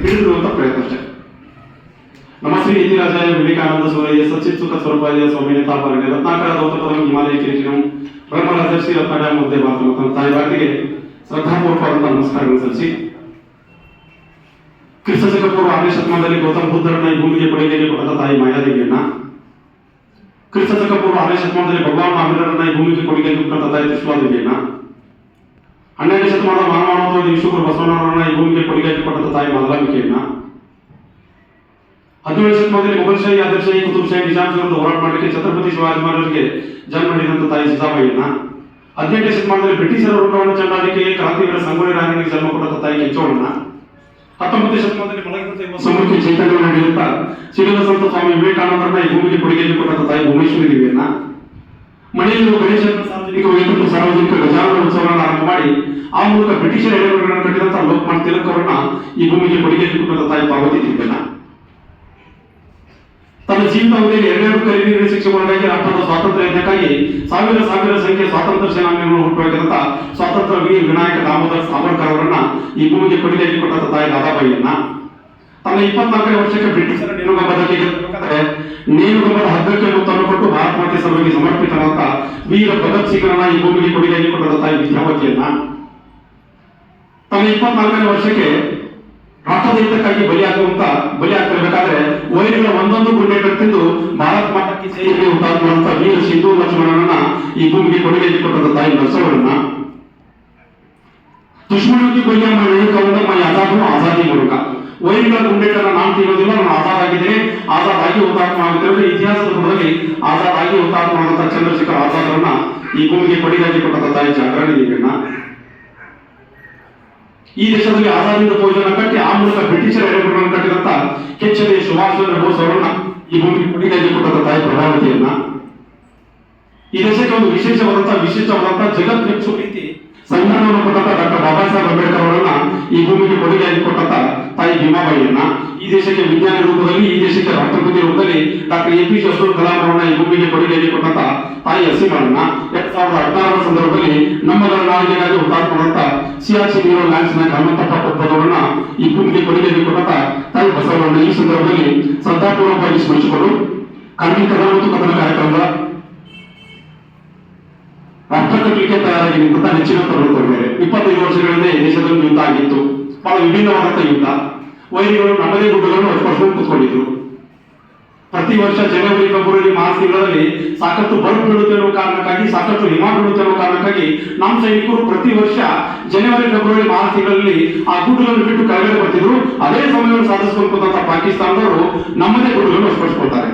ಹಿಡಿದಿರುವಂತ ಪ್ರಯತ್ನ ಅಷ್ಟೇ. ನಮ್ಮ ಶ್ರೀ ಯತಿರಾಜಾಯ ವಿವೇಕಾನಂದ ಸೂರಯ್ಯ ಸಚಿತ್ ಸುಖ ಸ್ವರೂಪಾಯ ಸ್ವಾಮಿ ತಾಪರ್ಯ ರತ್ನಾಕರ ದೌತಪದಂ ಹಿಮಾಲಯ ಕಿರೀಟಿನಂ ಬ್ರಹ್ಮರಾಜರ್ಷಿ ರತ್ನಾಕರ ಮುದ್ದೆ ಭಾರತ ತಾಯಿ ಭಾರತಿಗೆ ಶ್ರದ್ಧಾಪೂರ್ವಕವಾದಂತಹ ನಮಸ್ಕಾರಗಳನ್ನು ಸಲ್ಲಿಸಿ, ಕ್ರಿಸ್ತಶಕ ಪೂರ್ವ 6ನೇ ಶತಮಾನದಲ್ಲಿ ಗೌತಮ ಬುದ್ಧರನ್ನ ಈ ಭೂಮಿಗೆ ಕೊಡುಗೆಗೆ ಕೊಟ್ಟಂತ ತಾಯಿ ಮಾಯಾದೇವಿಯನ್ನ, ಕ್ರಿಸ್ತಶಕ ಪೂರ್ವ 6ನೇ ಶತಮಾನದಲ್ಲಿ ಭಗವಾನ್ ಮಹಾವೀರರನ್ನ ಈ ಭೂಮಿಗೆ ಕೊಡುಗೆಗೆ ಕೊಟ್ಟಂತ ತಾಯಿ ತ್ರಿಶೂಲಾದೇವಿಯನ್ನ, 12ನೇ ಶತಮಾನದ ಮಾನವಾಳದಲ್ಲಿ ವಿಶ್ವಗುರು ಬಸವಣ್ಣನವರನ್ನ ಈ ಭೂಮಿಗೆ ಕೊಡುಗೆಗೆ ಕೊಟ್ಟಂತ ತಾಯಿ ಮಾದಲಾಂಬಿಕೆಯನ್ನ, 17ನೇ ಶತಮಾನದಲ್ಲಿ ಮೊಘಲ್ ಆದಿಲ್ಶಾಹಿ ಕುತುಬ್ ಶಾಹಿ ನಿಜಾಮ್ ವಿರುದ್ಧ ಹೋರಾಟ ಮಾಡಲಿಕ್ಕೆ ಛತ್ರಪತಿ ಶಿವಾಜಿ ಮಹಾರಾಜರಿಗೆ ಜನ್ಮ ನೀಡಿದಂತ ತಾಯಿ ಜಿಜಾಬಾಯಿಯನ್ನ, 18ನೇ ಶತಮಾನದಲ್ಲಿ ಬ್ರಿಟಿಷರ ಋಣವನ್ನು ಚಂಡಾಡಿಕೆ ಕ್ರಾಂತಿವೀರ ಸಂಗೊಳ್ಳಿ ರಾಯಣ್ಣನಿಗೆ ಜನ್ಮ ಕೊಟ್ಟಂತ ತಾಯಿ ಕೆಂಚೋಳನ್ನ, 19ನೇ ಶತಮಾನದಲ್ಲಿ ಸಮುಖ ಚೈತನ್ಯ ನಡೆಯುತ್ತಾ ಸಿಡಿಲ ಸಂತ ಸ್ವಾಮಿ ವಿವೇಕಾನಂದರನ್ನ ಈ ಭೂಮಿಗೆ ಕೊಡುಗೆಗೆ ಕೊಟ್ಟಂತ ತಾಯಿ ಭುವನೇಶ್ವರಿ ದೇವಿಯನ್ನ, ಮನೆಯಲ್ಲಿರುವ ಗಣೇಶನ ಸಾರ್ವಜನಿಕ ಗಜಾನನ ಉತ್ಸವಗಳನ್ನು ಆರಂಭ ಮಾಡಿ ಆ ಮೂಲಕ ಬ್ರಿಟಿಷರ ಎಡೆಗಳನ್ನು ಕಟ್ಟಿದಂತ ಲೋಕಮಾನ್ಯ ತಿಲಕ್ ಅವರನ್ನ ಈ ಭೂಮಿಗೆ ಕೊಡುಗೆಗೆ ಕೊಟ್ಟಂತ ತಾಯಿ ಪಾರ್ವತಿ ದೇವಿಯನ್ನ, ತನ್ನ ಜೀವಿತಾವಧಿಯಲ್ಲಿ 2 ಕೈದಿಗಳ ಶಿಕ್ಷೆಗೊಳಗಾಗಿ ರಾಷ್ಟ್ರದ ಸ್ವಾತಂತ್ರ್ಯ ಯಜ್ಞಕ್ಕಾಗಿ ಸಾವಿರ ಸಂಖ್ಯೆ ಸ್ವಾತಂತ್ರ್ಯ ಸೇನಾನಿಗಳನ್ನು ಹುಟ್ಟುಹಾಕಿದಂತ ಸ್ವಾತಂತ್ರ್ಯ ವೀರ ವಿನಾಯಕ ದಾಮೋದರ ಸಾವರ್ಕರ್ ಅವರನ್ನ ಈ ಭೂಮಿಗೆ ಕೊಡುಗೆಗೆ ಕೊಟ್ಟಂತ ತಾಯಿ ದಾದಾಬಾಯಿಯನ್ನ, ತನ್ನ 24ನೇ ವರ್ಷಕ್ಕೆ ಬ್ರಿಟಿಷರ ನೇಣುಗಂಬಕ್ಕೆ ನೇಣುಗಂಬದ ಹಗ್ಗಕ್ಕೆ ಮುತ್ತನ್ನು ಕೊಟ್ಟು ಭಾರತ ಮಾತೆ ಸಭೆಗೆ ಸಮರ್ಪಿತರಾದ ವೀರ ಭಗತ್ ಸಿಂಗ್ರನ್ನ ಈ ಭೂಮಿಗೆ ಕೊಡುಗೆಗೆ ಕೊಟ್ಟಂತ ತಾಯಿ ವಿದ್ಯಾವತಿಯನ್ನ, ತನ್ನ 24ನೇ ವರ್ಷಕ್ಕೆ ರಾಷ್ಟ್ರದ ಹಿತಕ್ಕಾಗಿ ಬಲಿಯಾಗಬೇಕಾದ್ರೆ ವೈರಿಗಳ ಒಂದೊಂದು ಗುಂಡೆ ಕಟ್ಟಿದ್ದು ಭಾರತ ಮಾತಕ್ಕೆ ಸೇರಿ ಹುತಾತ್ಮರಂತ ವೀರ ಸಿಂಧು ಲಕ್ಷ್ಮಣನನ್ನ ಈ ಭೂಮಿಗೆ ಕೊಡುಗೆಗೆ ಕೊಟ್ಟಂತ ತಾಯಿ ನರಸವರನ್ನ, ದುಶ್ಮನಕ್ಕೆ ಕೊಯ್ಯ ಕೌಂಡಮ್ಮ ಯಾದಾದ್ರೂ ಆಜಾದಿ ಮೂಲಕ ವೈರಿಗಳ ಗುಂಡೆಗಳನ್ನ ನಾನು ತಿನ್ನೋದಿಲ್ಲ, ನಾನು ಆಜಾದ್ ಆಗಿದ್ದೇನೆ, ಆಜಾದ್ ಆಗಿ ಹುತಾತ್ಮ ಆಗುತ್ತೇವೆ. ಇತಿಹಾಸದ ಪುಟದಲ್ಲಿ ಆಜಾದ್ ಆಗಿ ಹುತಾತ್ಮ ಆದಂತ ಚಂದ್ರಶೇಖರ್ ಆಜಾದ್ರನ್ನ ಈ ಭೂಮಿಗೆ ಕೊಡುಗೆಗೆ ಕೊಟ್ಟಂತ ತಾಯಿ ಜಾಗರಣಿ ದೇವಿಯನ್ನ, ಈ ದೇಶದಲ್ಲಿ ಆಜಾದಿಯಿಂದ ಫೌಜನ್ನ ಕಟ್ಟಿ ಆ ಮೂಲಕ ಬ್ರಿಟಿಷರ ಎಡೆಗಳನ್ನು ಕಟ್ಟಿದಂತ ಕೆಚ್ಚದೆ ಸುಭಾಷ್ ಚಂದ್ರ ಬೋಸ್ ಅವರನ್ನ ಈ ಭೂಮಿಗೆ ಕೊಡುಗೆಗೆ ಕೊಟ್ಟಂತ ತಾಯಿ ಪ್ರಭಾವತಿಯನ್ನ, ಈ ದೇಶಕ್ಕೆ ಒಂದು ವಿಶಿಷ್ಟವಾದಂತ ಜಗತ್ ಮೆಚ್ಚುವ ರೀತಿ ಸಂವಿಧಾನವನ್ನು ಕೊಟ್ಟಂತ ಡಾಕ್ಟರ್ ಬಾಬಾ ಸಾಹೇಬ್ ಅಂಬೇಡ್ಕರ್ ಅವರನ್ನ ಈ ಭೂಮಿಗೆ ಕೊಡುಗೆಯಾಗಿ ಕೊಟ್ಟಂತ ತಾಯಿ ಭೀಮಾಬಾಯಿಯನ್ನ, ಈ ದೇಶಕ್ಕೆ ವಿಜ್ಞಾನಿ ರೂಪದಲ್ಲಿ, ಈ ದೇಶಕ್ಕೆ ರಾಷ್ಟ್ರಪತಿ ರೂಪದಲ್ಲಿ ಡಾಕ್ಟರ್ APJ ಅಬ್ದುಲ್ ಕಲಾಂ ಅವರನ್ನ ಈ ಭೂಮಿಗೆ ಕೊಡುಗೆಯಾಗಿ ಕೊಟ್ಟಂತ ತಾಯಿ ಹಸೀಮಳನ್ನ, 2016ರ ಸಂದರ್ಭದಲ್ಲಿ ನಮ್ಮ ನಾಡಿಗಾಗಿ ಹುತಾತ್ಮರಂತ ಸಿಯಾಚಿನ್ ಹೀರೋ ಲ್ಯಾನ್ಸ್ ನಾಯಕ ಹನುಮಂತಪ್ಪ ಕೊಪ್ಪದವರನ್ನ ಈ ಭೂಮಿಗೆ ಕೊಡುಗೆಯಾಗಿ ಕೊಟ್ಟಂತ ತಾಯಿ ಬಸವಣ್ಣ ಈ ಸಂದರ್ಭದಲ್ಲಿ ಶ್ರದ್ಧಾಪೂರ್ವಕವಾಗಿ ಸ್ಮರಿಸಿಕೊಂಡು ಕಾರ್ಮಿಕರ ಮತ್ತು ಕಥನ ಕಾರ್ಯಕ್ರಮದ ರಾಷ್ಟ್ರ ಕಟ್ಟಲಿಕ್ಕೆ ತಯಾರಾಗಿ ನಿಂತ ನೆಚ್ಚಿನ ತರುತ್ತಾರೆ. 25 ವರ್ಷಗಳಿಂದ ದೇಶದಲ್ಲಿ ಯುದ್ಧ ಆಗಿತ್ತು, ಬಹಳ ವಿಭಿನ್ನವಾದಂತಹ ಯುದ್ಧ. ವೈರಿಗಳು ನಮ್ಮದೇ ಗುಡ್ಡಗಳನ್ನು ವಶಪಡಿಸಿಕೊಂಡು ಕೂತ್ಕೊಂಡಿದ್ರು. ಪ್ರತಿ ವರ್ಷ ಜನವರಿ ಫೆಬ್ರವರಿ ಮಾರ್ಚ್ ತಿಂಗಳಲ್ಲಿ ಸಾಕಷ್ಟು ಬರಫ್ ಬೀಳುತ್ತೆ ಅನ್ನೋ ಕಾರಣಕ್ಕಾಗಿ, ಸಾಕಷ್ಟು ಹಿಮ ಬೀಳುತ್ತೆ ಅನ್ನೋ ಕಾರಣಕ್ಕಾಗಿ ನಮ್ಮ ಸೈನಿಕರು ಪ್ರತಿ ವರ್ಷ ಜನವರಿ ಫೆಬ್ರವರಿ ಮಾರ್ಚ್ ತಿಂಗಳಲ್ಲಿ ಆ ಗುಡ್ಡಗಳನ್ನು ಬಿಟ್ಟು ಕೆಳಗಡೆ ಬರ್ತಿದ್ರು. ಅದೇ ಸಮಯವನ್ನು ಸಾಧಿಸಿಕೊಂಡಂತ ಪಾಕಿಸ್ತಾನದವರು ನಮ್ಮದೇ ಗುಡ್ಡಗಳನ್ನು ವಶಪಡಿಸಿಕೊಳ್ತಾರೆ.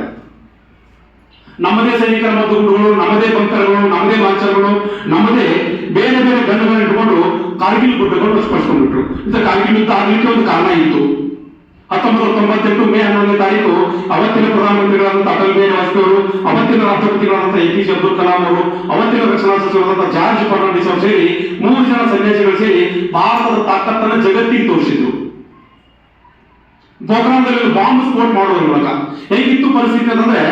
ನಮ್ಮದೇ ಸೈನಿಕರ ಮದ್ದುಗುಂಡುಗಳು, ನಮ್ಮದೇ ಬಂಕರ್ಗಳು, ನಮ್ಮದೇ ಲಾಂಚರ್ಗಳು, ನಮ್ಮದೇ ಬೇರೆ ಬೇರೆ ಗನ್ನುಗಳನ್ನು ಇಟ್ಟುಕೊಂಡು ಕಾರ್ಗಿಲ್ ಗುಡ್ಡಗಳು ವಶಪಡಿಸಿಕೊಂಡ್ಬಿಟ್ರು. ಇದು ಕಾರ್ಗಿಲ್ ಯುದ್ಧ ಆಗಲಿಕ್ಕೆ ಒಂದು ಕಾರಣ ಇತ್ತು. 1998 ಮೇ 11ನೇ ತಾರೀಕು ಅವತ್ತಿನ ಪ್ರಧಾನಮಂತ್ರಿಗಳಾದಂತಹ ಅಟಲ್ ಬಿಹಾರಿ ವಾಜಪೇಯಿ ಅವರು, ಅವತ್ತಿನ ರಾಷ್ಟ್ರಪತಿಗಳಾದಂತಹ APJ ಅಬ್ದುಲ್ ಕಲಾಂ ಅವರು, ಅವತ್ತಿನ ರಕ್ಷಣಾ ಸಚಿವರಾದಂತಹ ಜಾರ್ಜ್ ಫರ್ನಾಂಡಿಸ್ ಅವರು ಸೇರಿ 3 ಜನ ಸನ್ಯಾಸಿಗಳು ಸೇರಿ ಭಾರತದ ತಾಕತ್ತನ್ನು ಜಗತ್ತಿಗೆ ತೋರಿಸಿದ್ರು. ಪೋಖ್ರಾನ್ದಲ್ಲಿ ಬಾಂಬ್ ಸ್ಫೋಟ ಮಾಡೋದ್ರ ಮೂಲಕ ಹೇಗಿತ್ತು ಪರಿಸ್ಥಿತಿ ಅಂತಂದ್ರೆ,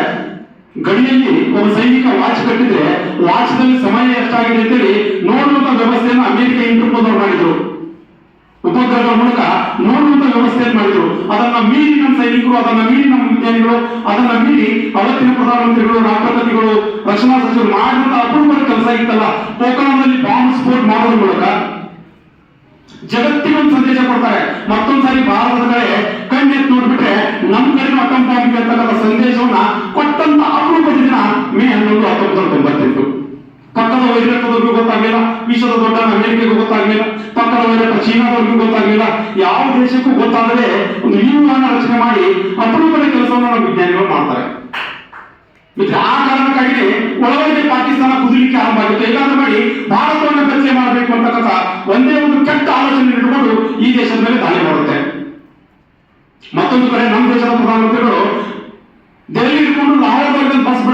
ಗಡಿಯಲ್ಲಿ ಒಬ್ಬ ಸೈನಿಕ ವಾಚ್ ಕಟ್ಟಿದ್ರೆ ವಾಚ್ದಲ್ಲಿ ಸಮಯ ಎಷ್ಟಾಗಿದೆ ಅಂತೇಳಿ ನೋಡುವಂತ ವ್ಯವಸ್ಥೆಯನ್ನು ಅಮೆರಿಕ ಇಂಟರ್ಪೋಲ್ ಮಾಡಿದ್ರು. ಉಪಗ್ರಹಗಳ ಮೂಲಕ ನೋಡುವಂತ ವ್ಯವಸ್ಥೆಯನ್ನು ಮಾಡಿದ್ರು. ಅದನ್ನ ಮೀರಿ ನಮ್ಮ ಸೈನಿಕರು, ಅದನ್ನ ಮೀರಿ ನಮ್ಮ ವಿಜ್ಞಾನಿಗಳು, ಅದನ್ನ ಮೀರಿ ಅವತ್ತಿನ ಪ್ರಧಾನಮಂತ್ರಿಗಳು, ರಾಷ್ಟ್ರಪತಿಗಳು, ರಕ್ಷಣಾ ಸಚಿವರು ಮಾಡಿದಂತ ಅಪರೂಪದ ಕೆಲಸ ಇತ್ತಲ್ಲ. ಪೋಖ್ರಾನ್ನಲ್ಲಿ ಬಾಂಬ್ ಸ್ಫೋಟ ಮಾಡೋದ್ರ ಮೂಲಕ ಜಗತ್ತಿಗೆ ಒಂದು ಸಂದೇಶ ಕೊಡ್ತಾರೆ. ಮತ್ತೊಂದ್ಸಾರಿ ಭಾರತದ ಕಡೆ ಕಣ್ಣೆತ್ತು ನೋಡ್ಬಿಟ್ರೆ ನಮ್ಮ ಕಡೆ ಅಟಮ್ ಬಾಂಬ್ ಅಂತಕ್ಕಂಥ ಸಂದೇಶವನ್ನ ಕೊಟ್ಟಂತ ಅಪರೂಪದ ದಿನ ಮೇ 11, 1998. ಪಕ್ಕದ ವೈರತ್ವದವ್ರಿಗೂ ಗೊತ್ತಾಗ್ಲಿಲ್ಲ, ವಿಶ್ವದ ದೊಡ್ಡ ಅಮೆರಿಕೆಗೂ ಗೊತ್ತಾಗ್ಲಿಲ್ಲ, ಪಕ್ಕದ ವೈರತ್ವ ಚೀನಾದವ್ರಿಗೂ ಗೊತ್ತಾಗ್ಲಿಲ್ಲ, ಯಾವ ದೇಶಕ್ಕೂ ಗೊತ್ತಾಗದೆ ಒಂದು ವ್ಯೂಹವನ್ನು ರಚನೆ ಮಾಡಿ ಅಪರೂಪದ ಕೆಲಸವನ್ನು ನಮ್ಮ ವಿಜ್ಞಾನಿಗಳು ಮಾಡ್ತಾರೆ. ಮತ್ತೆ ಆ ಕಾರಣಕ್ಕಾಗಿ ಒಳಗಡೆ ಪಾಕಿಸ್ತಾನ ಕುದಿಲಿಕ್ಕೆ ಆರಂಭ ಆಗಿತ್ತು. ಹೇಗಾದ್ರೂ ಮಾಡಿ ಭಾರತವನ್ನು ಕಚ್ಚೆ ಮಾಡಬೇಕು ಅಂತಕ್ಕಂಥ ಒಂದೇ ಒಂದು ಕೆಟ್ಟ ಆಲೋಚನೆ ಇಟ್ಕೊಂಡು ಈ ದೇಶದ ಮೇಲೆ ದಾಳಿ ಮಾಡುತ್ತೆ. ಮತ್ತೊಂದು ಕಡೆ ನಮ್ಮ ದೇಶದ ಪ್ರಧಾನಮಂತ್ರಿಗಳು ದೆಹಲಿ ಇಟ್ಕೊಂಡು ಲಾಹೋರ್ವರೆಗೆ ಬಸ್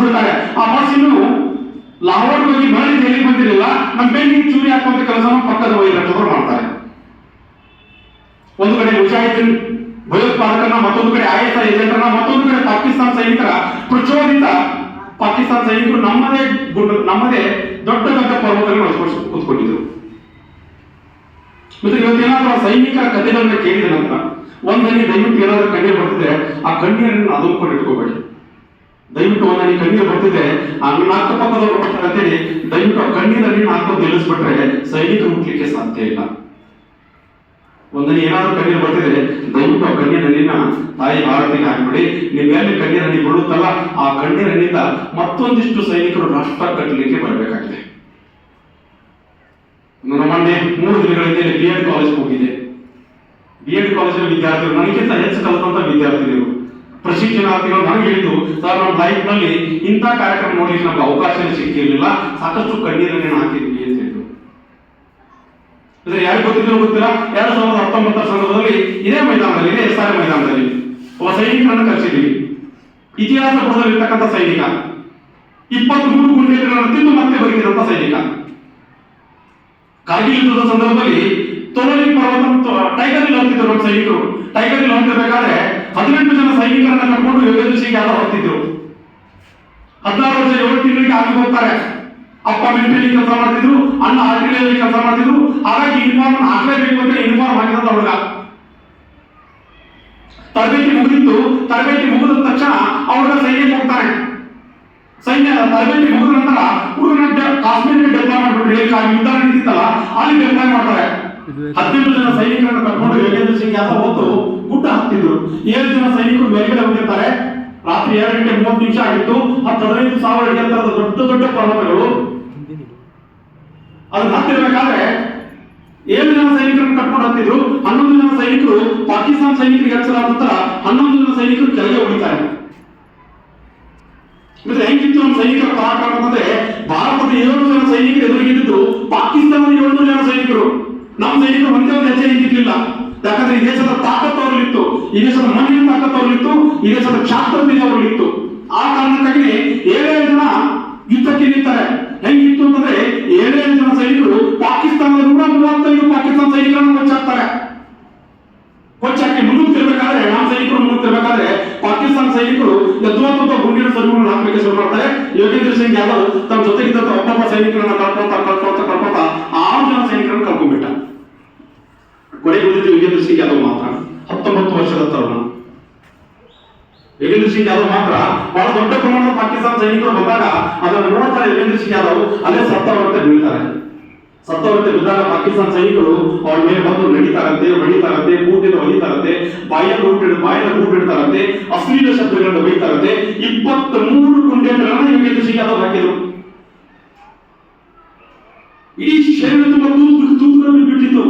ಬಿಡ್ತಾರೆ. ಆ ಬಸ್ ಇನ್ನು ಲಾಹೋರ್ ಹೋಗಿ ಮರಳಿ ದೆಹಲಿಗೆ ಬಂದಿರಲಿಲ್ಲ. ನಮ್ಮ ಬೆನ್ನಿಗೆ ಚೂರಿ ಹಾಕುವಂತ ಕೆಲಸವನ್ನು ಪಕ್ಕದ ವೈರತ್ವದವರು ಮಾಡ್ತಾರೆ. ಒಂದು ಕಡೆ ಮುಜಾಹಿದೀನ್ ಭಯೋತ್ಪಾದಕರನ್ನ, ಮತ್ತೊಂದು ಕಡೆ ISI ಏಜೆಂಟರನ್ನ, ಮತ್ತೊಂದು ಕಡೆ ಪಾಕಿಸ್ತಾನ ಸೈನಿಕರ ಪ್ರಚೋದಿತ ಪಾಕಿಸ್ತಾನ ಸೈನಿಕರು ನಮ್ಮದೇ ದೊಡ್ಡ ದೊಡ್ಡ ಪರ್ವತಗಳನ್ನು ವಶಪಡಿಸಿ ಕೂತ್ಕೊಂಡಿದ್ರು. ಇವತ್ತೇನಾದ್ರೂ ಆ ಸೈನಿಕರ ಕಥೆಗಳನ್ನ ಕೇಳಿದ ನಂತರ ಒಂದನಿ ದಯವಿಟ್ಟು ಏನಾದ್ರೂ ಕಣ್ಣೀರು ಬರ್ತಿದ್ರೆ ಆ ಕಣ್ಣೀರನ್ನು ಅದಮ್ಕೊಂಡು ಇಟ್ಕೋಬೇಡಿ. ದಯವಿಟ್ಟು ಒಂದನಿ ಕಣ್ಣೀರು ಬರ್ತಿದ್ರೆ ಆ ನನ್ನ ಅಕ್ಕಪಕ್ಕದವ್ರು ಬರ್ತಾರೆ ಅಂತೇಳಿ ದಯವಿಟ್ಟು ಆ ಕಣ್ಣೀರಲ್ಲಿ ಹಾಕೊಂಡು ನಿಲ್ಲಿಸ್ಬಿಟ್ರೆ ಸೈನಿಕರು ಹುಟ್ಟಲಿಕ್ಕೆ ಸಾಧ್ಯ ಇಲ್ಲ. ಒಂದನಿ ಏನಾದ್ರೂ ಕಣ್ಣೀರು ಬರ್ತಿದ್ರೆ ದಯವಿಟ್ಟು ಆ ಕಣ್ಣೀರನ್ನ ತಾಯಿ ಭಾರತಿಗೆ ಹಾಕಿಬಿಡಿ. ನಿಮ್ಮ ಮೇಲೆ ಕಣ್ಣೀರಲ್ಲಿ ಬೀಳುತ್ತಲ್ಲ, ಆ ಕಣ್ಣೀರಿನಿಂದ ಮತ್ತೊಂದಿಷ್ಟು ಸೈನಿಕರು ರಾಷ್ಟ್ರ ಕಟ್ಟಲಿಕ್ಕೆ ಬರಬೇಕಾಗಿದೆ. ಮೊನ್ನೆ 3 ದಿನಗಳ ಹಿಂದೆ BEd ಕಾಲೇಜ್ ಹೋಗಿದೆ. BEd ಕಾಲೇಜಲ್ಲಿ ವಿದ್ಯಾರ್ಥಿಗಳು ನನಗಿಂತ ಹೆಚ್ಚು ಕಲಿತಂತ ವಿದ್ಯಾರ್ಥಿಗಳು ಪ್ರಶಿಕ್ಷಣಾರ್ಥಿಗಳು ನನಗೆ ಹೇಳಿದ್ದು, ಸರ್ ನಮ್ಮ ಲೈಫ್ ನಲ್ಲಿ ಇಂಥ ಕಾರ್ಯಕ್ರಮ ನೋಡ್ಲಿಕ್ಕೆ ನಮ್ಗೆ ಅವಕಾಶ ಸಿಕ್ಕಿರಲಿಲ್ಲ, ಸಾಕಷ್ಟು ಕಣ್ಣೀರನ್ನೇ ಹಾಕಿದ್ವಿ ಅಂತ ಹೇಳಿದ್ರು. ಅಂದ್ರೆ ಯಾರಿಗೆ ಗೊತ್ತಿದ್ರು ಗೊತ್ತಿಲ್ಲ, 2019 ಸಂದರ್ಭದಲ್ಲಿ ಇದೇ ಮೈದಾನದಲ್ಲಿ, ಇದೇ SR ಮೈದಾನದಲ್ಲಿ ಒಬ್ಬ ಸೈನಿಕರನ್ನು ಕರೆಸಿದ್ವಿ. ಇತಿಹಾಸ ಪುಟದಲ್ಲಿರ್ತಕ್ಕಂಥ ಸೈನಿಕ, 23 ಗುಂಡೇಟುಗಳನ್ನು ತಿಂದು ಮತ್ತೆ ಬರೀತಿರಂತ ಸೈನಿಕ. ಕಾರ್ಗಿಲ್ ಯುದ್ಧದ ಸಂದರ್ಭದಲ್ಲಿ ತೊಲಲಿ ಪರ್ವತ ಟೈಗರ್ ಹಿಲ್ ಹತ್ತಿದ್ರು ನಮ್ಮ ಸೈನಿಕರು. ಟೈಗರ್ ಹಿಲ್ ಹತ್ತಿರಬೇಕಾದ್ರೆ 18 ಜನ ಸೈನಿಕರನ್ನ ಕರ್ಕೊಂಡು ಯೋಗೇಂದ್ರ ಸಿಂಗ್ ಯಾದವ್ ಹೊತ್ತಿದ್ರು. 16 ವರ್ಷ 7 ತಿಂಗಳಿಗೆ ಆಗಿ ಹೋಗ್ತಾರೆ. ಅಪ್ಪ ಮಿಲಿಟರಿ ಕೆಲಸ ಮಾಡ್ತಿದ್ರು, ಅಣ್ಣ ಆರ್ಟಿಲರಿ ಕೆಲಸ ಮಾಡ್ತಿದ್ರು. ಹಾಗಾಗಿ ಯೂನಿಫಾರ್ಮ್ ಹಾಕಲೇಬೇಕು ಅಂತ ಯೂನಿಫಾರ್ಮ್ ಹಾಕಿದಂತ ಹುಡುಗ. ತರಬೇತಿ ಮುಗಿದಿತ್ತು. ತರಬೇತಿ ಮುಗಿದ ತಕ್ಷಣ ಅವ್ರ ಸೈನ್ಯಕ್ಕೆ ಹೋಗ್ತಾರೆ. ಸೈನ್ಯ ತರಬೇತಿ ಮುಗಿದ ನಂತರ ಹುಡುಗನ ಕಾಶ್ಮೀರಿಗೆ ಡೆಪ್ಲಾಯ್ ಮಾಡ್ಬಿಟ್ರು. ಯುದ್ಧ ನಡೀತಿತ್ತಲ್ಲ ಅಲ್ಲಿ ಡೆಪ್ಲಾಯ್ ಮಾಡ್ತಾರೆ. 18 ಜನ ಸೈನಿಕರನ್ನು ಕರ್ಕೊಂಡು ಯೋಗೇಂದ್ರ ಸಿಂಗ್ ಯಾದವ್ ಹೊತ್ತು ಗುಡ್ಡ ಹತ್ತಿದ್ರು. 7 ಜನ ಸೈನಿಕರು ಮೇಲ್ಗಡೆ ಹೋಗಿರ್ತಾರೆ. ರಾತ್ರಿ 2:30 ಆಗಿತ್ತು. 15,000 ಅಡಿ ಎತ್ತರದ ದೊಡ್ಡ ದೊಡ್ಡ ಪರ್ವತಗಳು. ಅದನ್ನ ಹತ್ತಿರಬೇಕಾದ್ರೆ 7 ಜನ ಸೈನಿಕರನ್ನು ಕರ್ಕೊಂಡು ಹತ್ತಿದ್ರು. 11 ಜನ ಸೈನಿಕರು ಪಾಕಿಸ್ತಾನ ಸೈನಿಕರಿಗೆ ಎಚ್ಚರಾದ ನಂತರ 11 ಜನ ಸೈನಿಕರು ಕೆಳಗೆ ಉಳಿತಾರೆ. ಮತ್ತೆ ಹೆಂಗಿತ್ತು ನಮ್ಮ ಸೈನಿಕರ ಪರಾಕ್ರಮ ಅಂತಂದ್ರೆ, ಭಾರತದ 7 ಜನ ಸೈನಿಕರು ಎದುರಿಗಿದ್ದು ಪಾಕಿಸ್ತಾನದ 700 ಜನ ಸೈನಿಕರು. ನಮ್ಮ ಸೈನಿಕರು ಒಂದೇ ಒಂದು ಹೆಜ್ಜೆ ಹಿಂದಿರ್ಲಿಲ್ಲ. ಯಾಕಂದ್ರೆ ಈ ದೇಶದ ತಾಕತ್ತು ಅವರಲ್ಲಿತ್ತು, ಈ ದೇಶದ ಮಣ್ಣಿನ ತಾಕತ್ತು ಅವರಲ್ಲಿತ್ತು, ಈ ದೇಶದ ಕ್ಷಾತ್ರದಿಂದ ಅವರಲ್ಲಿತ್ತು. ಆ ಕಾರಣಕ್ಕಾಗಿ 7 ಜನ ಯುದ್ಧಕ್ಕೆ ನಿಂತಾರೆ. ಹೆಂಗಿತ್ತು ಅಂತಂದ್ರೆ 7 ಜನ ಸೈನಿಕರು ಪಾಕಿಸ್ತಾನದ 135 ಪಾಕಿಸ್ತಾನ ಸೈನಿಕರನ್ನು ಕೊಚ್ಚಾಕ್ತಾರೆ. ಕೊಚ್ಚಾಕಿ ಮುನ್ನುಗ್ತಿರ್ಬೇಕಾದ್ರೆ, ನಮ್ಮ ಸೈನಿಕರು ಮುನ್ನುಗ್ತಿರ್ಬೇಕಾದ್ರೆ ಪಾಕಿಸ್ತಾನ ಸೈನಿಕರು ಯಥಾವತ್ತ ಗುಂಡಿನ ಸರಿಗಳನ್ನು ಹಾಕಲಿಕ್ಕೆ ಶುರು ಮಾಡ್ತಾರೆ. ಯೋಗೇಂದ್ರ ಸಿಂಗ್ ಯಾದವ್ ತಮ್ಮ ಜೊತೆಗಿದ್ದಂತ ಒಬ್ಬೊಬ್ಬ ಸೈನಿಕರನ್ನ ಕಳ್ಕೊಂತ 6 ಜನ ಸೈನಿಕರನ್ನು ಕಳ್ಕೊಂಡ್ಬಿಟ್ಟ. ಕೊನೆಗೆ ಉಳಿದಿದ್ದು ಯೋಗೇಂದ್ರ ಸಿಂಗ್ ಯಾದವ್ ಮಾತ್ರ, 19 ವರ್ಷದ ತರುಣ. ಯೋಗೇಂದ್ರ ಸಿಂಗ್ ಯಾದವ್ ಮಾತ್ರ ಬಹಳ ದೊಡ್ಡ ಪ್ರಮಾಣದ ಪಾಕಿಸ್ತಾನ ಸೈನಿಕರು ಬಂದಾಗ ಅದನ್ನು ನೋಡ್ತಾರೆ. ಯೋಗೇಂದ್ರ ಸಿಂಗ್ ಯಾದವ್ ಅಲ್ಲೇ ಸತ್ತವರಂತೆ ಬೀಳ್ತಾರೆ. ಸತ್ತವರಂತೆ ಬಿದ್ದಾಗ ಪಾಕಿಸ್ತಾನ ಸೈನಿಕರು ಅವ್ರ ಮೇಲೆ ಬಂದು ನಡೀತಾರಂತೆ, ಹೊಡಿತಾರಂತೆ, ಬೂಟಿನ ಹೊಡಿತಾರಂತೆ, ಬಾಯಲ್ಲಿ ಬೂಟಿಡ್ತಾರಂತೆ, ಅಶ್ಲೀಲ ಶಬ್ದಗಳನ್ನು ಬೈತಾರಂತೆ. 23 ಗುಂಡೇಟುಗಳನ್ನ ಯೋಗೇಂದ್ರ ಸಿಂಗ್ ಯಾದವ್ ಹಾಕಿದ್ರು. ಇಡೀ ಶರೀರ ತುಂಬ ತೂತುಗಳನ್ನು ಬಿಟ್ಟಿತ್ತು.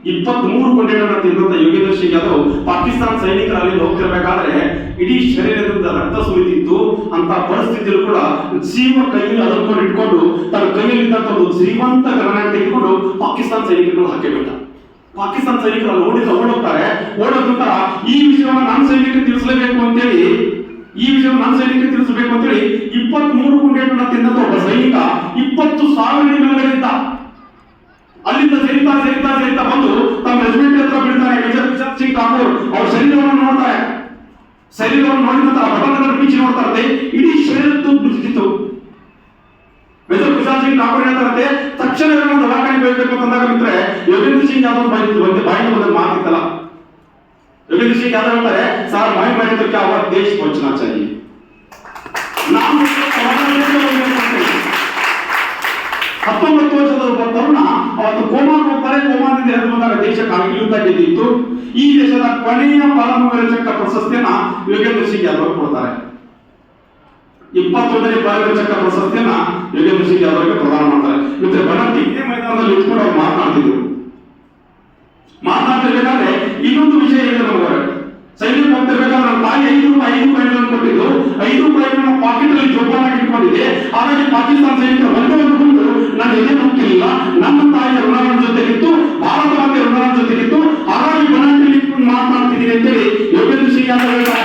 23 ಗುಂಡೇಟುಗಳನ್ನು ತಿಂದಂತ ಯೋಗೇಂದ್ರ ಸಿಂಗ್ ಯಾದವ್ ಪಾಕಿಸ್ತಾನ ಸೈನಿಕರು ಅಲ್ಲಿ ಹೋಗ್ತಿರ್ಬೇಕಾದ್ರೆ ಇಡೀ ಶರೀರದಿಂದ ರಕ್ತ ಸುರಿತಿತ್ತು. ಅಂತ ಪರಿಸ್ಥಿತಿಯಲ್ಲೂ ಕೂಡ ಜೀವ ಕೈಯಲ್ಲಿ ಅದನ್ನು ಇಟ್ಕೊಂಡು ತನ್ನ ಕೈಯಲ್ಲಿದ್ದಂತ ಒಂದು ಶ್ರೀಮಂತ ಗ್ರನೇಡ್ ತೆಗೆದುಕೊಂಡು ಪಾಕಿಸ್ತಾನ ಸೈನಿಕರು ಹಾಕಿಬಿಟ್ಟ. ಪಾಕಿಸ್ತಾನ ಸೈನಿಕರು ಅಲ್ಲಿ ಓಡೋಗ್ತಾರೆ. ಓಡೋದ ನಂತರ ಈ ವಿಷಯವನ್ನು ನನ್ನ ಸೈನಿಕರಿಗೆ ತಿಳಿಸಲೇಬೇಕು ಅಂತೇಳಿ 23 ಗುಂಡೇಟುಗಳನ್ನು ತಿಂದಂತ ಒಬ್ಬ ಸೈನಿಕ 20,000 ಅಡಿ ಮೇಲ್ಗಡೆಯಿಂದ ಅಲ್ಲಿಂದ ಸೇರಿತಾ ಬಂದು ತಮ್ಮ ರೆಜಿಮೆಂಟ್ ಹತ್ರ ಬೀಳ್ತಾರೆ. ಮೇಜರ್ ಬಿಷಪ್ ಸಿಂಗ್ ಠಾಕೂರ್ ಅವ್ರ ಶರೀರವನ್ನು ನೋಡ್ತಾರೆ. ಶರೀರವನ್ನು ನೋಡಿದ ನಂತರ ಬಟನ್ಗಳನ್ನು ಬಿಚ್ಚಿ ನೋಡ್ತಾರಂತೆ. ಇಡೀ ಶರೀರ ಬಿಟ್ಟಿತ್ತು. ಮೇಜರ್ ಬಿಷಪ್ ಸಿಂಗ್ ಠಾಕೂರ್ ಹೇಳ್ತಾರಂತೆ, ತಕ್ಷಣ ದವಾಖಾನೆ ಹೋಗ್ಬೇಕು ಅಂತಂದಾಗ ಮಿತ್ರೆ ಯೋಗೇಂದ್ರ ಸಿಂಗ್ ಯಾದವ್ ಬಾಯಿಗೆ ಬಂದ ಮಾತಿತ್ತಲ್ಲ. ಯೋಗೇಂದ್ರ ಸಿಂಗ್ ಯಾದವ್ ಹೇಳ್ತಾರೆ, ಸರ್ मैं तो क्या हुआ देश पहुंचना चाहिए. ನಾನು 19 ವರ್ಷದ ಒಬ್ಬ ತರುಣ ಅವತ್ತು ಕೋಮಾಗೆ ಹೋಗ್ತಾರೆ. ಕೋಮಾದಿಂದ ಎದ್ದು ಬಂದಾಗ ದೇಶ ಕಾರ್ಗಿಲ್ ಯುದ್ಧ ಗೆದ್ದಿತ್ತು. ಈ ದೇಶದ ಕೊನೆಯ ಪರಮವೀರ ಚಕ್ರ ಪ್ರಶಸ್ತಿಯನ್ನ ಯೋಗೇಂದ್ರ ಸಿಂಗ್ ಯಾದವ್ ಕೊಡ್ತಾರೆ. 21ನೇ ಪರಮವೀರ ಚಕ್ರ ಪ್ರಶಸ್ತಿಯನ್ನ ಯೋಗೇಂದ್ರ ಸಿಂಗ್ ಯಾದವ್ಗೆ ಪ್ರದಾನ ಮಾಡ್ತಾರೆ. ಮತ್ತೆ ಬನಟ್ಟಿ ಇದೇ ಮೈದಾನದಲ್ಲಿ ಇಟ್ಕೊಂಡು ಅವ್ರು ಮಾತನಾಡ್ತಿರ್ಬೇಕಾದ್ರೆ ಇನ್ನೊಂದು ವಿಷಯ ಹೇಳಿದ್ರು ನಮಗೆ. ಸೈನ್ಯಕ್ಕೆ ಹೋಗ್ತಿರ್ಬೇಕಾದ್ರೆ ನನ್ನ ತಾಯಿ 5 ರೂಪಾಯಿಗಳನ್ನು ಕೊಟ್ಟಿದ್ದು, 5 ರೂಪಾಯಿಗಳನ್ನ ಪಾಕೆಟ್ ಅಲ್ಲಿ ಜೋಪಾನಾಗಿ ಇಟ್ಕೊಂಡಿದ್ದೆ. ಹಾಗಾಗಿ ಪಾಕಿಸ್ತಾನ ಸೈನಿಕರು ಒಂದೇ ಒಂದು ಗುಂಡು ನನ್ನ ಎದೆ ಮುಟ್ಟಿಲ್ಲ. ನನ್ನ ತಾಯಿಯ ಋಣ ಜೊತೆಗಿತ್ತು, ಭಾರತ ಮಾತೆಯ ಋಣ ಜೊತೆಗಿತ್ತು. ಹಾಗಾಗಿ ಬನಟ್ಟಿಯಲ್ಲಿ ಮಾತನಾಡ್ತಿದ್ದೀನಿ ಅಂತೇಳಿ ಯೋಗೇಂದ್ರ ಸಿಂಗ್ ಯಾದವ್ ಹೇಳ್ತಾರೆ.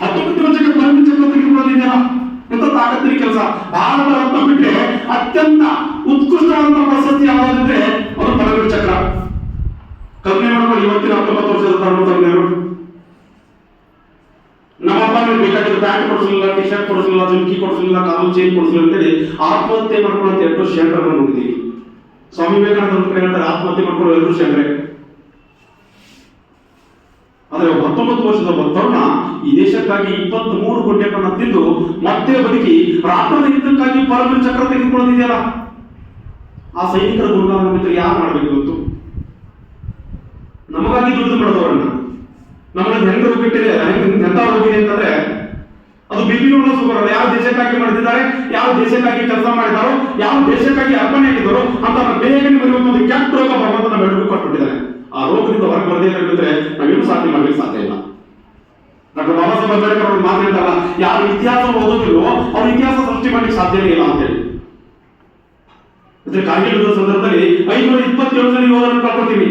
19 ವರ್ಷಕ್ಕೆ ಪರಮವೀರ ಚಕ್ರ ತೆಗೆದುಕೊಳ್ಳೋದಿದೆಯಲ್ಲ, ಎಂತ ತಾಕತ್ತಿನ ಕೆಲಸ. ಭಾರತ ರತ್ನ ಬಿಟ್ಟರೆ ಅತ್ಯಂತ ಉತ್ಕೃಷ್ಟವಾದಂತಹ ಪ್ರಶಸ್ತಿ ಯಾವುದಾದ್ರೆ ಅದು ಪರಮವೀರ ಚಕ್ರ. ಕಲ್ಪನೆ ಮಾಡ್ಕೊಂಡು ಇವತ್ತಿನ 19 ವರ್ಷದ ತರುಣ ನಮ್ಮ ಮೇಲೆ ಬೇಕಾಗಿದ್ದು ಪ್ಯಾಂಟ್ ಕೊಡಿಸಲಿಲ್ಲ, ಟಿ ಶರ್ಟ್ ಕೊಡಿಸಲಿಲ್ಲ, ಜುಮ್ಕಿ ಕೊಡಿಸಲಿಲ್ಲ, ಕಾಲು ಚೈನ್ ಕೊಡಿಸಲಿಲ್ಲ ಅಂತೇಳಿ ಆತ್ಮಹತ್ಯೆ ಮಾಡ್ಕೊಳ್ಳುವಂತ ಎಷ್ಟು ಶೇಂಡ್ರನ್ನು ನೋಡಿದ್ದೀವಿ. ಸ್ವಾಮಿ ವಿವೇಕಾನಂದ ಹೇಳ್ತಾರೆ ಆತ್ಮಹತ್ಯೆ ಮಾಡ್ಕೊಳ್ಳೋ ಎಲ್ಲರೂ ಶೇಂಡ್ರೆ. ಆದ್ರೆ 19 ವರ್ಷದ ಒಬ್ಬ ತರುಣ ಈ ದೇಶಕ್ಕಾಗಿ 23 ಗುಡ್ಡೆಗಳನ್ನು ತಿಂದು ಮತ್ತೆ ಬದುಕಿ ರಾಷ್ಟ್ರದ ಹಿತಕ್ಕಾಗಿ ಪರಮ ಚಕ್ರ ತೆಗೆದುಕೊಳ್ಳೋದಿದೆಯಲ್ಲ, ಆ ಸೈನಿಕರ ಗುರುಗಾನ ಮಿತ್ರ ಯಾರು ಮಾಡ್ಬೇಕು ಗೊತ್ತು? ನಮಗಾಗಿ ದುಡಿದು ಬೆಳೆದವರನ್ನ ನಮ್ಮನ್ನ ಹೆಂಗ ಹೋಗಿಟ್ಟಿದೆ, ಎಂತ ಹೋಗಿದೆ ಅಂತಂದ್ರೆ ಅದು ಬಿಪಿನೂ ಸುಗರ ಯಾವ ದೇಶಕ್ಕಾಗಿ ಮಾಡಿದ್ದಾರೆ, ಯಾವ ದೇಶಕ್ಕಾಗಿ ಕೆಲಸ ಮಾಡಿದಾರೋ, ಯಾವ ದೇಶಕ್ಕಾಗಿ ಅರ್ಪಣೆ ಆಗಿದ್ದಾರೋ ಅಂತ ಬೇಗನೆ ಬರೆಯುವಂತ ಒಂದು ಕೆಟ್ಟ ರೋಗ ಭಗವಂತನ ಬೆಳಕು ಕೊಟ್ಬಿಟ್ಟಿದ್ದಾರೆ. ಆ ರೋಗದಿಂದ ಹೊರಗೆ ಬರದೇ ಇರಬೇಕಿದ್ರೆ ನಾವೇನು ಸಾಧ್ಯ ಮಾಡ್ಲಿಕ್ಕೆ ಸಾಧ್ಯ ಇಲ್ಲ. ಡಾಕ್ಟರ್ ಬಾಬಾ ಸಾಹೇಬ್ ಅಂಬೇಡ್ಕರ್ ಅವರು ಮಾತಾಡ್ತಾರಲ್ಲ, ಯಾರು ಇತಿಹಾಸ ಓದೋದಿಲ್ಲೋ ಅವ್ರ ಇತಿಹಾಸ ಸೃಷ್ಟಿ ಮಾಡ್ಲಿಕ್ಕೆ ಸಾಧ್ಯವೇ ಇಲ್ಲ ಅಂತೇಳಿ. ಕಾರ್ಗಿಲ್ ಯುದ್ಧದ ಸಂದರ್ಭದಲ್ಲಿ 527 ಜನ ಯೋಧರನ್ನು ಕಳ್ಕೊತೀವಿ.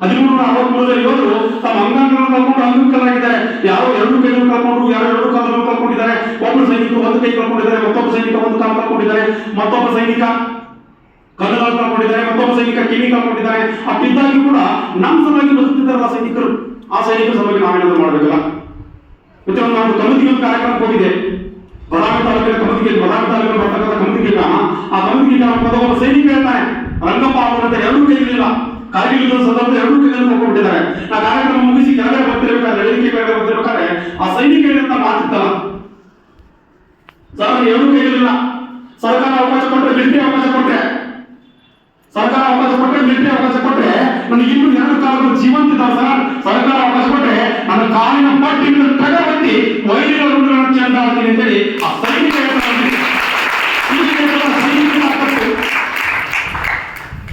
1363 ಜನ ಯೋಧರು ತಮ್ಮ ಅಂಗಾಂಗಗಳನ್ನು ಕಳ್ಕೊಂಡು ಅಂಗವಿಕಲರಾಗಿದ್ದಾರೆ. ಯಾರೋ 2 ಕೈಗಳನ್ನು ಕಳ್ಕೊಂಡು, ಯಾರೋ 2 ಕಾಲನ್ನು ಕಳ್ಕೊಂಡಿದ್ದಾರೆ. ಒಬ್ಬರು ಸೈನಿಕರು 1 ಕೈ ಕಳ್ಕೊಂಡಿದ್ದಾರೆ, ಮತ್ತೊಬ್ಬ ಸೈನಿಕ 1 ಕಾಲು ಕಳ್ಕೊಂಡಿದ್ದಾರೆ, ಮತ್ತೊಬ್ಬ ಸೈನಿಕ ಕಣ್ಣುಗಳನ್ನು ಕಳ್ಕೊಂಡಿದ್ದಾರೆ, ಮತ್ತೊಬ್ಬ ಸೈನಿಕ ಕಿವಿ ಕಳ್ಕೊಂಡಿದ್ದಾರೆ. ಅಷ್ಟಿದ್ದಾಗಿ ಕೂಡ ನಮ್ಮ ಸಲುವಾಗಿ ಬದುಕ್ತಿದ್ದಾರಲ್ಲ ಸೈನಿಕರು, ಆ ಸೈನಿಕರ ಸಲುವಾಗಿ ನಾವೇನಾದ್ರೂ ಮಾಡ್ಬೇಕಲ್ಲ. ಮತ್ತೆ ನಾನು ಕಮಿಟಿಗೆ ಒಂದು ಕಾರ್ಯಕ್ರಮಕ್ಕೆ ಹೋಗಿದ್ದೆ. ಬದಾಮಿ ತಾಲೂಕಿನ ಬರ್ತಕ್ಕಂಥ ಕಮಿಟಿಗೆ ಗ್ರಾಮ. ಆ ಕಮಿಟಿಗೆ ಗ್ರಾಮದ ಒಬ್ಬ ಸೈನಿಕ ಹೇಳ್ತಾನೆ, ರಂಗಪ್ಪ ಅವರಂತೆ 2 ಕೈಗಳಿಲ್ಲ, ಕಾರ್ಗಿಲ್ ಯುದ್ಧದ ಸಂದರ್ಭದಲ್ಲಿ 2 ಕೈಗಳನ್ನು ಕಳ್ಕೊಂಡಿದ್ದಾರೆ. ಆ ಕಾರ್ಯಕ್ರಮ ಮುಗಿಸಿ ಕೆಳಗಡೆ ಬರ್ತಿರ್ಬೇಕಾದ್ರೆ, ವೇದಿಕೆ ಕೆಳಗಡೆ ಬರ್ತಿರ್ಬೇಕಾದ್ರೆ ಆ ಸೈನಿಕ ಹೇಳಿದಂತ ಮಾತಿತ್ತಲ್ಲ, ಸರ್ 2 ಕೈಗಳಿಲ್ಲ, ಸರ್ಕಾರ ಅವಕಾಶ ಕೊಟ್ಟರೆ ಮಿಲಿಟರಿ ಅವಕಾಶ ಕೊಟ್ಟರೆ, ಸರ್ಕಾರ ಅವಕಾಶ ಕೊಟ್ಟರೆ ಮಿಲಿಟರಿ ಅವಕಾಶ ಕೊಟ್ಟರೆ ನನಗೆ ಇನ್ನೂ 2 ಕಾಲಗಳು ಜೀವಂತ ಇದ್ದಾವೆ ಸರ್. ಸರ್ಕಾರ ಅವಕಾಶ ಕೊಟ್ಟರೆ ನನ್ನ ಕಾಲಿನ ಪಟ್ಟಿನ ತಗಬತ್ತಿ ವೈರಿಗಳ ಚೆಂದ ಆಗ್ತೀನಿ ಅಂತೇಳಿ ಆ ಸೈನಿಕ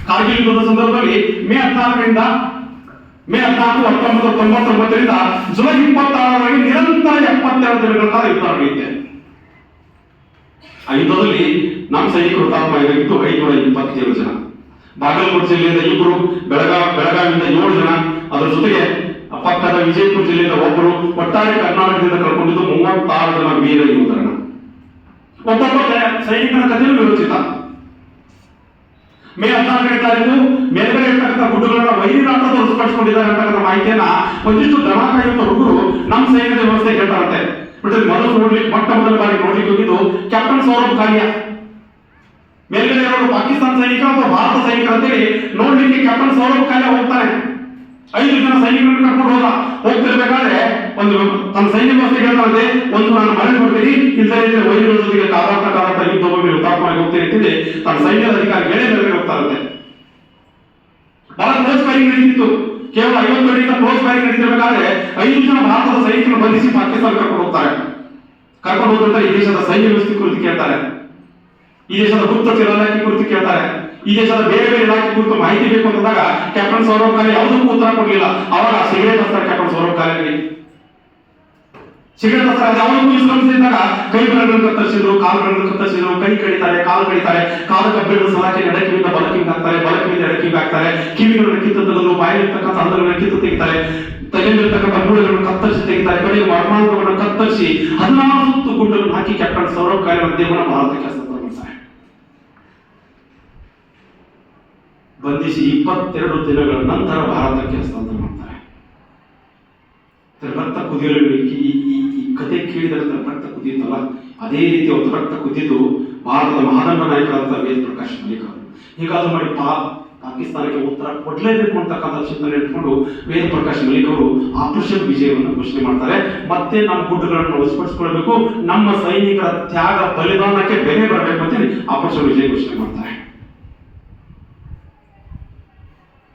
ಕಾರ್ಗಿಲ್ ಯುದ್ಧದ ಸಂದರ್ಭದಲ್ಲಿ ಮೇ 14ರಿಂದ ಮೇ 14, 1999ರಿಂದ ಜುಲೈ 26ರವರೆಗೆ ನಿರಂತರ 72 ದಿನಗಳ ಕಾಲ ಯುದ್ಧ ನಡೆಯುತ್ತೆ. ಆ ಯುದ್ಧದಲ್ಲಿ ನಮ್ಮ ಸೈನಿಕರು ಹುತಾತ್ಮರಾಗಿದ್ದು 527 ಜನ. ಬಾಗಲಕೋಟೆ ಜಿಲ್ಲೆಯಿಂದ 2, ಬೆಳಗಾವಿಯಿಂದ 7 ಜನ, ಅದರ ಜೊತೆಗೆ ಪಕ್ಕದ ವಿಜಯಪುರ ಜಿಲ್ಲೆಯಿಂದ 1, ಒಟ್ಟಾರೆ ಕರ್ನಾಟಕದಿಂದ ಕಳ್ಕೊಂಡಿದ್ದು 36 ಜನ ವೀರ ಯೋಧರನ್ನ. ಒಬ್ಬೊಬ್ಬ ಸೈನಿಕನ ಕಥೆಯೂ ವಿರೋಚಿತ. ಮೇ 14ನೇ ತಾರೀಕು ಮೇಲ್ಗಡೆ ಇರ್ತಕ್ಕಂಥ ಗುಡ್ಡುಗಳನ್ನ ವೈರಿರಾಟದ ಹೊರತುಪಡಿಸಿಕೊಂಡಿದ್ದಾರೆ ಅಂತಕ್ಕಂಥ ಮಾಹಿತಿಯನ್ನ ಒಂದಿಷ್ಟು ದನ ಕಾಯುವಂತ ಹುಡುಗರು ನಮ್ಮ ಸೈನ್ಯದ ವ್ಯವಸ್ಥೆ ಹೇಳ್ತಾರಂತೆ. ಮೊದಲು ನೋಡ್ಲಿಕ್ಕೆ ಮೊದಲ ಬಾರಿ ನೋಡ್ಲಿಕ್ಕೆ ಹೋಗಿದ್ದು ಕ್ಯಾಪ್ಟನ್ ಸೌರಭ್ ಕಾಲಿಯಾ. ಮೇಲ್ಗಡೆ ಇರೋರು ಪಾಕಿಸ್ತಾನ ಸೈನಿಕ ಅಥವಾ ಭಾರತ ಸೈನಿಕ ಅಂತೇಳಿ ನೋಡ್ಲಿಕ್ಕೆ ಕ್ಯಾಪ್ಟನ್ ಸೌರಭ್ ಕಾಲಿಯಾ ಹೋಗ್ತಾರೆ. 5 ಜನ ಸೈನಿಕರನ್ನು ಕರ್ಕೊಂಡು ಹೋಗ್ತಿರ್ಬೇಕಾದ್ರೆ ಒಂದು ತನ್ನ ಸೈನ್ಯ ವ್ಯವಸ್ಥೆ ಹೇಳ್ತಾರಂತೆ, ಒಂದು ನಾನು ಮನೆಗೆ ಬರ್ತೀನಿ, ಇಲ್ಲದೆ ವೈರಿಗಳ ಜೊತೆಗೆ ಕಾದಾಟ ಯುದ್ಧ ಹೋಗಿ ಹುತಾತ್ಮವಾಗಿ ಹೋಗ್ತೀನಿ ಅಂತೇಳಿ ತನ್ನ ಸೈನ್ಯದ ಅಧಿಕಾರಿ ಗೆಳೆಯ ಹೋಗ್ತಾರಂತೆ. ಬಹಳ ಕ್ಲೋಸ್ ಫೈರಿಂಗ್ ನಡೀತಿತ್ತು. ಕೇವಲ 50 ಅಡಿಯಿಂದ ಕ್ಲೋಸ್ ಫೈರಿಂಗ್ ನಡೀತಿರ್ಬೇಕಾದ್ರೆ 5 ಜನ ಭಾರತದ ಸೈನಿಕರನ್ನು ಬಂಧಿಸಿ ಪಾಕಿಸ್ತಾನ ಕರ್ಕೊಂಡು ಹೋಗ್ತಾರೆ. ಕರ್ಕೊಂಡು ಹೋದಂತ ಈ ದೇಶದ ಸೈನ್ಯ ವ್ಯವಸ್ಥೆ ಕುರಿತು ಕೇಳ್ತಾರೆ, ಈ ದೇಶದ ಗುಪ್ತಚರ ಇಲಾಖೆ ಕುರಿತು ಕೇಳ್ತಾರೆ, ಈ ದೇಶದ ಬೇರೆ ಬೇರೆ ಇಲಾಖೆ ಕುರಿತು ಮಾಹಿತಿ ಬೇಕು ಅಂತಂದಾಗ ಕ್ಯಾಪ್ಟನ್ ಸೌರಭ್ ಕಾಲೆ ಯಾವುದಕ್ಕೂ ಉತ್ತರ ಕೊಡಲಿಲ್ಲ. ಅವಾಗ ಸಿಗರೇಟ್ ಹಚ್ತಾರೆ ಕ್ಯಾಪ್ಟನ್ ಸೌರಭ್ ಕಾಲೆ. ಸಿಗರೇಟ್ ಹಚ್ತಾರೆ, ಯಾವುದಕ್ಕೂ ಶ್ರಮಿಸಿದಾಗ ಕೈ ಬೆರಳನ್ನು ಕತ್ತರಿಸಿದ್ರು, ಕಾಲುಗಳನ್ನು ಕತ್ತರಿಸಿದ್ರು, ಕೈ ಕಡಿತಾರೆ, ಕಾಲು ಕಡಿತಾರೆ, ಕಾಲು ಕಬ್ಬಿಣದ ಸಲಾಕೆ ಎಡಕಿವಿಂದ ಬಲಕಿವಿಗೆ ಹಾಕ್ತಾರೆ, ಬಲಕಿವಿಂದ ಎಡಕಿವಿಗೆ ಹಾಕ್ತಾರೆ, ಕಿವಿಗಳನ್ನು ಕಿತ್ತು ತೆಗೆದು ಬಾಯಲ್ಲಿರ್ತಕ್ಕಂಥ ಹಲ್ಲುಗಳನ್ನು ಕಿತ್ತು ತೆಗಿತಾರೆ, ತಲೆಯಲ್ಲಿರ್ತಕ್ಕಂಥ ಮೂಳೆಗಳನ್ನು ಕತ್ತರಿಸಿ ತೆಗಿತಾರೆ, ಕಡೆಗೆ ಮರ್ಮಾಂಗವನ್ನು ಕತ್ತರಿಸಿ 16 ಸುತ್ತು ಗುಂಡನ್ನು ಹಾಕಿ ಕ್ಯಾಪ್ಟನ್ ಸೌರಭ್ ಕಾಲೆ ದೇವನ ಭಾರತಕ್ಕೆ ಹಸ್ತಾಂತರ ಮಾಡ್ತಾರೆ. ಬಂಧಿಸಿ 22 ದಿನಗಳ ನಂತರ ಭಾರತಕ್ಕೆ ಹಸ್ತಾಂತರ ಮಾಡ್ತಾರೆ. ರಕ್ತ ಕುದಿಯಲು ಈ ಕಥೆ ಕೇಳಿದ ರಕ್ತ ಕುದಿಯುತ್ತಲ್ಲ, ಅದೇ ರೀತಿ ಒಂದು ರಕ್ತ ಕುದಿದು ಭಾರತದ ಮಹಾದಂಡ ನಾಯಕರಾದ ವೇದ ಪ್ರಕಾಶ್ ಮಲಿಕ್ ಅವರು ಹೀಗಾದ್ರೂ ಮಾಡಿ ಪಾಕಿಸ್ತಾನಕ್ಕೆ ಉತ್ತರ ಕೊಡ್ಲೇಬೇಕು ಅಂತಕ್ಕಂಥ ಚಿಂತನೆ ಇಟ್ಕೊಂಡು ವೇದ ಪ್ರಕಾಶ್ ಮಲಿಕ್ ಅವರು ಆಪರೇಷನ್ ವಿಜಯವನ್ನು ಘೋಷಣೆ ಮಾಡ್ತಾರೆ. ಮತ್ತೆ ನಮ್ಮ ಗುಡ್ಡುಗಳನ್ನು ವಶಪಡಿಸಿಕೊಳ್ಬೇಕು, ನಮ್ಮ ಸೈನಿಕರ ತ್ಯಾಗ ಬಲಿದಾನಕ್ಕೆ ಬೆಲೆ ಬರಬೇಕು ಅಂತ ಆಪರೇಷನ್ ವಿಜಯ ಘೋಷಣೆ ಮಾಡ್ತಾರೆ.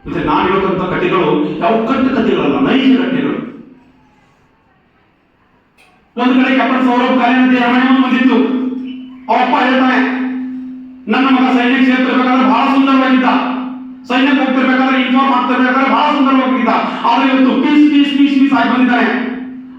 ಮತ್ತೆ ನಾನು ಹೇಳತಕ್ಕಂಥ ಕಥೆಗಳು ಯಾವ ಕಟ್ಟು ಕಥೆಗಳಲ್ಲ, ನೈಜ ಕಥೆಗಳು. ಒಂದು ಕಡೆ ಕ್ಯಾಪ್ಟನ್ ಸೌರಭ್ ಕಾಲಿನಂತೆ ರಾಮಾಯಣ ಬಂದಿತ್ತು. ಅವಪ್ಪ ಹೇಳ್ತಾನೆ, ನನ್ನ ಮಗ ಸೈನ್ಯಕ್ಕೆ ಸೇರ್ತಿರ್ಬೇಕಾದ್ರೆ ಬಹಳ ಸುಂದರವಾಗಿದ್ದ, ಸೈನ್ಯಕ್ಕೆ ಹೋಗ್ತಿರ್ಬೇಕಾದ್ರೆ ಇನ್ಫಾರ್ಮ್ ಆಗ್ತಿರ್ಬೇಕಾದ್ರೆ ಬಹಳ ಸುಂದರವಾಗಿದ್ದ. ಆದ್ರೆ ಇವತ್ತು ಪೀಸ್ ಪೀಸ್ ಪೀಸ್ ಪೀಸ್ ಆಗಿ ಬಂದಿದ್ದಾನೆ.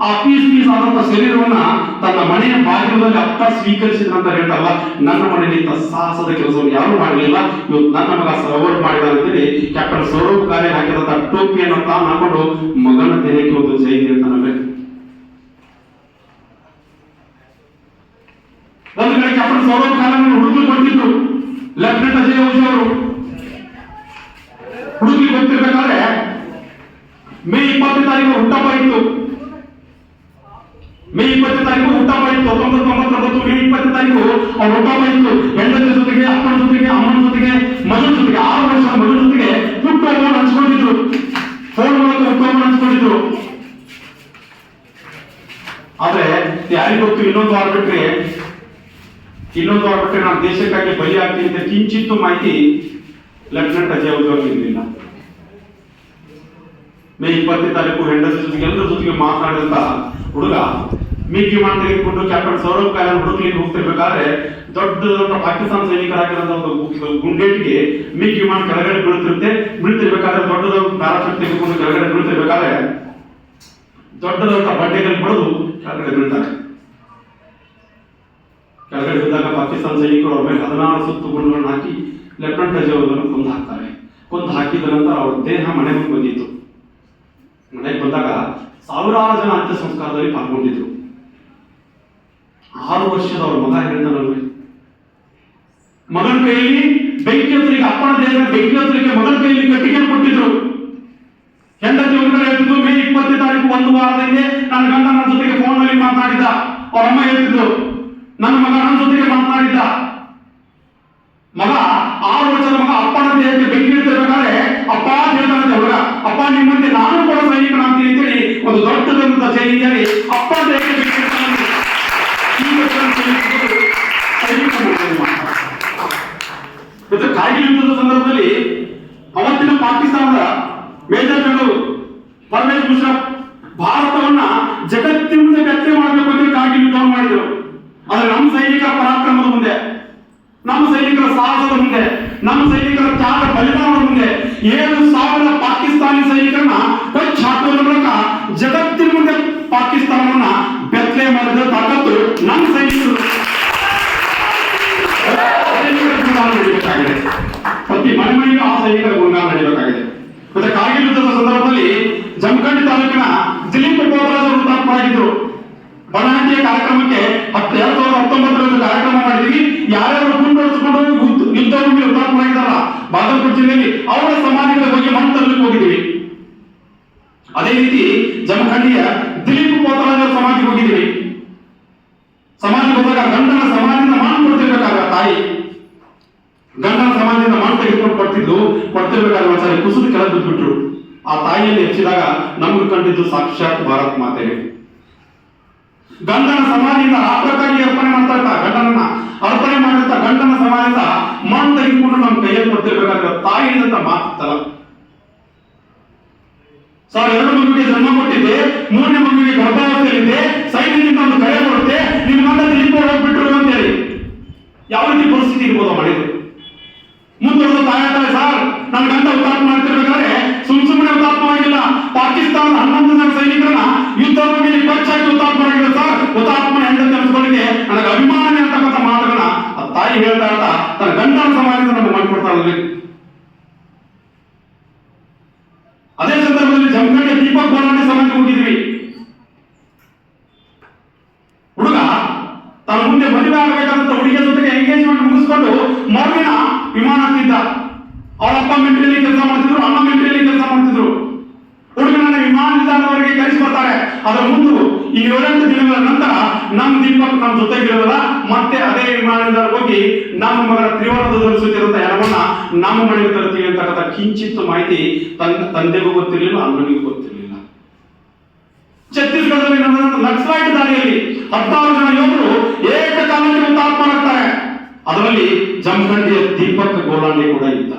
ಆ ಪೀಸ್ ಪೀಸ್ ಆದಂತ ಶರೀರವನ್ನ ತನ್ನ ಮನೆಯ ಬಾಗಿಲಲ್ಲಿ ಅಪ್ಪ ಸ್ವೀಕರಿಸಿದ್ರು ಅಂತ ಹೇಳ್ತಾರಲ್ಲ, ನನ್ನ ಮನೆಯಲ್ಲಿ ಸಾಹಸದ ಕೆಲಸವನ್ನು ಯಾರು ಮಾಡಲಿಲ್ಲ, ಇವತ್ತು ನನ್ನ ಮಗ ಸವರ್ ಮಾಡಿದ ಅಂತೇಳಿ ಕ್ಯಾಪ್ಟನ್ ಸೌರಭ್ ಕಾಲೆ ಹಾಕಿದಂತ ಟೋಪಿಯನ್ನು ತಾನು ಹಾಕೊಂಡು ಮಗನ ದೇಹಕ್ಕೆ ಒಂದು ಜೈ ಹೇಳ್ತಾನೆ. ಒಂದು ಕಡೆ ಕ್ಯಾಪ್ಟನ್ ಸೌರಭ್ ಕಾಲನ್ನು ಹುಡುಗರು ಕೊಟ್ಟಿದ್ರು ಲೆಫ್ಟಿನೆಂಟ್ ಅಜಯ್ ಓಜಿ ಅವರು. ಹುಡುಗರಿಗೆ ಗೊತ್ತಿರ್ಬೇಕಾದ್ರೆ ಮೇ 20ನೇ ತಾರೀಕು ಹುಟ್ಟಪ್ಪ ಇತ್ತು. ಮೇ 20 ತಾರೀಕು ಹುಟ್ಟಹಬ್ಬ ಇತ್ತು. 1999 ಮೇ 20 ತಾರೀಕು ಅವ್ರ ಹುಟ್ಟಹಬ್ಬ ಇತ್ತು. ಹೆಂಡತಿ ಜೊತೆಗೆ, ಅಪ್ಪನ ಜೊತೆಗೆ, ಅಮ್ಮನ ಜೊತೆಗೆ, ಮಗನ ಜೊತೆಗೆ, 6 ವರ್ಷದ ಮಗನ ಜೊತೆಗೆ ಹುಟ್ಟುಹಬ್ಬ ಹಂಚ್ಕೊಂಡಿದ್ರು. ಫೋನ್ ಮೂಲಕ ಹುಟ್ಟುಹಬ್ಬ ಹಂಚ್ಕೊಂಡಿದ್ರು. ಆದ್ರೆ ಯಾರಿಗೂ ಗೊತ್ತು, ಇನ್ನೊಂದು ವಾರ ಬಿಟ್ರೆ ನಾನು ದೇಶಕ್ಕಾಗಿ ಬಲಿ ಆಗ್ತೀನಿ ಅಂತ ಕಿಂಚಿತ್ತು ಮಾಹಿತಿ ಲೆಫ್ಟಿನೆಂಟ್ ಅಜಯ್ ಉದ್ಯೋಗ ಇರಲಿಲ್ಲ. ಮೇ 20 ತಾರೀಕು ಹೆಂಡತಿ ಜೊತೆಗೆ ಎಲ್ಲರ ಜೊತೆಗೆ ಮಾತನಾಡಿದಂತ ಹುಡುಗ ಮಿಗ್ ವಿಮಾನ ತೆಗೆದುಕೊಂಡು ಕ್ಯಾಪ್ಟನ್ ಸೌರವ್ ಕಾಯಲ್ ಹುಡುಕ್ಲಿಕ್ಕೆ ಹೋಗ್ತಿರ್ಬೇಕಾದ್ರೆ ದೊಡ್ಡ ಪಾಕಿಸ್ತಾನ ಸೈನಿಕರಾಗಿರೋದ ಒಂದು ಗುಂಡೇಟಿಗೆ ಮಿಗ್ ವಿಮಾನ ಕೆಳಗಡೆ ಬೀಳ್ತಿರ್ಬೇಕಾದ್ರೆ ದೊಡ್ಡದೊಂದು ಪ್ಯಾರಾಶೂಟ್ ತೆಗೆದುಕೊಂಡು ಕೆಳಗಡೆ ಬೀಳ್ತಿರ್ಬೇಕಾದ್ರೆ ದೊಡ್ಡದಂತ ಬಂಡೆಗಳು ಬಡಿದು ಕೆಳಗಡೆ ಬೀಳ್ತಾರೆ. ಕೆಳಗಡೆ ಬಿದ್ದಾಗ ಪಾಕಿಸ್ತಾನ ಸೈನಿಕರು ಅವ್ರ ಮೇಲೆ 16 ಸುತ್ತು ಗುಂಡುಗಳನ್ನು ಹಾಕಿ ಲೆಫ್ಟಿನೆಂಟ್ ಅಜಯ್ ಅವರನ್ನು ಕೊಂದು ಹಾಕ್ತಾರೆ. ಕೊಂದು ಹಾಕಿದ ನಂತರ ಅವ್ರ ದೇಹ ಮನೆಗೆ ಬಂದಿತ್ತು. ಮನೆಗೆ ಬಂದಾಗ ಸಾವಿರಾರು ಜನ ಅಂತ್ಯ ಸಂಸ್ಕಾರದಲ್ಲಿ ಪಾಲ್ಗೊಂಡಿದ್ರು. 6 ವರ್ಷದ ಅವ್ರ ಮಗ ಹೇಳ್ತಾನಲ್ರಿ, ಮಗನ ಕೈಯಲ್ಲಿ ಬೆಂಕಿ ಹತ್ತಲಿಕ್ಕೆ, ಅಪ್ಪನ ದೇಹದ ಬೆಂಕಿ ಹತ್ತಲಿಕ್ಕೆ ಮಗನ ಕೈಯಲ್ಲಿ ಕಟ್ಟಿಗೆ ಕೊಟ್ಟಿದ್ರು. ಹೆಂಡತಿ ಒಳಗಡೆ ಹೇಳ್ತಿದ್ರು, ಮೇ 20 ತಾರೀಕು ಒಂದು ವಾರದಿಂದ ನನ್ನ ಗಂಡ ನನ್ನ ಜೊತೆಗೆ ಫೋನ್ ನಲ್ಲಿ ಮಾತನಾಡಿದ್ದ. ಅವ್ರ ಅಮ್ಮ ಹೇಳ್ತಿದ್ರು, ನನ್ನ ಮಗ ನನ್ನ ಜೊತೆಗೆ ಮಾತನಾಡಿದ್ದ. ಮಗ 6 ವರ್ಷದ ಮಗ ಅಪ್ಪನ ದೇಹಕ್ಕೆ ಬೆಂಕಿ ಇಡ್ತಿರ್ಬೇಕಾದ್ರೆ ಅಪ್ಪ ಹೇಳ್ತಾನಂತೆ ಹುಡುಗ, ಅಪ್ಪ ನಿಮ್ಮಂತೆ ನಾನು ಕೂಡ ಸೈನಿಕನಾಗ್ತೀನಿ ಅಂತೇಳಿ ಒಂದು ದೊಡ್ಡದಂತ ಜೈಲಿನಲ್ಲಿ ಅಪ್ಪ ದೇಹಕ್ಕೆ ಬೆಂಕಿ ಇಡ್ತಾನೆ. ಮತ್ತೆ ಕಾರ್ಗಿಲ್ ಯುದ್ಧದ ಸಂದರ್ಭದಲ್ಲಿ ಅವತ್ತಿನ ಪಾಕಿಸ್ತಾನದ ಮೇಜರ್ ಜನರಲ್ ಪರ್ವೇಜ್ ಮುಷರಫ್ ಭಾರತವನ್ನ ಜಗತ್ತಿನ ಮುಂದೆ ವ್ಯಕ್ತ ಮಾಡಬೇಕು ಅಂತ ಕಾರ್ಗಿಲ್ ಯುದ್ಧವನ್ನು ಮಾಡಿದರು. ಆದ್ರೆ ನಮ್ಮ ಸೈನಿಕರ ಪರಾಕ್ರಮದ ಮುಂದೆ, ನಮ್ಮ ಸೈನಿಕರ ಸಾಹಸದ ಮುಂದೆ, ನಮ್ಮ ಸೈನಿಕರ ತ್ಯಾಗ ಬಲಿದಾನದ ಮುಂದೆ 7,000 ಪಾಕಿಸ್ತಾನಿ ಸೈನಿಕರನ್ನ ಕೊಚ್ಚಿ ಹಾಕುವುದರ ಮೂಲಕ ಜಗತ್ತಿನ ಮುಂದೆ ಪಾಕಿಸ್ತಾನವನ್ನ ಬೆತ್ತಲೆ ಮಾಡಿದ ತಾಕತ್ತು ನಮ್ಮ ಸೈನಿಕರು. ಪ್ರತಿ ಮನೆ ಮನೆಗೂ ಆ ಸೈನಿಕರ ಗುಣಗಾನ ನಡೀಬೇಕಾಗಿದೆ. ಮತ್ತೆ ಕಾರ್ಗಿಲ್ ಯುದ್ಧದ ಸಂದರ್ಭದಲ್ಲಿ ಜಮಖಂಡಿ ತಾಲೂಕಿನ ದಿಲೀಪ್ ಬೋಗರಾಜ್ ಹುತಾತ್ಮರಾಗಿದ್ರು. ಬನಹಟ್ಟಿಯ ಕಾರ್ಯಕ್ರಮಕ್ಕೆ 2019 ಕಾರ್ಯಕ್ರಮ ಮಾಡಿದ್ವಿ. ಯಾರ್ಯಾರು ಗುಂಡೊಡಿಸಿಕೊಂಡು ಯುದ್ಧ ಭೂಮಿ ಹುತಾತ್ಮರಾಗಿದ್ದಾರ ಬಾಗಲಕೋಟೆ ಜಿಲ್ಲೆಯಲ್ಲಿ ಅವರ ಸಮಾಧಿಗಳ ಬಗ್ಗೆ ಮಣ್ಣು ತರಲಿಕ್ಕೆ ಹೋಗಿದ್ದೀವಿ. ಅದೇ ರೀತಿ ಜಮಖಂಡಿಯ ದಿಲೀಪ್ ಬೋಗರಾಜ್ ಅವರ ಸಮಾಧಿಗೆ ಹೋಗಿದ್ದೀವಿ. ಸಮಾಧಿಗೆ ಹೋದಾಗ ಗಂಡನ ಸಮಾಧಿಯಿಂದ ಮಣ್ಣು ಕೊಡ್ತಿರ್ಬೇಕಾದ್ರೆ ತಾಯಿ ಗಂಡನ ಸಮಾಧಿಯಿಂದ ಮಣ್ಣು ತೆಗೆದುಕೊಂಡು ಕೊಡ್ತಿರ್ಬೇಕಾದ್ರೆ ಒಂದ್ಸರಿ ಕುಸಿದು ಕೆಳಗೆ ಬಿದ್ದುಬಿಟ್ರು. ಆ ತಾಯಿಯಲ್ಲಿ ಹೆಚ್ಚಿದಾಗ ನಮ್ಗೆ ಕಂಡಿದ್ದು ಸಾಕ್ಷಾತ್ ಭಾರತ್ ಮಾತೆಗೆ. ಗಂಡನ ಸಮಾಧಿಯಿಂದ ರಾಷ್ಟ್ರಕ್ಕಾಗಿ ಅರ್ಪಣೆ ಮಾಡ್ತಾ ಇದ್ದ ಗಂಡನನ್ನ ಅರ್ಪಣೆ ಮಾಡಿದಂತ ಗಂಡನ ಸಮಾಧಿಯಿಂದ ಮಣ್ಣು ತೆಗೆದುಕೊಂಡು ನಮ್ಮ ಕೈಯಲ್ಲಿ ಕೊಡ್ತಿರ್ಬೇಕಾದ್ರೆ ತಾಯಿ ಹೇಳಿದಂತ ಮಾತಿತ್ತಲ್ಲ, ಸರ್ 2 ಮಗುವಿಗೆ ಜನ್ಮ ಕೊಟ್ಟಿದ್ದೆ, 3ನೇ ಮಗುವಿಗೆ ಗರ್ಭಾವಸ್ಥೆಯಲ್ಲಿದ್ದೆ, ಸೈನ್ಯದಿಂದ ಒಂದು ಕರೆ ಬರುತ್ತೆ, ನಿಮ್ಮ ಗಂಡ ದಿಲೀಪ್ ಹೋಗ್ಬಿಟ್ರು ಅಂತ ಹೇಳಿ ಯಾವ ರೀತಿ ಪರಿಸ್ಥಿತಿ ಇರ್ಬೋದು ಮಾಡಿದ್ರು. ಮುಂದುವರೆದು ತಾಯಿ ಹೇಳ್ತಾರೆ, ಸರ್ ನನ್ನ ಗಂಡ ಹುತಾತ್ಮ ಮಾಡ್ತಿರ್ಬೇಕಾದ್ರೆ ಸುಮ್ಮನೆ ಹುತಾತ್ಮವಾಗಿಲ್ಲ, ಪಾಕಿಸ್ತಾನದ 11 ಜನ ಸೈನಿಕರನ್ನ ಯುದ್ಧ ಭೂಮಿಯಲ್ಲಿ ಕೊಚ್ಚಾಕಿ ಹುತಾತ್ಮರಾಗಿಲ್ಲ ಸರ್, ಹುತಾತ್ಮನ ಹೆಂಡತಿ ಅನ್ಸ್ಕೊಳ್ಳಿಕ್ಕೆ ನನಗೆ ಅಭಿಮಾನನೇ ಅಂತಕ್ಕಂಥ ಮಾತುಗಳನ್ನ ಆ ತಾಯಿ ಹೇಳ್ತಾ ಇರ್ತಾ ತನ್ನ ಗಂಡನ ಸಮಾಜದಿಂದ ನಮ್ಗೆ ಮಾಡ್ಕೊಡ್ತಾರಲ್ರಿ. ಅದೇ ಸಂದರ್ಭದಲ್ಲಿ ಜಮಖಂಡಿಯ ದೀಪಕ್ ಗೋಲಾಂಡೆ ಸಮಾಜಕ್ಕೆ ಹೋಗಿದ್ವಿ. ಹುಡುಗ ತನ್ನ ಮುಂದೆ ಮದುವೆ ಆಗಬೇಕಾದಂತ ಹುಡುಗಿಯ ಜೊತೆಗೆ ಎಂಗೇಜ್ಮೆಂಟ್ ಮುಗಿಸ್ಕೊಂಡು ಮರುದಿನ ವಿಮಾನ ಹತ್ತಿದ್ದ. ಅವರ ಅಪ್ಪ ಮಿಲಿಟರಿಯಲ್ಲಿ ಕೆಲಸ ಮಾಡ್ತಿದ್ರು, ಅಮ್ಮ ಮಿಲಿಟರಿಯಲ್ಲಿ ಕೆಲಸ ಮಾಡ್ತಿದ್ರು. ಹುಡುಗನನ್ನ ವಿಮಾನ ನಿಲ್ದಾಣದವರೆಗೆ ಕರೆಸಿ ಬರ್ತಾರೆ. ಅದರ ಮುಂದೆ ಈ 7-8 ದಿನಗಳ ನಂತರ ನಮ್ಮ ದೀಪಕ್ ನಮ್ಮ ಜೊತೆಗಿರೋಲ್ಲ, ಮತ್ತೆ ಅದೇ ವಿಮಾನ ನಿಲ್ದಾಣಕ್ಕೆ ಹೋಗಿ ನಮ್ಮ ಮಗಳ ತ್ರಿವರ್ಣದ ಧರಿಸುತ್ತಿರುವಂತ ಹೆಣವನ್ನ ನಮ್ಮ ಮನೆಗೆ ತರ್ತೀವಿ ಅಂತಕ್ಕಂಥ ಕಿಂಚಿತ್ತು ಮಾಹಿತಿ ತಂದೆಗೂ ಗೊತ್ತಿರಲಿಲ್ಲ, ಅಣ್ಣನಿಗೂ ಗೊತ್ತಿರಲಿಲ್ಲ. ಛತ್ತೀಸ್ಗಢದಲ್ಲಿ ನಡೆದಂತ ನಕ್ಸಲೈಟ್ ದಾಳಿಯಲ್ಲಿ 16 ಜನ ಯೋಧರು ಏಕಕಾಲಕ್ಕೆ ಹುತಾತ್ಮರಾಗ್ತಾರೆ. ಅದರಲ್ಲಿ ಜಮಖಂಡಿಯ ದೀಪಕ್ ಗೋಲಾಂಡೆ ಕೂಡ ಇದ್ದ.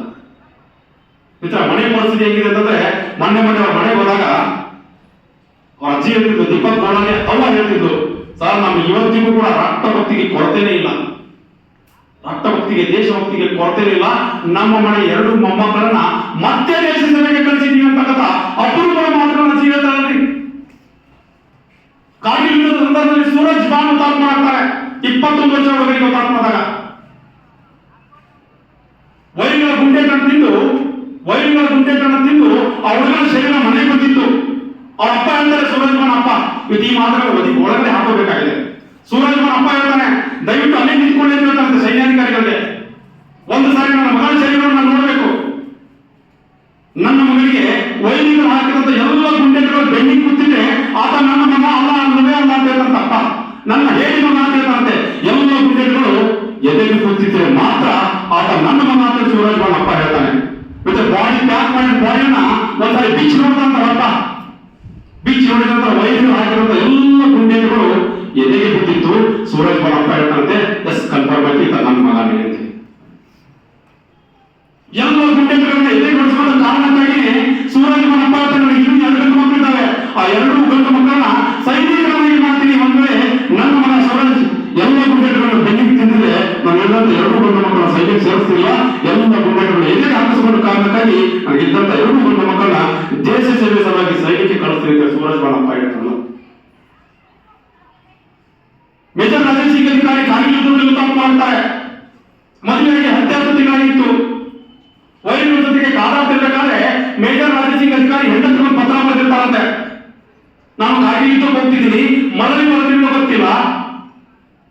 ಮನೆ ಪರಿಸ್ಥಿತಿ ಹೇಗಿದೆ ಅಂತಂದ್ರೆ, ಮೊನ್ನೆ ಅವ್ರ ಮನೆಗೆ ಹೋದಾಗ ಅವ್ರ ಅಜ್ಜಿ ಹೇಳ್ತಿದ್ರು, ದೀಪಕ್ ಗೋಲಾಂಡೆ ಅವ್ವ ಹೇಳ್ತಿದ್ರು, ಸರ್ ನಮ್ಗೆ ಇವತ್ತಿಗೂ ಕೂಡ ರಾಷ್ಟ್ರಭಕ್ತಿಗೆ ಕೊರತೆನೇ ಇಲ್ಲ, ರಾಷ್ಟ್ರಭಕ್ತಿಗೆ ದೇಶಭಕ್ತಿಗೆ ಕೊರತೆನೇ ಇಲ್ಲ. ನಮ್ಮ ಮನೆ 2 ಮೊಮ್ಮಕ್ಕಳನ್ನ ಮತ್ತೆ ದೇಶ ಸೇವೆಗೆ ಕಳಿಸಿದೀವಿ ಅಂತಕ್ಕಂಥ ಅಪರೂಪದ ಮಾತುಗಳನ್ನ ಅಜ್ಜಿ ಹೇಳ್ತಾರಲ್ರಿ. ಕಾರ್ಗಿಲ್ ಯುದ್ಧದ ಸಂದರ್ಭದಲ್ಲಿ ಸೂರಜ್ ಬಾನ್ ಹುತಾತ್ಮರಾಗ್ತಾರೆ. 21 ವರ್ಷ ಹುಡುಗರಿಗೆ ಹುತಾತ್ಮರಾದಾಗ ವೈರಿಗಳ ಗುಂಡೇಟನ್ನು ತಿಂದು ಆ ಹುಡುಗನ ಶರೀರ ಮನೆಗೆ ಬಂದಿತ್ತು. ಅವ್ರ ಅಪ್ಪ ಹೇಳ್ತಾರೆ, ಸೂರಜ್ ಬಾನ್ ಅಪ್ಪ ಇವತ್ತು ಈ ಮಾತುಗಳು ಒಳಗಡೆ ಹಾಕೋಬೇಕಾಗಿದೆ. ಸೂರಜ್ ಬಾನ್ ಅಪ್ಪ ಹೇಳ್ತಾನೆ, ದಯವಿಟ್ಟು ಅಲ್ಲೇ ನಿಂತ್ಕೊಳ್ಳಿ ಅಂತ ಹೇಳ್ತಾರೆ ಸೈನ್ಯಾಧಿಕಾರಿಗಳಿಗೆ. ಒಂದು ಸಾರಿ ನನ್ನ ಮಗನ ಶರೀರವನ್ನು ನೋಡಬೇಕು, ನನ್ನ ಮಗನಿಗೆ ವೈರಿಗಳು ಹಾಕಿದಂತ ಎಲ್ಲ ಗುಂಡೆಗಳು ಬೆನ್ನಿಗೆ ಕೂತಿದ್ರೆ ಆತ ನನ್ನ ಮಗ ಅಲ್ಲ, ಅಲ್ಲವೇ ಅಲ್ಲ ಅಂತ ಹೇಳ್ತಂತ ಮಾತ್ರ ಆತ ನನ್ನ ಮಗ ಅಂತ ಶಿವರಾಜ್ ಅಪ್ಪ ಹೇಳ್ತಾನೆ. ಮತ್ತೆ ಬಾಡಿ ಪ್ಯಾಕ್ ಮಾಡಿದ ಬಾಡಿಯನ್ನ ಒಂದ್ಸರಿ ಬೀಚ್ ನೋಡಿದಂತ ಅಪ್ಪ, ಬೀಚ್ ನೋಡಿದ ನಂತರ ವೈದ್ಯರು ಹಾಕಿರುವಂತ ಎಲ್ಲ ಗುಂಡೇಗಳು ಎದೆಗೆ ಬಿಟ್ಟಿತ್ತು. ಸೂರಜ್ ಅಪ್ಪ ಹೇಳ್ತಾನಂತೆ, ಎಸ್ ಕನ್ಫರ್ಮ್ ಆಗಿ ನನ್ನ ಮಗನೇ ಅಂತ. ಎಲ್ಲ ಗುಂಡೇಗಳನ್ನ ಎದೆ ಹೊಡಿಸಿಕೊಂಡ ಕಾರಣಕ್ಕಾಗಿ ಸೂರಜ್ ಅಪ್ಪ ಹೇಳ್ತಾನೆ, ಇನ್ನೂ 2 ಗಂಡು ಮಕ್ಕಳಿದ್ದಾವೆ, ಆ 2 ಗಂಡು ಮಕ್ಕಳನ್ನ ಸೈನಿಕರನ್ನಾಗಿ ಮಾಡ್ತೀನಿ. ಒಂದ್ ವೇಳೆ ನನ್ನ ಮಗ ಸೂರಜ್ ಎಲ್ಲ ಗುಂಡೇಗಳನ್ನು ಬೆನ್ನಿಗೆ ತಿಂದಿದ್ರೆ ನಾನು ಹೇಳಿದಂತ 2 ಗಂಡು ಮಕ್ಕಳ ಸೈನ್ಯ ಸೇರಿಸ್ತಿಲ್ಲ, ಎಲ್ಲ ಗುಂಡೇಗಳನ್ನು ಎದೆಗೆ ಹಾಕಿಸಿಕೊಂಡ ಕಾರಣಕ್ಕಾಗಿ ನನಗಿದ್ದಂತ 2 ಗಂಡು ಮಕ್ಕಳನ್ನ ದೇಶ ಸೇವೆ ಸಲುವಾಗಿ ಸೈನ್ಯಕ್ಕೆ ಕಳಿಸ್ತೀನಿ ಅಂತ ಸೂರಜ್ ಅಪ್ಪ ಹೇಳ್ತಾನೆ. ಮೇಜರ್ ರಾಜೇಶ್ ಸಿಂಗ್ ಅಧಿಕಾರಿ ಕಾರ್ಗಿಲ್ ಯುದ್ಧದಲ್ಲಿ ಹುತಾತ್ಮ ಮಾಡ್ತಾರೆ. ಮದುವೆಗೆ 10 ತಿಂಗಳಾಗಿತ್ತು. ವೈರಿಗಳ ಜೊತೆಗೆ ಕಾದಾಡ್ತಿರ್ಬೇಕಾದ್ರೆ ಮೇಜರ್ ರಾಜೇಶ್ ಸಿಂಗ್ ಅಧಿಕಾರಿ ಹೆಂಡತಿಗೆ ಒಂದು ಪತ್ರ ಬರೆದಿರ್ತಾರಂತೆ, ನಾನು ಕಾರ್ಗಿಲ್ ಯುದ್ಧಕ್ಕೆ ಹೋಗ್ತಿದ್ದೀನಿ, ಮರಳಿ ಗೊತ್ತಿಲ್ಲ,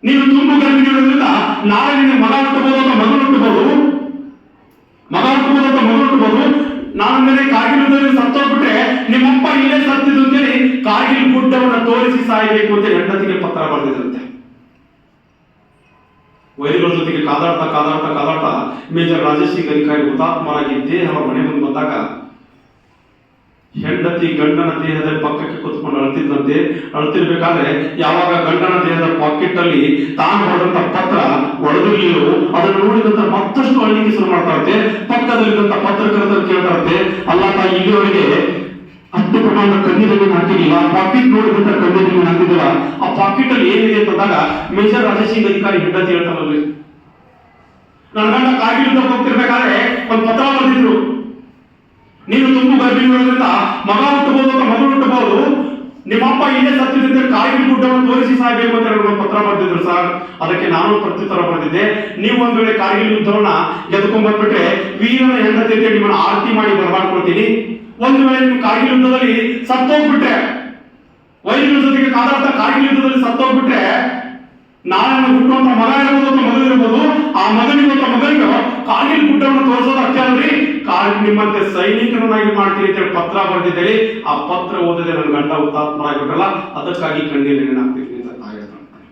ನೀನು ತುಂಬ ಗರ್ಭಿಣಿರೋದ್ರಿಂದ ನಾಳೆ ನಿನ್ನ ಮಗ ಹುಟ್ಟಬಹುದು ಅಥವಾ ಮಗು ಹುಟ್ಟಬಹುದು, ನಾನು ಮೇಲೆ ಕಾರ್ಗಿಲ್ ಯುದ್ಧದಲ್ಲಿ ಸತ್ತೋಗ್ಬಿಟ್ರೆ ನಿಮ್ಮಪ್ಪ ಇಲ್ಲೇ ಸತ್ತಿದ್ದು ಅಂತೇಳಿ ಕಾರ್ಗಿಲ್ ಗುಡ್ಡವನ್ನು ತೋರಿಸಿ ಸಾಯಬೇಕು ಅಂತ ಹೆಂಡತಿಗೆ ಪತ್ರ ಬರೆದಿದ್ರಂತೆ. ವೈರಿಗಳ ಜೊತೆಗೆ ಕಾದಾಡ್ತಾ ಮೇಜರ್ ರಾಜೇಶ್ ಸಿಂಗ್ ಅಧಿಕಾರಿ ಹುತಾತ್ಮರಾಗಿ ದೇಹ ಮನೆ ಮುಂದೆ ಬಂದಾಗ ಹೆಂಡತಿ ಗಂಡನ ದೇಹದ ಪಕ್ಕಕ್ಕೆ ಕೂತ್ಕೊಂಡು ಅಳ್ತಿರ್ಬೇಕಾದ್ರೆ ಯಾವಾಗ ಗಂಡನ ದೇಹದ ಪಾಕೆಟ್ ಅಲ್ಲಿ ತಾನು ಹೊಡೆದಂತ ಪತ್ರ ಒಡೆದಿರ್ಲಿಲ್ಲ, ಅದನ್ನು ನೋಡಿದಂತ ಮತ್ತಷ್ಟು ಅಳ್ಳಿಕೆ ಶುರು ಮಾಡ್ತಾರಂತೆ. ಪಕ್ಕದಲ್ಲಿದ್ದಂತ ಪತ್ರಕರ್ತರು ಕೇಳ್ತಾರಂತೆ, ಅಲ್ಲ ತಾಯಿ ಇಲ್ಲಿವರೆಗೆ ಅಷ್ಟು ಪ್ರಮಾಣದ ಕಣ್ಣೀರನ್ನು ಹಾಕಿದಿಲ್ಲ, ಪಾಕೆಟ್ ನೋಡಿದಂತ ಕಣ್ಣೀರನ್ನು ಹಾಕಿದಿಲ್ಲ, ಆ ಪಾಕೆಟ್ ಅಲ್ಲಿ ಏನಿದೆ ಅಂತಂದಾಗ ಮೇಜರ್ ರಾಜೇಶ್ ಸಿಂಗ್ ಅಧಿಕಾರಿ ಹೆಂಡತಿ ಹೇಳ್ತಾರಲ್ರಿ, ನನ್ನ ಗಂಡ ಕಾರ್ಗಿಲ್ ಯುದ್ಧಕ್ಕೆ ಹೋಗ್ತಿರ್ಬೇಕಾದ್ರೆ ಒಂದು ಪತ್ರ ಬರೆದಿದ್ರು, ನೀನು ತುಂಬ ಗರ್ಭಿಣಿರೋದ್ರಿಂದ ಮಗ ಹುಟ್ಟಬಹುದು ಅಥವಾ ಮಗು ಹುಟ್ಟಬಹುದು, ನಿಮ್ಮಪ್ಪ ಇಲ್ಲೇ ಸತ್ತಿದ್ದಂತೆ ಕಾರ್ಗಿಲ್ ಗುಡ್ಡವನ್ನು ತೋರಿಸಿ ಸಾಯಬೇಕು ಅಂತ ಹೇಳಿ ಒಂದು ಪತ್ರ ಬರೆದಿದ್ರು ಸರ್. ಅದಕ್ಕೆ ನಾನು ಪ್ರತ್ಯುತ್ತರ ಬರೆದಿದ್ದೆ, ನೀವು ಒಂದ್ ವೇಳೆ ಕಾರ್ಗಿಲ್ ಯುದ್ಧವನ್ನ ಗೆದ್ದುಕೊಂಡ್ ಬಂದ್ಬಿಟ್ರೆ ವೀರನ ಹೆಂಡತಿ ಅಂತ ನಿಮ್ಮನ್ನ ಆರತಿ ಮಾಡಿ ಬರ್ಮಾಡ್ಕೊಳ್ತೀನಿ. ಒಂದು ವೇಳೆ ನೀವು ಕಾರ್ಗಿಲ್ ಯುದ್ಧದಲ್ಲಿ ಸತ್ತೋಗ್ಬಿಟ್ರೆ, ವೈರಿಗಳ ಜೊತೆಗೆ ಕಾದಾಡ್ತಾ ಕಾರ್ಗಿಲ್ ಯುದ್ಧದಲ್ಲಿ ಸತ್ತೋಗ್ಬಿಟ್ರೆ, ನಾಳೆ ಹುಟ್ಟುವಂತ ಮಗ ಇರ್ಬೋದು ಅಥವಾ ಮಗು ಇರ್ಬೋದು, ಆ ಮಗನಿಗೆ ಅಥವಾ ಮಗನಿಗೆ ಕಾರ್ಗಿಲ್ ಗುಡ್ಡವನ್ನು ತೋರಿಸೋದು ಅಷ್ಟೇ ಅಲ್ರಿ, ನಿಮ್ಮಂತೆ ಸೈನಿಕರನ್ನಾಗಿ ಮಾಡ್ತೀನಿ ಅಂತ ಹೇಳಿ ಪತ್ರ ಬರೆದಿದ್ದೇಳಿ. ಆ ಪತ್ರ ಓದಿದೆ ನನ್ನ ಗಂಡ ಹುತಾತ್ಮ ಆಗಿಬಿಟ್ರಲ್ಲ, ಅದಕ್ಕಾಗಿ ಕಣ್ಣೀರು ಏನಾಗ್ತಿದ್ದೀನಿ ಅಂತ ತಾಯಿ ಹೇಳ್ತಾರೆ.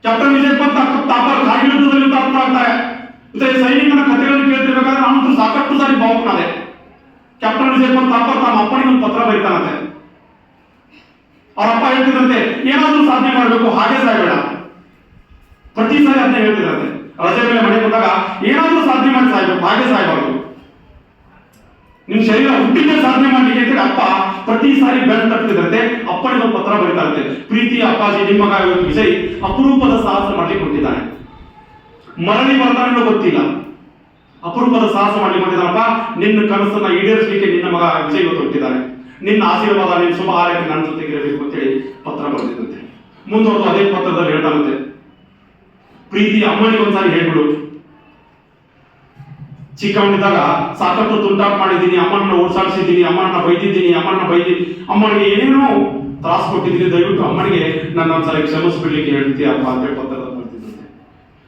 ಕ್ಯಾಪ್ಟನ್ ವಿಜಯ್ ಪಂತ್ ತಾಪರ್ ಕಾರ್ಗಿಲ್ ಯುದ್ಧದಲ್ಲಿ ಹುತಾತ್ಮ ಆಗ್ತಾರೆ. ಸೈನಿಕನ ಕಥೆಗಳನ್ನು ಕೇಳ್ತಿರ್ಬೇಕಾದ್ರೆ ನಾನು ಸಾಕಷ್ಟು ಸಾರಿ ಭಾವುಕನಾದೆ. ಕ್ಯಾಪ್ಟನ್ ವಿಜಯ್ ಪಂತ್ ತಾಪರ್ ತಮ್ಮ ಅಪ್ಪನಿಗೆ ಒಂದು ಪತ್ರ ಬರೀತಾನಂತೆ. ಅವರಪ್ಪ ಹೇಳ್ತಿದಂತೆ, ಏನಾದ್ರೂ ಸಾಧನೆ ಮಾಡಬೇಕು, ಹಾಗೆ ಸಾಯಬೇಡ. ಪ್ರತಿ ಸಾರಿ ಅಂತ ಹೇಳ್ತಿದಂತೆ, ರಜೆ ಮೇಲೆ ಮನೆ ಬಂದಾಗ ಏನಾದ್ರೂ ಸಾಧನೆ ಮಾಡಿ ಸಾಯ್ಬೇಕು, ಹಾಗೆ ಸಾಯಬಾರ್ದು. ನಿಮ್ ಶರೀರ ಹುಟ್ಟಿದ್ದೇ ಸಾಧನೆ ಮಾಡ್ಲಿಕ್ಕೆ ಅಂತ ಅಪ್ಪ ಪ್ರತಿ ಸಾರಿ ಬೆನ್ನು ತಟ್ಟಿದಂತೆ ಅಪ್ಪನಿಗೆ ಒಂದು ಪತ್ರ ಬರೀತಾರಂತೆ, ಪ್ರೀತಿಯ ಅಪ್ಪಾಜಿ, ನಿಮ್ಮ ಮಗ ವಿಜಯ್ ಅಪರೂಪದ ಸಾಹಸ ಮಾಡ್ಲಿಕ್ಕೆ ಕೊಟ್ಟಿದ್ದಾನೆ, ಮರಳಿ ಬರ್ತಾನೆ ಗೊತ್ತಿಲ್ಲ, ಅಪರೂಪದ ಸಾಹಸ ಮಾಡ್ಲಿಕ್ಕೆ ಕೊಟ್ಟಿದ್ದಾನಪ್ಪ, ನಿನ್ನ ಕನಸನ್ನ ಈಡೇರಿಸಲಿಕ್ಕೆ ನಿನ್ನ ಮಗ ವಿಜಯ್ ಇವತ್ತು ಹುಟ್ಟಿದ್ದಾನೆ, ನಿನ್ನ ಆಶೀರ್ವಾದ, ನಿನ್ನ ಶುಭ ಹಾರೈಕೆ ನನ್ನ ಜೊತೆಗೆ ಇರಬೇಕು ಅಂತೇಳಿ ಪತ್ರ ಬರೆದಿದ್ದಂತೆ. ಮುಂದುವರೆದು ಅದೇ ಪತ್ರದಲ್ಲಿ ಹೇಳ್ತಾನಂತೆ, ಪ್ರೀತಿಯ ಅಮ್ಮನಿಗೆ ಒಂದ್ಸಾರಿ ಹೇಳ್ಬಿಡು, ಚಿಕ್ಕವನಿದ್ದಾಗ ಸಾಕಷ್ಟು ತುಂಟಾಟ ಮಾಡಿದ್ದೀನಿ, ಅಮ್ಮನ ಓಡಿಸಾಡಿಸಿದ್ದೀನಿ, ಅಮ್ಮನ ಬೈದಿದ್ದೀನಿ, ಅಮ್ಮನಿಗೆ ಏನೇನೋ ತ್ರಾಸ ಕೊಟ್ಟಿದ್ದೀನಿ, ದಯವಿಟ್ಟು ಅಮ್ಮನಿಗೆ ನನ್ನ ಒಂದ್ಸಾರಿ ಕ್ಷಮಿಸ್ಬಿಡ್ಲಿಕ್ಕೆ ಹೇಳ್ತೀಯಪ್ಪ ಅಂತೇಳಿ ಪತ್ರದ ಬರ್ತಿದ್ದಂತೆ.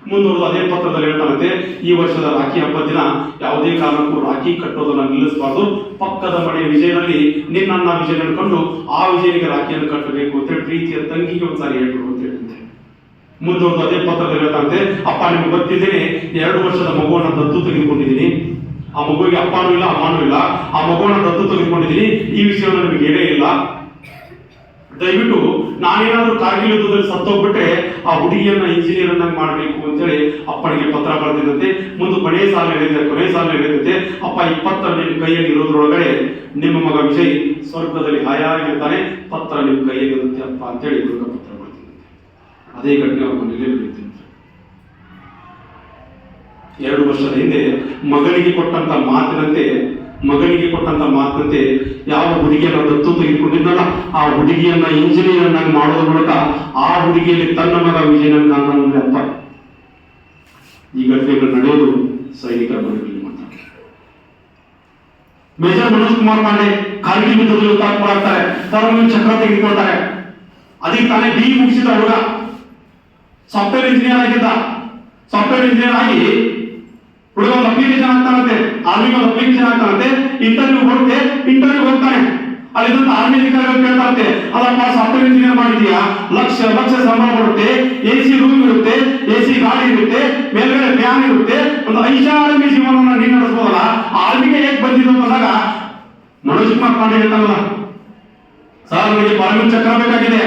ಮುಂದುವರೆದು ಅದೇ ಪತ್ರದಲ್ಲಿ ಹೇಳ್ತಾನಂತೆ, ಈ ವರ್ಷದ ರಾಖಿ ಹಬ್ಬದ ದಿನ ಯಾವುದೇ ಕಾರಣಕ್ಕೂ ರಾಖಿ ಕಟ್ಟೋದನ್ನ ನಿಲ್ಲಿಸಬಾರ್ದು, ಪಕ್ಕದ ಮನೆಯ ವಿಜಯನಲ್ಲಿ ನಿನ್ನ ವಿಜಯನ ಕಂಡು ಆ ವಿಜಯನಿಗೆ ರಾಖಿಯನ್ನು ಕಟ್ಟಬೇಕು ಅಂತೇಳಿ ಪ್ರೀತಿಯ ತಂಗಿಗೆ ಒಂದ್ಸಾರಿ ಹೇಳ್ಬಿಡು ಅಂತ ಹೇಳಿದ್ದೆ. ಮುಂದುವರೆದು ಅದೇ ಪತ್ರದಲ್ಲಿ ಹೇಳ್ತಾನಂತೆ, ಅಪ್ಪ ನಿಮ್ಗೆ ಗೊತ್ತಿದ್ದೇನೆ, 2 ವರ್ಷದ ಮಗುವನ್ನ ದತ್ತು ತೆಗೆದುಕೊಂಡಿದ್ದೀನಿ, ಆ ಮಗುವಿಗೆ ಅಪ್ಪನೂ ಇಲ್ಲ ಅಮ್ಮನೂ ಇಲ್ಲ, ಆ ಮಗುವನ್ನ ದತ್ತು ತೆಗೆದುಕೊಂಡಿದ್ದೀನಿ, ಈ ವಿಷಯವನ್ನು ನಿಮಗೆ ಹೇಳೇ ಇಲ್ಲ, ದಯವಿಟ್ಟು ನಾನೇನಾದ್ರೂ ಕಾರ್ಗಿಲ್ ಯುದ್ಧದಲ್ಲಿ ಸತ್ತೋಗ್ಬಿಟ್ರೆ ಆ ಹುಡುಗಿಯನ್ನ ಇಂಜಿನಿಯರ್ ಅನ್ನಾಗಿ ಮಾಡಬೇಕು ಅಂತೇಳಿ ಅಪ್ಪನಿಗೆ ಪತ್ರ ಬರೆದಿದ್ದಂತೆ. ಮುಂದೆ ಕೊನೆ ಸಾಲ ಹೇಳಿದಂತೆ, ಅಪ್ಪ 20 ನಿಮ್ಮ ಕೈಯಲ್ಲಿ ಇರೋದ್ರೊಳಗಡೆ ನಿಮ್ಮ ಮಗ ವಿಜಯ್ ಸ್ವರ್ಗದಲ್ಲಿ ಹಾಯಾಗಿರ್ತಾನೆ, ಪತ್ರ ನಿಮ್ಮ ಕೈಯಲ್ಲಿ ಇರುತ್ತೆ ಅಪ್ಪ ಅಂತೇಳಿ ಪತ್ರ ಬರೆದಿದ್ದಂತೆ. ಅದೇ ಘಟನೆ ಅವ್ರ ಮನೆಯಲ್ಲೇ ನಡೆಯುತ್ತೆ. 2 ವರ್ಷದ ಹಿಂದೆ ಮಗನಿಗೆ ಕೊಟ್ಟಂತ ಮಾತಿನಂತೆ ಯಾವ ಹುಡುಗಿಯನ್ನ ದತ್ತು ತೆಗೆದುಕೊಂಡಿದ್ದಲ್ಲ, ಆ ಹುಡುಗಿಯನ್ನ ಇಂಜಿನಿಯರ್ ಅನ್ನಾಗಿ ಮಾಡೋದ್ರ ಮೂಲಕ ಆ ಹುಡುಗಿಯಲ್ಲಿ ತನ್ನ ಮಗ ವಿಜಯನನ್ನ ಅಪ್ಪ. ಈ ಘಟನೆಗಳು ನಡೆಯೋದು ಸೈನಿಕರ ಮನೆಯಲ್ಲಿ ಮಾತ್ರ. ಮೇಜರ್ ಮನೋಜ್ ಕುಮಾರ್ ಪಾಂಡೆ ಕಾರ್ಗಿಲ್ ಯುದ್ಧದಲ್ಲಿ ಹುತಾತ್ಮರಾಗ್ತಾರೆ, ಪರಮ ಚಕ್ರ ತೆಗೆದುಕೊಳ್ತಾರೆ. ಅದಕ್ಕೆ ತಾನೇ ಬಿ ಮುಗಿಸಿದ ಹುಡುಗ ಸಾಫ್ಟ್ವೇರ್ ಇಂಜಿನಿಯರ್ ಆಗಿ ಹುಡುಗ ಒಂದು ಅಪ್ಲಿಕೇಶನ್ ಆಗ್ತಾನಂತೆ, ಆರ್ಮಿಗೆ ಒಂದು ಅಪ್ಲಿಕೇಶನ್ ಆಗ್ತಾನಂತೆ, ಇಂಟರ್ವ್ಯೂ ಹೋಗ್ತಾನೆ. ಅಲ್ಲಿಂದ ಆರ್ಮಿ ಅಧಿಕಾರಿಗಳು ಕೇಳ್ತಾರಂತೆ, ಅದಪ್ಪ ಸಾಫ್ಟ್ವೇರ್ ಇಂಜಿನಿಯರ್ ಮಾಡಿದೀಯಾ, ಲಕ್ಷ ಲಕ್ಷ ಸಂಬಳ ಬರುತ್ತೆ, AC ರೂಮ್ ಇರುತ್ತೆ, AC ಗಾಡಿ ಇರುತ್ತೆ, ಮೇಲ್ಗಡೆ ಫ್ಯಾನ್ ಇರುತ್ತೆ, ಒಂದು ಐಷಾರಾಮಿ ಜೀವನವನ್ನು ನೀನು ನಡೆಸಬಹುದಲ್ಲ, ಆರ್ಮಿಗೆ ಹೇಗೆ ಬಂದಿದ್ದು ಅಂದಾಗ ಮನೋಜ್ ಕುಮಾರ್ ಪಾಂಡೆ ಹೇಳ್ತಾರಲ್ಲ, ಸರ್ ನನಗೆ ಪರಮವೀರ ಚಕ್ರ ಬೇಕಾಗಿದೆ,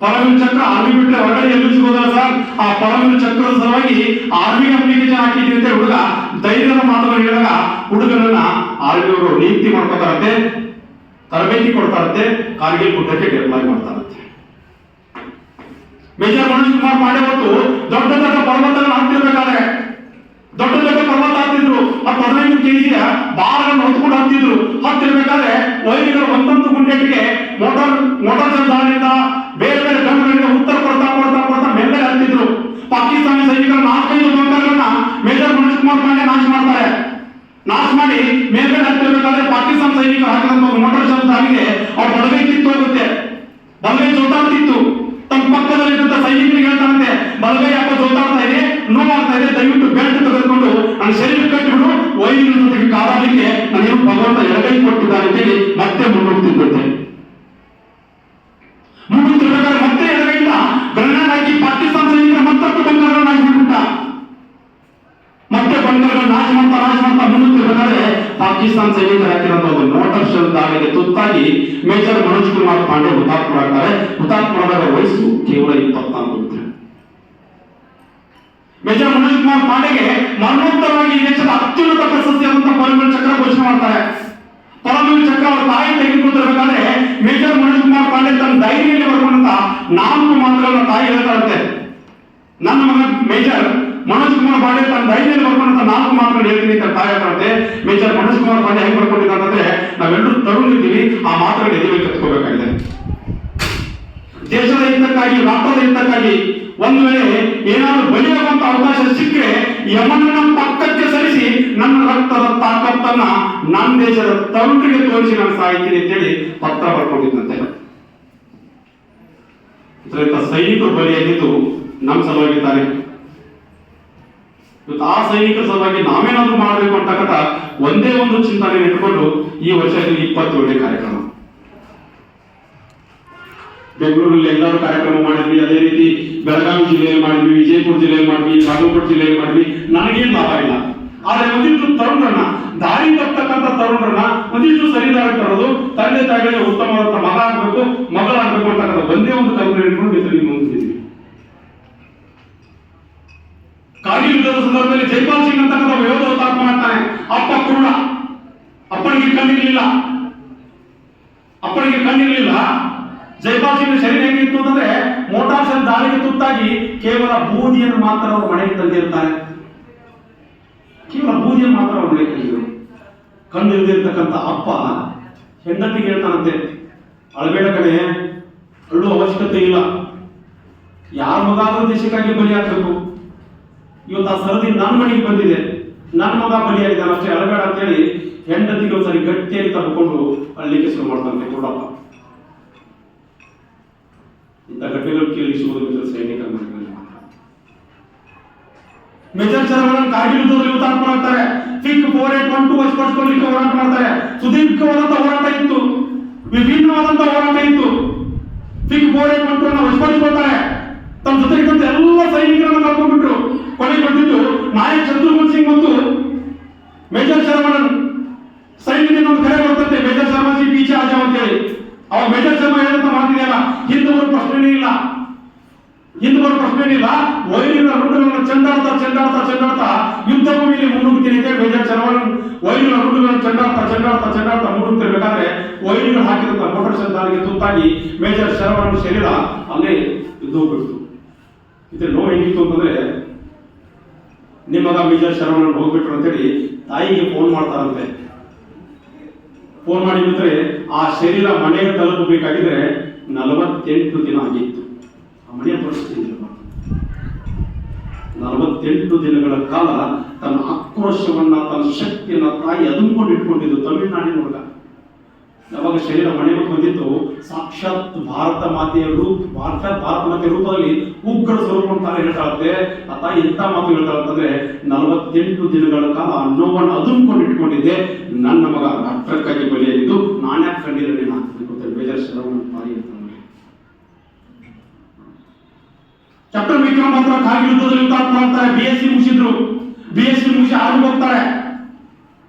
ಪರಮವೀರ ಚಕ್ರ ಆರ್ಮಿ ಬಿಟ್ಟರೆ ಹೊರಗಡೆ ಎಲ್ಲೂ ಸಿಗೋದಲ್ಲ ಸರ್, ಆ ಪರಮವೀರ ಚಕ್ರದ ಸಲುವಾಗಿ ಆರ್ಮಿಗೆ ಅಪ್ಲಿಕೇಶನ್ ಹಾಕಿದ್ವಿ ಅಂತ ಹುಡುಗ ಧೈರ್ಯದ ಮಾತುಗಳು ಹೇಳಿದಾಗ ಹುಡುಗನನ್ನ ಆರ್ಮಿಯವರು ನಿಯುಕ್ತಿ ಮಾಡ್ಕೋತಾರಂತೆ, ತರಬೇತಿ ಕೊಡ್ತಾರಂತೆ, ಕಾರ್ಗಿಲ್ ಗುಡ್ಡಕ್ಕೆ ಡೆಪ್ಲಾಯ್ ಮಾಡ್ತಾರಂತೆ. ಮೇಜರ್ ಮನೋಜ್ ಕುಮಾರ್ ಪಾಂಡೆ ಹೊತ್ತು ದೊಡ್ಡ ದೊಡ್ಡ ಪರ್ವತಗಳನ್ನು ಹತ್ತಿರ್ಬೇಕಾದ್ರೆ, ದೊಡ್ಡ ದೊಡ್ಡ ಪರ್ವತ ಹತ್ತಿದ್ರು, 15 kg ಭಾರಗಳನ್ನು ಹೊತ್ಕೊಂಡು ಹತ್ತಿದ್ರು. ಹತ್ತಿರ್ಬೇಕಾದ್ರೆ ವೈರಿಗಳು ಒಂದೊಂದು ಗುಂಡೆಗೆ ಮೋಟಾರ್ ಸಂಧಾನದಿಂದ ಬೇರೆ ಬೇರೆ ಗನ್ಗಳಿಂದ ಉತ್ತರ ಕೊಡ್ತಾ ಮೇಲ್ಗಡೆ ಹತ್ತಿದ್ರು. ಪಾಕಿಸ್ತಾನಿ ಸೈನಿಕರ 4-5 ಬಂಕರ್ಗಳನ್ನ ಮೇಜರ್ ಮನೋಜ್ ಕುಮಾರ್ ಪಾಂಡೆ ನಾಶ ಮಾಡ್ತಾರೆ. ನಾಶ ಮಾಡಿ ಮೇಲ್ಗಡೆ ಹತ್ತಿರ್ಬೇಕಾದ್ರೆ ಪಾಕಿಸ್ತಾನ ಸೈನಿಕರು ಹಾಕಿದಂತ ಮೋಟಾರ್ ಸಂಧಾನಿಗೆ ಅವ್ರ ಬಲಗೈ ಕಿತ್ತು ಹೋಗುತ್ತೆ, ಬಲಗೈ ಜೋತಾಡ್ತಿತ್ತು. ತಮ್ಮ ಪಕ್ಕದಲ್ಲಿದ್ದಂತ ಸೈನಿಕರಿಗೆ ಹೇಳ್ತಾರಂತೆ, ಬಲಗೈ ಯಾಕೋ ಜೋತಾಡ್ತಾ ಇದೆ, ನೋವಾಗ್ತಾ ಇದೆ, ದಯವಿಟ್ಟು ಬೆಲ್ಟ್ ತೆಗೆದುಕೊಂಡು ನನ್ನ ಶರೀರ ಕಟ್ಟಿಬಿಡು, ವೈರಿಗಳ ಜೊತೆಗೆ ಕಾದಾಡಲಿಕ್ಕೆ ನನಗೆ ಭಗವಂತ ಎಡಗೈ ಕೊಟ್ಟಿದ್ದಾರೆ ಅಂತೇಳಿ ಮತ್ತೆ ಮುನ್ನುಗ್ತಿದ್ದಂತೆ. ಮುನ್ನುಗ್ತಿರ್ಬೇಕಾದ್ರೆ ಮತ್ತೆ ಎಡಗೈಯಿಂದ ಗ್ರೆನೇಡ್ ಹಾಕಿ ಪಾಕಿಸ್ತಾನ ಸೈನಿಕರ ಮತ್ತಷ್ಟು ಬಂಕರ್ಗಳನ್ನ ಹಾಕಿಬಿಟ್ಟ. ಮತ್ತೆ ಬಂಕರ್ಗಳನ್ನ ನಾಶ ಮಾಡ್ತಾ ಮುನ್ನುಗ್ತಿರ್ಬೇಕಾದ್ರೆ ಪಾಕಿಸ್ತಾನ ಸೈನಿಕರು ಹಾಕಿದಂತ ಒಂದು ಮೋಟಾರ್ ಶೆಲ್ ದಾಳಿಗೆ ತುತ್ತಾಗಿ ಮೇಜರ್ ಮನೋಜ್ ಕುಮಾರ್ ಪಾಂಡೆ ಹುತಾತ್ಮರಾಗ್ತಾರೆ. ಹುತಾತ್ಮರಾದ ವಯಸ್ಸು ಕೇವಲ 24. ಮೇಜರ್ ಮನೋಜ್ ಕುಮಾರ್ ಪಾಂಡೆಗೆ ಮರಣೋತ್ತರವಾಗಿ ಈ ದೇಶದ ಅತ್ಯುನ್ನತ ಪ್ರಶಸ್ತಿಯಾದಂತಹ ಪರಮವೀರ ಚಕ್ರ ಘೋಷಣೆ ಮಾಡ್ತಾರೆ. ಪರಮವೀರ ಚಕ್ರ ಅವರ ತಾಯಿ ತೆಗೆದುಕೊಂಡಿರಬೇಕಾದ್ರೆ ಮೇಜರ್ ಮನೋಜ್ ಕುಮಾರ್ ಪಾಂಡೆ ತನ್ನ ಡೈರಿಯಲ್ಲಿ ಬರ್ಕೊಂಡಂತ 4 ಮಾತುಗಳನ್ನ ತಾಯಿ ಹೇಳ್ತಾರಂತೆ. ನನ್ನ ಮಗ ಮೇಜರ್ ಮನೋಜ್ ಕುಮಾರ್ ಪಾಂಡೆ ತನ್ನ ಡೈರಿಯಲ್ಲಿ ಬರ್ಕೊಂಡಂತ 4 ಮಾತುಗಳು ಹೇಳ್ತೀನಿ ಅಂತ ತಾಯಿ ಹೇಳ್ತಾರಂತೆ. ಮೇಜರ್ ಮನೋಜ್ ಕುಮಾರ್ ಪಾಂಡೆ ಹೆಂಗ್ ಬರ್ಕೊಂಡಿದ್ದಾರೆ, ನಾವೆಲ್ಲರೂ ತರುಣಿದ್ದೀವಿ, ಆ ಮಾತುಗಳು ಎದೆಯಲ್ಲಿ ಕತ್ಕೋಬೇಕಾಗಿದೆ. ದೇಶದ ಹಿತಕ್ಕಾಗಿ, ರಾಷ್ಟ್ರದ ಹಿತಕ್ಕಾಗಿ ಒಂದು ವೇಳೆ ಏನಾದರೂ ಬಲಿಯಾಗುವಂತ ಅವಕಾಶ ಸಿಕ್ಕರೆ ಯಮನನ್ನ ಪಕ್ಕಕ್ಕೆ ಸರಿಸಿ ನನ್ನ ರಕ್ತದ ತಾಕತ್ತನ್ನ ನನ್ನ ದೇಶದ ತರುಣರಿಗೆ ತೋರಿಸಿ ನಾನು ಸಾಯ್ತೀನಿ ಅಂತೇಳಿ ಪತ್ರ ಬರ್ಕೊಂಡಿದ್ದಂತೆ. ಸೈನಿಕರು ಬಲಿಯಾಗಿದ್ದು ನಮ್ಮ ಸಲುವಾಗಿದ್ದಾರೆ. ಇವತ್ತು ಆ ಸೈನಿಕರ ಸಲುವಾಗಿ ನಾವೇನಾದ್ರೂ ಮಾಡಬೇಕು ಅಂತಕ್ಕಂಥ ಒಂದೇ ಒಂದು ಚಿಂತನೆ ಇಟ್ಕೊಂಡು ಈ ವರ್ಷ 27ನೇ ಕಾರ್ಯಕ್ರಮ ಬೆಂಗಳೂರಲ್ಲಿ ಎಲ್ಲರೂ ಕಾರ್ಯಕ್ರಮ ಮಾಡಿದ್ವಿ. ಅದೇ ರೀತಿ ಬೆಳಗಾವಿ ಜಿಲ್ಲೆಯಲ್ಲಿ ಮಾಡಿದ್ವಿ, ವಿಜಯಪುರ ಜಿಲ್ಲೆಯಲ್ಲಿ ಮಾಡಿದ್ವಿ, ಬಾಗಲಕೋಟೆ ಜಿಲ್ಲೆಯಲ್ಲಿ ಮಾಡಿದ್ವಿ. ನನಗೇನು ಲಾಭ ಇಲ್ಲ. ಆದ್ರೆ ಒಂದಿಷ್ಟು ತರುಣರನ್ನ, ದಾರಿ ತಪ್ಪತಕ್ಕಂಥ ತರುಣರನ್ನ ಒಂದಿಷ್ಟು ಸರಿದಾರಿ ತರೋದು, ತಂದೆ ತಾಯಿಗಳಿಗೆ ಉತ್ತಮವಾದ ಮಗ ಆಗ್ಬೇಕು, ಮಗಳಾಗಬೇಕು ಅಂತಕ್ಕಂಥ ಒಂದೇ ಒಂದು ಕಲ್ಪನೆ ಇಟ್ಕೊಂಡು ಮಿತ್ರರಿಗೆ ಮುಂದಿದ್ವಿ. ಕಾರ್ಗಿಲ್ ಯುದ್ಧದ ಸಂದರ್ಭದಲ್ಲಿ ಜೈಪಾಲ್ ಸಿಂಗ್ ಅಂತಕ್ಕಂಥ ಯೋಧ ಹುತಾತ್ಮ ಆಗ್ತಾನೆ. ಅಪ್ಪ ಕುರುಡ, ಅಪ್ಪನಿಗೆ ಕಣ್ಣಿರ್ಲಿಲ್ಲ. ಜೈಪಾಲ್ ಸಿಂಗ್ ಶರೀರ ಹೆಂಗಿತ್ತು ಅಂತಂದ್ರೆ ಮೋಟಾರ್ ಸೈಕಲ್ ದಾಳಿಗೆ ತುತ್ತಾಗಿ ಕೇವಲ ಬೂದಿಯನ್ನು ಮಾತ್ರ ಅವರು ಮನೆಗೆ ತಂದಿರ್ತಾರೆ. ಕೇವಲ ಬೂದಿಯನ್ನು ಮಾತ್ರ ಅವರು ಮನೆಗೆ ತಂದಿರು. ಕಣ್ಣಿಲ್ದಿರ್ತಕ್ಕಂಥ ಅಪ್ಪ ಹೆಂಡತಿಗೆ ಹೇಳ್ತಾನಂತೆ, ಅಳಬೇಡ ಕಡೆ, ಅಳ್ಳೋ ಅವಶ್ಯಕತೆ ಇಲ್ಲ, ಯಾರ ಮಗ ಆದ್ರೂ ದೇಶಕ್ಕಾಗಿ ಬಲಿ ಆಗ್ಬೇಕು. ಇವತ್ತು ಆ ಸರದಿ ನನ್ನ ಮನೆಗೆ ಬಂದಿದೆ, ನನ್ನ ಮಗ ಬಲಿಯಾಗಿದ್ದಾನೆ ಅಷ್ಟೇ, ಅಳಬೇಡ ಅಂತೇಳಿ ಹೆಂಡತಿಗೆ ಒಂದ್ಸರಿ ಗಟ್ಟಿಯಾಗಿ ತಪ್ಪಿಕೊಂಡು ಅಳ್ಲಿಕ್ಕೆ ಶುರು ಮಾಡ್ತಾನೆ ಕೊಡಪ್ಪ. ಇಂಥ ಘಟನೆಗಳು ಕೇಳಿಸುವುದು ಸೈನಿಕರ ಮನೆಗಳಲ್ಲಿ ಮಾತ್ರ. ಮೇಜರ್ ಚರವಣನ್ ಕಾರ್ಗಿಲ್ ಯುದ್ಧದಲ್ಲಿ ಹುತಾತ್ಮರಾಗ್ತಾರೆ. ಫಿಕ್ 4812 ವಶಪಡಿಸಿಕೊಳ್ಳಲಿಕ್ಕೆ ಹೋರಾಟ ಮಾಡ್ತಾರೆ. ಸುದೀರ್ಘವಾದಂತ ಹೋರಾಟ ಇತ್ತು, ವಿಭಿನ್ನವಾದಂತ ಹೋರಾಟ ಇತ್ತು. ಫಿಕ್ 4812 ವಶಪಡಿಸಿಕೊಳ್ತಾರೆ. ತಮ್ಮ ಜೊತೆಗಿದ್ದಂತ ಎಲ್ಲ ಸೈನಿಕರನ್ನು ಕರ್ಕೊಂಡ್ಬಿಟ್ರು. ಕೊನೆಗೆ ಬಂದಿದ್ದು ನಾಯಕ್ ಶತ್ರುಘ್ನ ಸಿಂಗ್ ಮತ್ತು ಮೇಜರ್ ಶರ್ಮನ್. ಸೈನ್ಯದಿಂದ ಒಂದು ಕರೆ ಬರ್ತಂತೆ, ಮೇಜರ್ ಶರ್ಮಾಜಿ ಪೀಛೆ ಆಜಾವ್ ಅಂತ ಹೇಳಿ. ಅವ ಮೇಜರ್ ಶರ್ಮಾ ಹೇಳಂತ ಮಾತಿದೆಯಲ್ಲ, ಹಿಂದೆ ಬರೋ ಪ್ರಶ್ನೆನೇ ಇಲ್ಲ. ವೈರಿಗಳ ರುಂಡುಗಳನ್ನು ಚೆಂಡಾಡ್ತಾ ಯುದ್ಧ ಭೂಮಿಯಲ್ಲಿ ಮುನ್ನುಗ್ತೀನಿ ಅಂತ ಮೇಜರ್ ಶರ್ಮನ್ ವೈರಿಗಳ ರುಂಡುಗಳನ್ನು ಚೆಂಡಾಡ್ತಾ ಮುನ್ನುಗ್ತಿರ್ಬೇಕಾದ್ರೆ ವೈರಿಗಳು ಹಾಕಿದಂತ ಮೋಟಾರ್ ಸಂಧಾನಿಗೆ ತುತ್ತಾಗಿ ಮೇಜರ್ ಶರ್ಮನ್ ಶರೀರ ಅಲ್ಲೇ ಬಿದ್ದು ಹೋಗ್ಬಿಡ್ತು. ಇದ್ರ ನೋವು ಹೆಂಗಿತ್ತು ಅಂತಂದ್ರೆ, ನಿಮ್ಮ ಮಗ ಮೇಜರ್ ಶರ್ಮನ್ ಹೋಗ್ಬಿಟ್ರು ಅಂತೇಳಿ ತಾಯಿಗೆ ಫೋನ್ ಮಾಡ್ತಾರಂತೆ. ಫೋನ್ ಮಾಡಿದ್ರೆ ಆ ಶರೀರ ಮನೆಗೆ ತಲುಪಬೇಕಾಗಿದ್ರೆ 48 ದಿನ ಆಗಿತ್ತು. ಆ ಮನೆಯ ಪರಿಸ್ಥಿತಿ 48 ದಿನಗಳ ಕಾಲ ತನ್ನ ಆಕ್ರೋಶವನ್ನ, ತನ್ನ ಶಕ್ತಿಯನ್ನ ತಾಯಿ ಅದುಮ್ಕೊಂಡು ಇಟ್ಕೊಂಡಿದ್ದು ತಮಿಳುನಾಡಿನ ಹುಡುಗ. ಯಾವಾಗ ಶರೀರ ಮಣಿಬಿಟ್ಟು ಬಂದಿತ್ತು, ಸಾಕ್ಷಾತ್ ಭಾರತ ಮಾತೆಯ ರೂಪದಲ್ಲಿ ಉಗ್ರ ಸ್ವರೂಪ ತಾನೇ ಹೇಳ್ತಾಳಂತೆ. ಆ ತಾಯಿ ಎಂತ ಮಾತು ಹೇಳ್ತಾಳಂತಂದ್ರೆ, 48 ದಿನಗಳ ಕಾಲ ನೋವನ್ನು ಅದುಮ್ಕೊಂಡು ಇಟ್ಕೊಂಡಿದ್ದೆ, ನನ್ನ ಮಗ ರಾಷ್ಟ್ರಕ್ಕಾಗಿ ಬಲಿಯಾಗಿದ್ದು ನಾನ್ಯಾಕೆ ಕಂಡಿಲ್ಲ ನೀನು ಹಾಕ್ಬೇಕು ಬೇಜಾರ್ ಶರವಣ ತಾಯಿ ಅಂತ. ಕ್ಯಾಪ್ಟನ್ ವಿಕ್ರಮ್ ಮಾತ್ರ ಕಾರ್ಗಿಲ್ ಯುದ್ಧದಲ್ಲಿ ಹುತಾತ್ಮ ಆಗ್ತಾರೆ. BSc ಮುಗಿಸಿದ್ರು, BSc ಮುಗಿಸಿ ಆರ್ಮಿಗೆ ಹೋಗ್ತಾರೆ.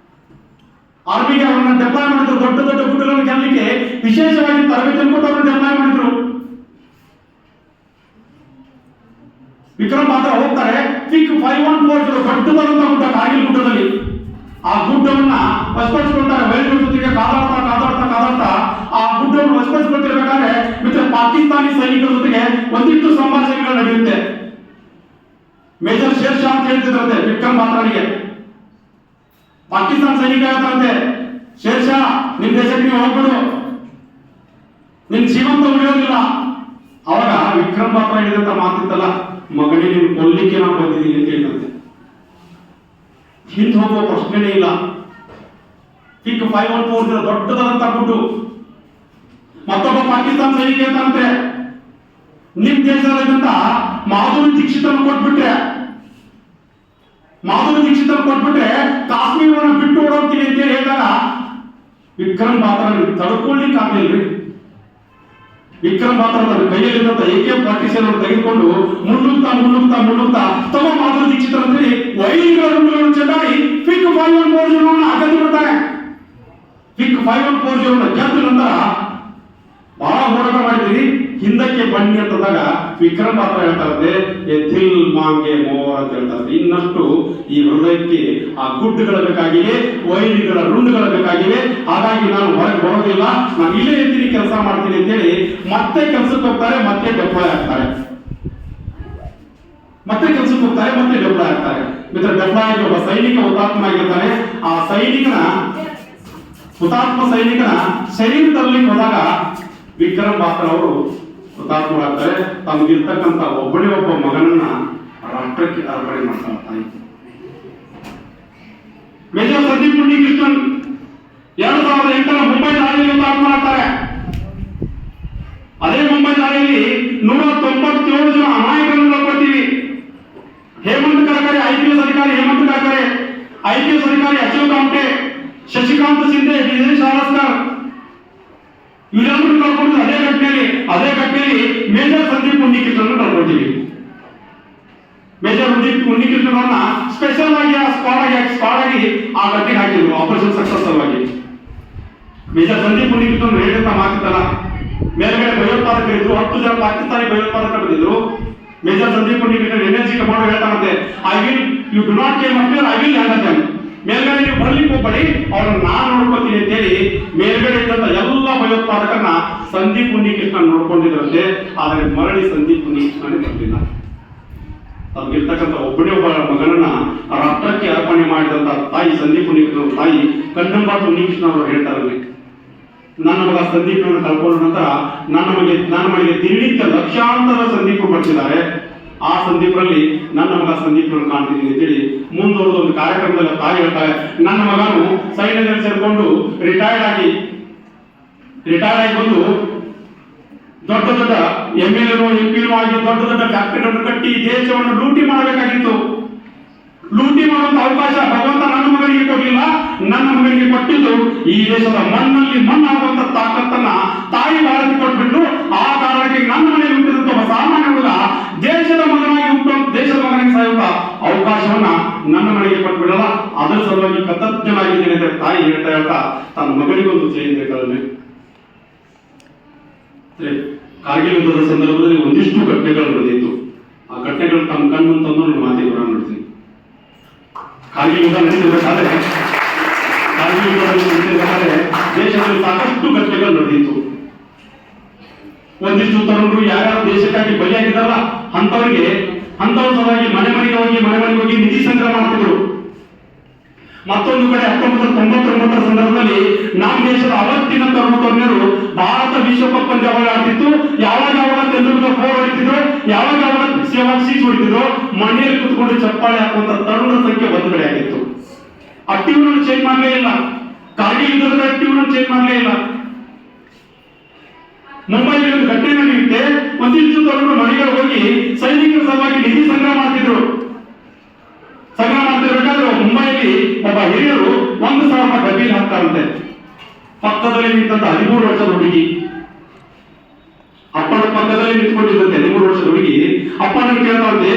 ಆರ್ಮಿಗೆ ಅವರನ್ನ ಡೆಪ್ಲಾಯ್ ಮಾಡಿದ್ರು. ದೊಡ್ಡ ದೊಡ್ಡ ಗುಡ್ಡಗಳನ್ನು ಗೆಲ್ಲಲಿಕ್ಕೆ ವಿಶೇಷವಾಗಿ ತರಬೇತಿಯನ್ನು ಕೊಟ್ಟು ಅವರನ್ನು ಡೆಪ್ಲಾಯ್ ಮಾಡಿದ್ರು. ವಿಕ್ರಮ್ ಮಾತ್ರ ಹೋಗ್ತಾರೆ. ಫಿಕ್ 5140 ದೊಡ್ಡದಾದಂತಹ ಗುಡ್ಡ ಕಾರ್ಗಿಲ್ ಗುಡ್ಡದಲ್ಲಿ. ಆ ಗುಡ್ಡವನ್ನ ವಶಪಡಿಸಿಕೊಳ್ತಾರೆ. ವೈರಿಗಳ ಜೊತೆಗೆ ಕಾದಾಡ್ತಾ ಆ ಗುಡ್ಡವನ್ನು ವಶಪಡಿಸಿಕೊಳ್ತಿರ್ಬೇಕಾದ್ರೆ ಮಿತ್ರ ಪಾಕಿಸ್ತಾನಿ ಸೈನಿಕರ ಜೊತೆಗೆ ಒಂದಿಷ್ಟು ಸಂಭಾಷಣೆಗಳು ನಡೆಯುತ್ತೆ. ಮೇಜರ್ ಶೇರ್ ಶಾ ಅಂತ ಹೇಳ್ತಿದ್ರಂತೆ ವಿಕ್ರಮ್ ಮಾತ್ರನಿಗೆ. ಪಾಕಿಸ್ತಾನ ಸೈನಿಕ ಹೇಳ್ತಾರಂತೆ, ಶೇರ್ ಶಾ ನಿಮ್ ದೇಶಕ್ಕೆ ನೀವು ಹೋಗ್ಬಿಡು, ನಿನ್ ಜೀವಂತ ಉಳಿಯೋದಿಲ್ಲ. ಅವಾಗ ವಿಕ್ರಮ್ ಮಾತ್ರ ಹೇಳಿದಂತ ಮಾತಿತ್ತಲ್ಲ, ಮಗನೇ ನೀನು ಕೊಲ್ಲಿಕ್ಕೆ ನಾವು ಬಂದಿದ್ದೀನಿ ಅಂತ ಹೇಳಿದಂತೆ. ಹಿಂದೆ ಹೋಗುವ ಪ್ರಶ್ನೆನೇ ಇಲ್ಲ. ಫಿಕ್ 5140 ದೊಡ್ಡದಾದಂತ ಗುಡ್ಡು. ಮತ್ತೊಬ್ಬ ಪಾಕಿಸ್ತಾನ ಸೈನಿಕ ಹೇಳ್ತಾರಂತೆ, ನಿಮ್ ದೇಶದಲ್ಲಿದ್ದಂತ ಮಾಧುರಿ ದೀಕ್ಷಿತರನ್ನು ಕೊಟ್ಬಿಟ್ರೆ ಕಾಶ್ಮೀರವನ್ನು ಬಿಟ್ಟು ಓಡೋಗ್ತೀನಿ ಅಂತ ಹೇಳಿದಾಗ ವಿಕ್ರಮ್ ಬಾತ್ರ ತಡ್ಕೊಳ್ಳಿಕ್ಕೆ ಆಗ್ಲಿಲ್ರಿ. ವಿಕ್ರಮ್ ಬಾತ್ರ ತನ್ನ ಕೈಯಲ್ಲಿದ್ದಂತ AK-47 ತೆಗೆದುಕೊಂಡು ಮುನ್ನುಗ್ತಾ ತಮ್ಮ ಮಾಧುರಿ ದೀಕ್ಷಿತರ ಅಂತೇಳಿ ವೈರಿಗಳನ್ನು ಚೆಂದಾಡಿ ಫಿಕ್ 5140 ಅಗದು ಬಿಡ್ತಾರೆ. ಫಿಕ್ 5140 ಗೆದ್ದ ನಂತರ ಬಹಳ ಹೋರಾಟ ಮಾಡಿದ್ದೀರಿ, ಹಿಂದಕ್ಕೆ ಬನ್ನಿ ಅಂತಂದಾಗ ವಿಕ್ರಮ್ ಪಾತ್ರ ಹೇಳ್ತಾರೆ, ದಿಲ್ ಮಾಂಗೆ ಮೋರ್ ಅಂತ ಹೇಳ್ತಾರೆ. ಇನ್ನಷ್ಟು ಈ ಹೃದಯಕ್ಕೆ ಆ ಗುಡ್ಡುಗಳ ಬೇಕಾಗಿವೆ, ವೈರಿಗಳ ರುಂಡುಗಳ ಬೇಕಾಗಿವೆ. ಹಾಗಾಗಿ ನಾನು ಹೊರಗೆ ಬರೋದಿಲ್ಲ, ನಾನು ಇಲ್ಲೇ ಇರ್ತೀನಿ, ಕೆಲಸ ಮಾಡ್ತೀನಿ ಅಂತೇಳಿ ಮತ್ತೆ ಕೆಲಸಕ್ಕೆ ಹೋಗ್ತಾರೆ. ಮತ್ತೆ ಡೆಪ್ಲಾಯ್ ಆಗ್ತಾರೆ. ಮಿತ್ರ ಡೆಪ್ಲಾಯ್ ಆಗಿ ಒಬ್ಬ ಸೈನಿಕ ಹುತಾತ್ಮ ಆಗಿರ್ತಾನೆ. ಆ ಹುತಾತ್ಮ ಸೈನಿಕನ ಶರೀರದಲ್ಲಿ ಹೋದಾಗ ವಿಕ್ರಮ್ ಬಾತ್ರ ಅವರು ಹುತಾತ್ಮರಾಗ್ತಾರೆ. ತಮಗಿರ್ತಕ್ಕಂಥ ಒಬ್ಬ ಮಗನನ್ನ ರಾಷ್ಟ್ರಕ್ಕೆ ಅರ್ಪಣೆ ಮಾಡ್ತಾರೆ. ಮೇಜರ್ ಸಂದೀಪ್ ಉನ್ನಿಕೃಷ್ಣನ್ 2008ರ ಮುಂಬೈ ದಾಳಿಯಲ್ಲಿ ಹುತಾತ್ಮರಾಗ್ತಾರೆ. ಅದೇ ಮುಂಬೈ ದಾಳಿಯಲ್ಲಿ 197 ಜನ ಅಮಾಯಕರನ್ನು ಕಳ್ಕೊಳ್ತೀವಿ. ಹೇಮಂತ್ ಕರಕರೆ IPS ಅಧಿಕಾರಿ ಅಶೋಕ್ ಆಮ್ಟೆ, ಶಶಿಕಾಂತ್ ಶಿಂದೆ, ವಿಜಯ್ ಸಾವರ್ಕರ್ ಇವರೆಲ್ಲರೂ ಕಳ್ಕೊಂಡು ಅದೇ ಘಟನೆಯಲ್ಲಿ ಮೇಜರ್ ಸಂದೀಪ್ ಉನ್ನಿಕೃಷ್ಣನ್ ಕಳ್ಕೊಳ್ತೀವಿ. ಮೇಜರ್ ಉನ್ನಿಕೃಷ್ಣನ್ ಅವರನ್ನ ಸ್ಪೆಷಲ್ ಆಗಿ ಸ್ಕ್ವಾಡ್ ಆಗಿ ಆ ಘಟನೆಗೆ ಹಾಕಿದ್ರು ಆಪರೇಷನ್ ಸಕ್ಸಸ್ ಸಲುವಾಗಿ. ಮೇಜರ್ ಸಂದೀಪ್ ಉನ್ನಿಕೃಷ್ಣನ್ ಹೇಳಿದಂತ ಮಾತಿತ್ತಲ್ಲ, ಮೇಲ್ಗಡೆ ಭಯೋತ್ಪಾದಕರಿದ್ರು, 10 ಜನ ಪಾಕಿಸ್ತಾನಿ ಭಯೋತ್ಪಾದಕರು ಬಂದಿದ್ರು. Major Sandeep Unnikrishnan NSG commander ಹೇಳ್ತಾನಂತೆ, you do not came up here, I will handle them. ಮೇಲ್ಗಡೆ ನೀವು ಬರ್ಲಿಕ್ಕೆ ಹೋಗ್ಬೇಡಿ, ಅವ್ರನ್ನ ನಾನು ನೋಡ್ಕೋತೀನಿ ಅಂತೇಳಿ ಮೇಲ್ಗಡೆ ಇದ್ದಂತ ಎಲ್ಲ ಭಯೋತ್ಪಾದಕರನ್ನ ಸಂದೀಪ್ ಉನ್ನಿಕೃಷ್ಣನ್ ನೋಡ್ಕೊಂಡಿದ್ರಂತೆ. ಆದರೆ ಮರಳಿ ಸಂದೀಪ್ ಉನ್ನಿಕೃಷ್ಣನ್ ಬರಲಿಲ್ಲ. ತಮಗಿರ್ತಕ್ಕಂಥ ಒಬ್ಬ ಮಗನನ್ನ ರಾಷ್ಟ್ರಕ್ಕೆ ಅರ್ಪಣೆ ಮಾಡಿದಂತ ತಾಯಿ ಸಂದೀಪ್ ಉನ್ನಿಕೃಷ್ಣನ್ ತಾಯಿ ಕನ್ನಂಬಾಟ್ ಉನ್ನಿಕೃಷ್ಣನ್ ಅವರು ಹೇಳ್ತಾರೆ, ನನ್ನ ಮಗ ಸಂದೀಪನನ್ನು ಕಳ್ಕೊಂಡ ನಂತರ ನನ್ನ ಮನೆಗೆ ದಿನನಿತ್ಯ ಲಕ್ಷಾಂತರ ಸಂದೀಪರು ಬರ್ತಿದ್ದಾರೆ. ಆ ಸಂದೀಪರಲ್ಲಿ ನನ್ನ ಮಗ ಸಂದೀಪನನ್ನು ಕಾಣ್ತಿದ್ದೀನಿ ಅಂತೇಳಿ ಮುಂದುವರೆದ ಒಂದು ಕಾರ್ಯಕ್ರಮದಲ್ಲಿ ತಾಯಿ ಹೇಳ್ತಾರೆ, ನನ್ನ ಮಗನು ಸೈನ್ಯದಲ್ಲಿ ಸೇರ್ಕೊಂಡು ರಿಟೈರ್ಡ್ ಆಗಿ ಬಂದು ದೊಡ್ಡ MLA MP ಆಗಿ ದೊಡ್ಡ ಫ್ಯಾಕ್ಟರಿಗಳನ್ನು ಕಟ್ಟಿ ದೇಶವನ್ನು ಲೂಟಿ ಮಾಡಬೇಕಾಗಿತ್ತು. ಲೂಟಿ ಮಾಡುವಂತ ಅವಕಾಶ ಭಗವಂತ ನನ್ನ ಮಗನಿಗೆ ಕೊಡಲಿಲ್ಲ. ನನ್ನ ಮಗನಿಗೆ ಕೊಟ್ಟಿದ್ದು ಈ ದೇಶದ ಮಣ್ಣಲ್ಲಿ ಮಣ್ಣಾಗುವಂತ ತಾಕತ್ತನ್ನ ತಾಯಿ ಭಾರತಿ ಕೊಟ್ಬಿಟ್ಟು, ಆ ಕಾರಣಕ್ಕೆ ನನ್ನ ಮನೆಯಲ್ಲಿ ಹುಟ್ಟಿದಂತ ಒಬ್ಬ ಸಾಮಾನ್ಯ ಹುಡುಗ ದೇಶದ ಮಗನಿಗೆ ಸಾಯುವಂತ ಅವಕಾಶವನ್ನ ನನ್ನ ಮನೆಗೆ ಕೊಟ್ಬಿಡಲ್ಲ. ಅದರ ಸಲುವಾಗಿ ಕೃತಜ್ಞನಾಗಿದ್ದೇನೆ ಅಂತ ತಾಯಿ ಹೇಳ್ತಾ ತನ್ನ ಮಗನಿಗೊಂದು ಜಯಂತಿ. ಕಾರ್ಗಿಲ್ ಯುದ್ಧದ ಸಂದರ್ಭದಲ್ಲಿ ಒಂದಿಷ್ಟು ಘಟನೆಗಳು ನಡೆದಿತ್ತು. ಆ ಘಟನೆಗಳು ತಮ್ಮ ಕಣ್ಣು ತಂದು ನಿಮ್ಮ ಮಾತಿಗೆ ಬರ ಮಾಡ್ತೀನಿ. ಕಾರ್ಗಿಲ್ ಯುದ್ಧ ನಡೆದಿರಬೇಕಾದ್ರೆ ದೇಶದಲ್ಲಿ ಸಾಕಷ್ಟು ಘಟನೆಗಳು ನಡೆದಿತ್ತು. ಒಂದಿಷ್ಟು ತರುಣರು ಯಾರ್ಯಾರು ದೇಶಕ್ಕಾಗಿ ಬಲಿಯಾಗಿದ್ದಾರಲ್ಲ ಅಂತವ್ರ ಸಲುವಾಗಿ ಮನೆ ಮನೆಗೆ ಹೋಗಿ ನಿಧಿ ಸಂಗ್ರಹ ಮಾಡ್ತಿದ್ರು. ಮತ್ತೊಂದು ಕಡೆ 1999 ಸಂದರ್ಭದಲ್ಲಿ ನಮ್ಮ ದೇಶದ ಅವತ್ತಿನ ತರುಣರು ಭಾರತ ವಿಶ್ವಕಪ್ ಪಂದ್ಯ ಆಡ್ತಿತ್ತು. ಯಾವಾಗ ತೆಂಡೂಲ್ಕರ್ 4 ಹೊಡಿತಿದ್ರು, ಯಾವಾಗ ಸೆಹ್ವಾಗ್ 6 ಹೊಡಿತಿದ್ರು, ಮನೆಯಲ್ಲಿ ಕುತ್ಕೊಂಡು ಚಪ್ಪಾಳೆ ಹಾಕುವಂತ ತರುಣರ ಸಂಖ್ಯೆ ಒಂದು ಕಡೆ ಆಗಿತ್ತು. ಆ ಟ್ಯೂನ್ ಚೇಂಜ್ ಮಾಡಲೇ ಇಲ್ಲ. ಕಾರ್ಗಿಲ್ ಯುದ್ಧದ ಟ್ಯೂನ್ ಚೇಂಜ್ ಮಾಡಲೇ ಇಲ್ಲ. ಮುಂಬೈಲಿ ಒಂದು ಘಟನೆ ನಡೆಯುತ್ತೆ. ಒಂದಿಷ್ಟು ತರುಣರು ಮನೆಗಳು ಹೋಗಿ ಸೈನಿಕರ ಸಲುವಾಗಿ ನಿಧಿ ಸಂಗ್ರಹ ಮಾಡ್ತಿದ್ರು. ಸಂಗ್ರಹ ಮಾಡ್ತಿರ್ಬೇಕಾದ್ರೆ ಮುಂಬೈಲಿ ಒಬ್ಬ ಹಿರಿಯರು 1,000 ರೂಪಾಯಿ ಡಬ್ಬಿಲಿ ಹಾಕ್ತಾರಂತೆ. ಪಕ್ಕದಲ್ಲಿ ನಿಂತ 13 ವರ್ಷದ ಹುಡುಗಿ, ಅಪ್ಪನ ಪಕ್ಕದಲ್ಲಿ ನಿಂತ್ಕೊಂಡಿದ್ದಂತೆ 13 ವರ್ಷದ ಹುಡುಗಿ ಅಪ್ಪನ ಕೇಳ್ತಾರಂತೆ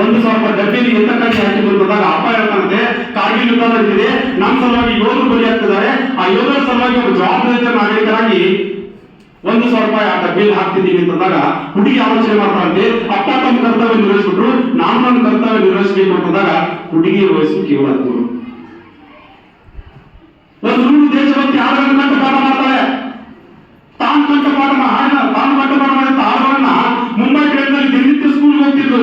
1,000 ರೂಪಾಯಿ ಡಬ್ಬಿಲಿ ಎಂತ ಖರ್ಚು ಹಾಕಿ ಬಂದಾಗ ಅಪ್ಪ ಹೇಳ್ತಾರಂತೆ, ಕಾರ್ಗಿಲ್ ಯುದ್ಧ ನಡೆದಿದೆ, ನಮ್ಮ ಸಲುವಾಗಿ ಯೋಧರು ಬಲಿ ಆಗ್ತಿದ್ದಾರೆ, ಆ ಯೋಧರ ಸಲುವಾಗಿ ಒಬ್ಬ ಜವಾಬ್ದಾರಿಯುತ ನಾಗರಿಕರಾಗಿ 1,000 ರೂಪಾಯಿ ಆ ಡಬ್ಬಿಲಿ ಹಾಕ್ತಿದ್ದೀವಿ ಅಂತಂದಾಗ ಹುಡುಗಿ ಆಲೋಚನೆ ಮಾಡ್ತಾರಂತೆ, ಅಪ್ಪ ತಮ್ಮ ಕರ್ತವ್ಯ ನಿರ್ವಹಿಸ್ಬಿಟ್ರು, ನಾನು ನನ್ನ ಕರ್ತವ್ಯ ನಿರ್ವಹಿಸಬೇಕು ಅಂತಂದಾಗ ಹುಡುಗಿಯ ವಯಸ್ಸು ಕೇವಲ 13. ಒಂದು ದೇಶಭಕ್ತಿ ಹಾಡುಗಳನ್ನು ಕಂಠಪಾಠ ಮಾಡ್ತಾರೆ. ತಾನು ಕಂಠಪಾಠ ಮಾಡಿದ ಹಾಡುಗಳನ್ನ ಮುಂಬೈ ಟ್ರೈನ್ನಲ್ಲಿ ದಿನನಿತ್ಯ ಸ್ಕೂಲ್ಗೆ ಹೋಗ್ತಿದ್ರು.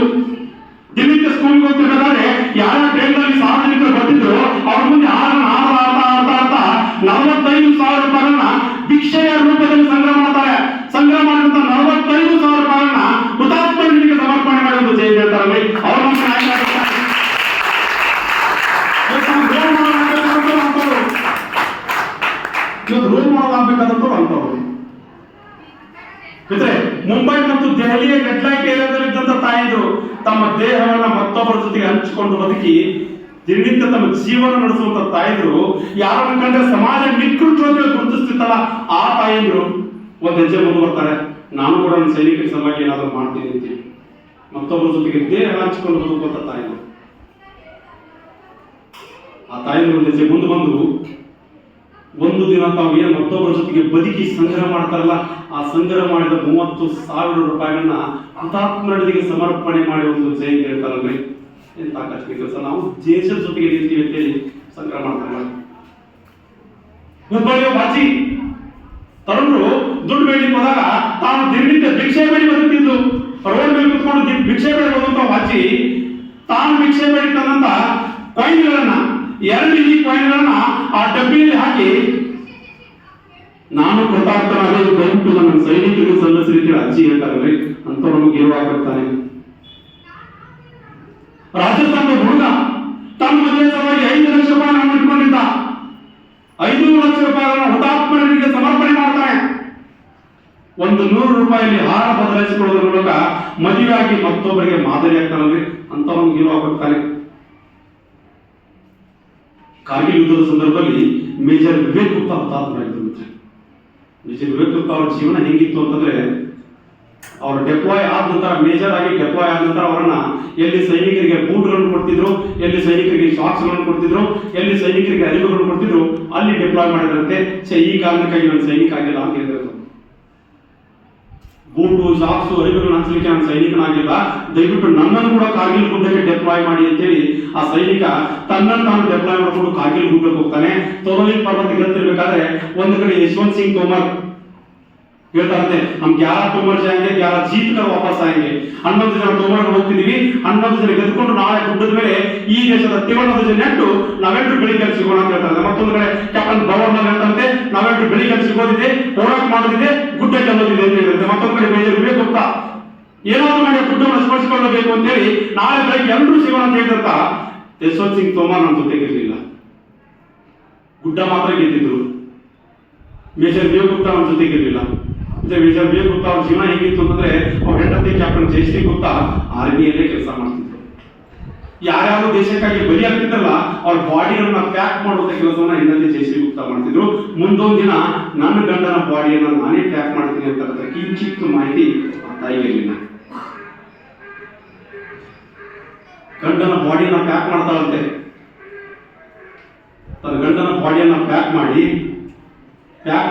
ದಿನನಿತ್ಯ ಸ್ಕೂಲ್ಗೆ ಹೋಗ್ತಿರ್ಬೇಕಾದ್ರೆ ಯಾರ ಟ್ರೈನ್ನಲ್ಲಿ ಸಾರ್ವಜನಿಕರು ಬರ್ತಿದ್ರು ಅವ್ರ ಮುಂದೆ ಹಾಡನ್ನ ಆಡ್ತಾ 45,000 ರೂಪಾಯಿಗಳನ್ನ ಭಿಕ್ಷೆಯ ರೂಪದಲ್ಲಿ ಸಂಗ್ರಹ ಮಾಡ್ತಾರೆ. ಸಂಗ್ರಹ ಮಾಡಿದಂತ 45,000 ರೂಪಾಯಿಗಳನ್ನ ಹುತಾತ್ಮರಿಗೆ ಸಮರ್ಪಣೆ ಮಾಡುವುದು ಜೈ ಹೇಳ್ತಾರೆ. ಅವ್ರ ರೋಲ್ ಮಾಡೋದಾಗಬೇಕಾದಂತವ್ರು ಅಂತವ್ರು. ಮುಂಬೈ ಮತ್ತು ದೆಹಲಿಯ ರೆಡ್ ಏರಿಯಾದಲ್ಲಿದ್ದಂತ ತಾಯಿದ್ರು ತಮ್ಮ ದೇಹವನ್ನ ಮತ್ತೊಬ್ಬರ ಜೊತೆಗೆ ಹಂಚಿಕೊಂಡು ಬದುಕಿ ದಿನನಿತ್ಯ ತಮ್ಮ ಜೀವನ ನಡೆಸುವಂತ ತಾಯಿದ್ರು ಯಾರನ್ನ ಕಂಡ್ರೆ ಸಮಾಜ ನಿಕೃಷ್ಟ ಗುರುತಿಸ್ತಿತ್ತಲ್ಲ ಆ ತಾಯಿದ್ರು ಒಂದ್ ಹೆಜ್ಜೆ ಮುಂದೆ ಬರ್ತಾರೆ. ನಾನು ಕೂಡ ನನ್ನ ಸೈನಿಕರ ಸಲುವಾಗಿ ಏನಾದ್ರು ಮಾಡ್ತೀನಿ ಅಂತ ಮತ್ತೊಬ್ಬರ ಜೊತೆಗೆ ದೇಹ ಹಂಚಿಕೊಂಡು ಬದುಕುವಂತ ತಾಯಿದ್ರು. ಆ ತಾಯಿದ್ರು ಒಂದ್ ಹೆಜ್ಜೆ ಮುಂದೆ ಬಂದು ಒಂದು ದಿನ ತಾವು ಏನು ಮತ್ತೊಬ್ಬರ ಜೊತೆಗೆ ಬದುಕಿ ಸಂಗ್ರಹ ಮಾಡ್ತಾರಲ್ಲ ಆ ಸಂಗ್ರಹ ಮಾಡಿದ 30,000 ರೂಪಾಯಿಗಳನ್ನ ಹುತಾತ್ಮರಿಗೆ ಸಮರ್ಪಣೆ ಮಾಡಿ ಒಂದು ಜೈ ಹೇಳ್ತಾರಲ್ರಿ. ಎಂತ ಕಷ್ಟ ಕೆಲಸ. ನಾವು ದೇಶದ ಜೊತೆಗೆ ನಿಲ್ತೀವಿ ಅಂತೇಳಿ ಸಂಗ್ರಹ ಮಾಡ್ತಾರಲ್ಲ. ಹುಬ್ಬಳ್ಳಿಯ ಬಾಜಿ ತರುಣರು ದುಡ್ಡು ಬೇಡಿ ಹೋದಾಗ ತಾನು ದಿನನಿತ್ಯ ಭಿಕ್ಷೆ ಬೇಡಿ ಬದುಕ್ತಿದ್ದು. ರೋಡ್ ಮೇಲೆ ಕುತ್ಕೊಂಡು ಭಿಕ್ಷೆ ಬೇಡಿ ಬದುಕುವಂತ ಬಾಜಿ ತಾನು ಭಿಕ್ಷೆ ಬೇಡಿ ತಂದಂತ ಕಾಯಿನ್ಗಳನ್ನ 2 ಇಲಿ ಕಾಯಿನ್ಗಳನ್ನ ಆ ಡಬ್ಬಿಯಲ್ಲಿ ಹಾಕಿ ನಾನು ಕೃತಾರ್ಥನಾಗಿ ದಯವಿಟ್ಟು ನನ್ನ ಸೈನಿಕರಿಗೆ ಸಲ್ಲಿಸಿ ರೀತಿ ಅಜ್ಜಿ ಹೇಳ್ತಾರಲ್ರಿ ಅಂತ ನಮಗೆ ಗೆಲುವಾಗಿರ್ತಾನೆ. ರಾಜಸ್ಥಾನದ ಹುಡುಗ ತನ್ನ ಮದುವೆ ಸಲುವಾಗಿ 5 ಲಕ್ಷ ರೂಪಾಯಿ ನಾನು ಇಟ್ಕೊಂಡಿದ್ದ. 5 ಲಕ್ಷ ರೂಪಾಯಿಗಳನ್ನ ಹುತಾತ್ಮರಿಗೆ ಸಮರ್ಪಣೆ ಮಾಡ್ತಾನೆ. 100 ರೂಪಾಯಿಯಲ್ಲಿ ಹಾರ ಬದಲಾಯಿಸಿಕೊಳ್ಳೋದ್ರ ಮೂಲಕ ಮದುವೆಯಾಗಿ ಮತ್ತೊಬ್ಬರಿಗೆ ಮಾದರಿ ಆಗ್ತಾನಲ್ರಿ ಅಂತ ನಮ್ಗೆ ಗೆಲುವಾಗಿರ್ತಾನೆ. ಕಾರ್ಗಿಲ್ ಯುದ್ಧದ ಸಂದರ್ಭದಲ್ಲಿ ಮೇಜರ್ ವಿವೇಕ್ ಗುಪ್ತಾ ಹುತಾತ್ಮರಾಗಿದ್ದರು. ಮೇಜರ್ ವಿವೇಕ್ ಗುಪ್ತಾ ಅವರ ಜೀವನ ಹೆಂಗಿತ್ತು ಅಂತಂದ್ರೆ ಅವರು ಡೆಪ್ಲಾಯ್ ಆದ ನಂತರ ಮೇಜರ್ ಆಗಿ ಡೆಪ್ಲಾಯ್ ಆದ ನಂತರ ಅವರನ್ನ ಎಲ್ಲಿ ಸೈನಿಕರಿಗೆ ಬೂಟ್ಗಳನ್ನು ಕೊಡ್ತಿದ್ರು, ಎಲ್ಲಿ ಸೈನಿಕರಿಗೆ ಶಾಕ್ಸ್ಗಳನ್ನು ಕೊಡ್ತಿದ್ರು, ಎಲ್ಲಿ ಸೈನಿಕರಿಗೆ ಅರಿವುಗಳನ್ನು ಕೊಡ್ತಿದ್ರು ಅಲ್ಲಿ ಡಿಪ್ಲಾಯ್ ಮಾಡಿದ್ರಂತೆ. ಈ ಕಾರಣಕ್ಕಾಗಿ ನಾನು ಸೈನಿಕ ಆಗಿಲ್ಲ ಅಂತ ಹೇಳಿದ್ರು. ಬೂಟು ಶಾಕ್ಸು ಅರಿವುಗಳನ್ನು ಹಂಚಲಿಕ್ಕೆ ನಾನು ಸೈನಿಕನಾಗಿಲ್ಲ, ದಯವಿಟ್ಟು ನನ್ನನ್ನು ಕೂಡ ಕಾರ್ಗಿಲ್ ಗುಡ್ಡಕ್ಕೆ ಡೆಪ್ಲಾಯ್ ಮಾಡಿ ಅಂತೇಳಿ ಆ ಸೈನಿಕ ತನ್ನನ್ನು ತಾನು ಡೆಪ್ಲಾಯ್ ಮಾಡಿಕೊಂಡು ಕಾರ್ಗಿಲ್ ಗುಡ್ಡಕ್ಕೆ ಹೋಗ್ತಾನೆ. ತೊರಲಿಂಗ್ ಪರ್ವತಕ್ಕೆ ಹತ್ತಿರಬೇಕಾದ್ರೆ ಒಂದು ಕಡೆ ಯಶವಂತ್ ಸಿಂಗ್ ತೋಮರ್ ಹೇಳ್ತಾರಂತೆ, ನಮ್ 11 ತೋಮರ್ ಜಾಯಂಗೆ 11 ಜೀತ್ ಕರ್ ವಾಪಸ್ ಆಯಂಗೆ. 11 ಜನ ತೋಮರ್ ಹೋಗ್ತಿದೀವಿ, 11 ಜನ ಗೆದ್ದುಕೊಂಡು ನಾಳೆ ಗುಡ್ಡದ ಮೇಲೆ ಈ ದೇಶದ ತ್ರಿವರ್ಣ ಧ್ವಜ ನೆಟ್ಟು ನಾವೆಲ್ಲರೂ ಬೆಳಿಗ್ಗೆ ಸಿಗೋಣ ಅಂತ ಹೇಳ್ತಾರೆ. ಮತ್ತೊಂದು ಕಡೆ ಕ್ಯಾಪ್ಟನ್ ಗವರ್ನರ್ ಹೇಳ್ತಂತೆ, ನಾವೆಲ್ಲರೂ ಬೆಳಿಗ್ಗೆ ಸಿಗೋದಿದೆ, ಹೋರಾಟ ಮಾಡೋದಿದೆ, ಗುಡ್ಡ ಚೆಲ್ಲೋದಿದೆ ಅಂತ ಹೇಳಿದ್ರೆ. ಮತ್ತೊಂದು ಕಡೆ ಮೇಜರ್ ವಿವೇಕ್ ಗುಪ್ತಾ ಏನಾದ್ರು ಮಾಡಿ ಗುಡ್ಡವನ್ನು ಸ್ಪರ್ಶಿಸಿಕೊಳ್ಳಬೇಕು ಅಂತೇಳಿ ನಾಳೆ ಬೆಳಗ್ಗೆ ಎಲ್ಲರೂ ಸಿಗೋಣ ಅಂತ ಹೇಳಿದಂತ ಯಶವಂತ್ ಸಿಂಗ್ ತೋಮರ್ ನಮ್ಮ ಜೊತೆಗೆ ಇರಲಿಲ್ಲ, ಗುಡ್ಡ ಮಾತ್ರ ಗೆದ್ದಿದ್ರು. ಮೇಜರ್ ವಿವೇಕ್ ಗುಪ್ತಾ ನಮ್ಮ ಜೊತೆಗೆ ಇರಲಿಲ್ಲ. ಮೇಜರ್ ವಿವೇಕ್ ಗುಪ್ತಾ ಅವ್ರ ಜೀವನ ಹೇಗಿತ್ತು ಅಂತಂದ್ರೆ ಅವ್ರ ಹೆಂಡತಿ ಕ್ಯಾಪ್ಟನ್ ಜಯಶ್ರೀ ಗುಪ್ತಾ ಆರ್ಮಿಯಲ್ಲೇ ಕೆಲಸ ಮಾಡ್ತಿದ್ರು. ಯಾರ್ಯಾರು ದೇಶಕ್ಕಾಗಿ ಬಲಿ ಆಗ್ತಿದ್ರಲ್ಲ ಅವ್ರ ಬಾಡಿಯನ್ನ ಪ್ಯಾಕ್ ಮಾಡುವಂತ ಕೆಲಸವನ್ನ ಹೆಂಡತಿ ಜಯಶ್ರೀ ಗುಪ್ತಾ ಮಾಡ್ತಿದ್ರು. ಮುಂದೊಂದು ದಿನ ನನ್ನ ಗಂಡನ ಬಾಡಿಯನ್ನ ನಾನೇ ಪ್ಯಾಕ್ ಮಾಡ್ತೀನಿ ಅಂತ ಕಿಂಚಿತ್ತು ಮಾಹಿತಿ ಆ ತಾಯಿಗೆ ಇರಲಿಲ್ಲ. ಗಂಡನ ಬಾಡಿಯನ್ನ ಪ್ಯಾಕ್ ಮಾಡ್ತಾಳಂತೆ. ತನ್ನ ಗಂಡನ ಬಾಡಿಯನ್ನ ಪ್ಯಾಕ್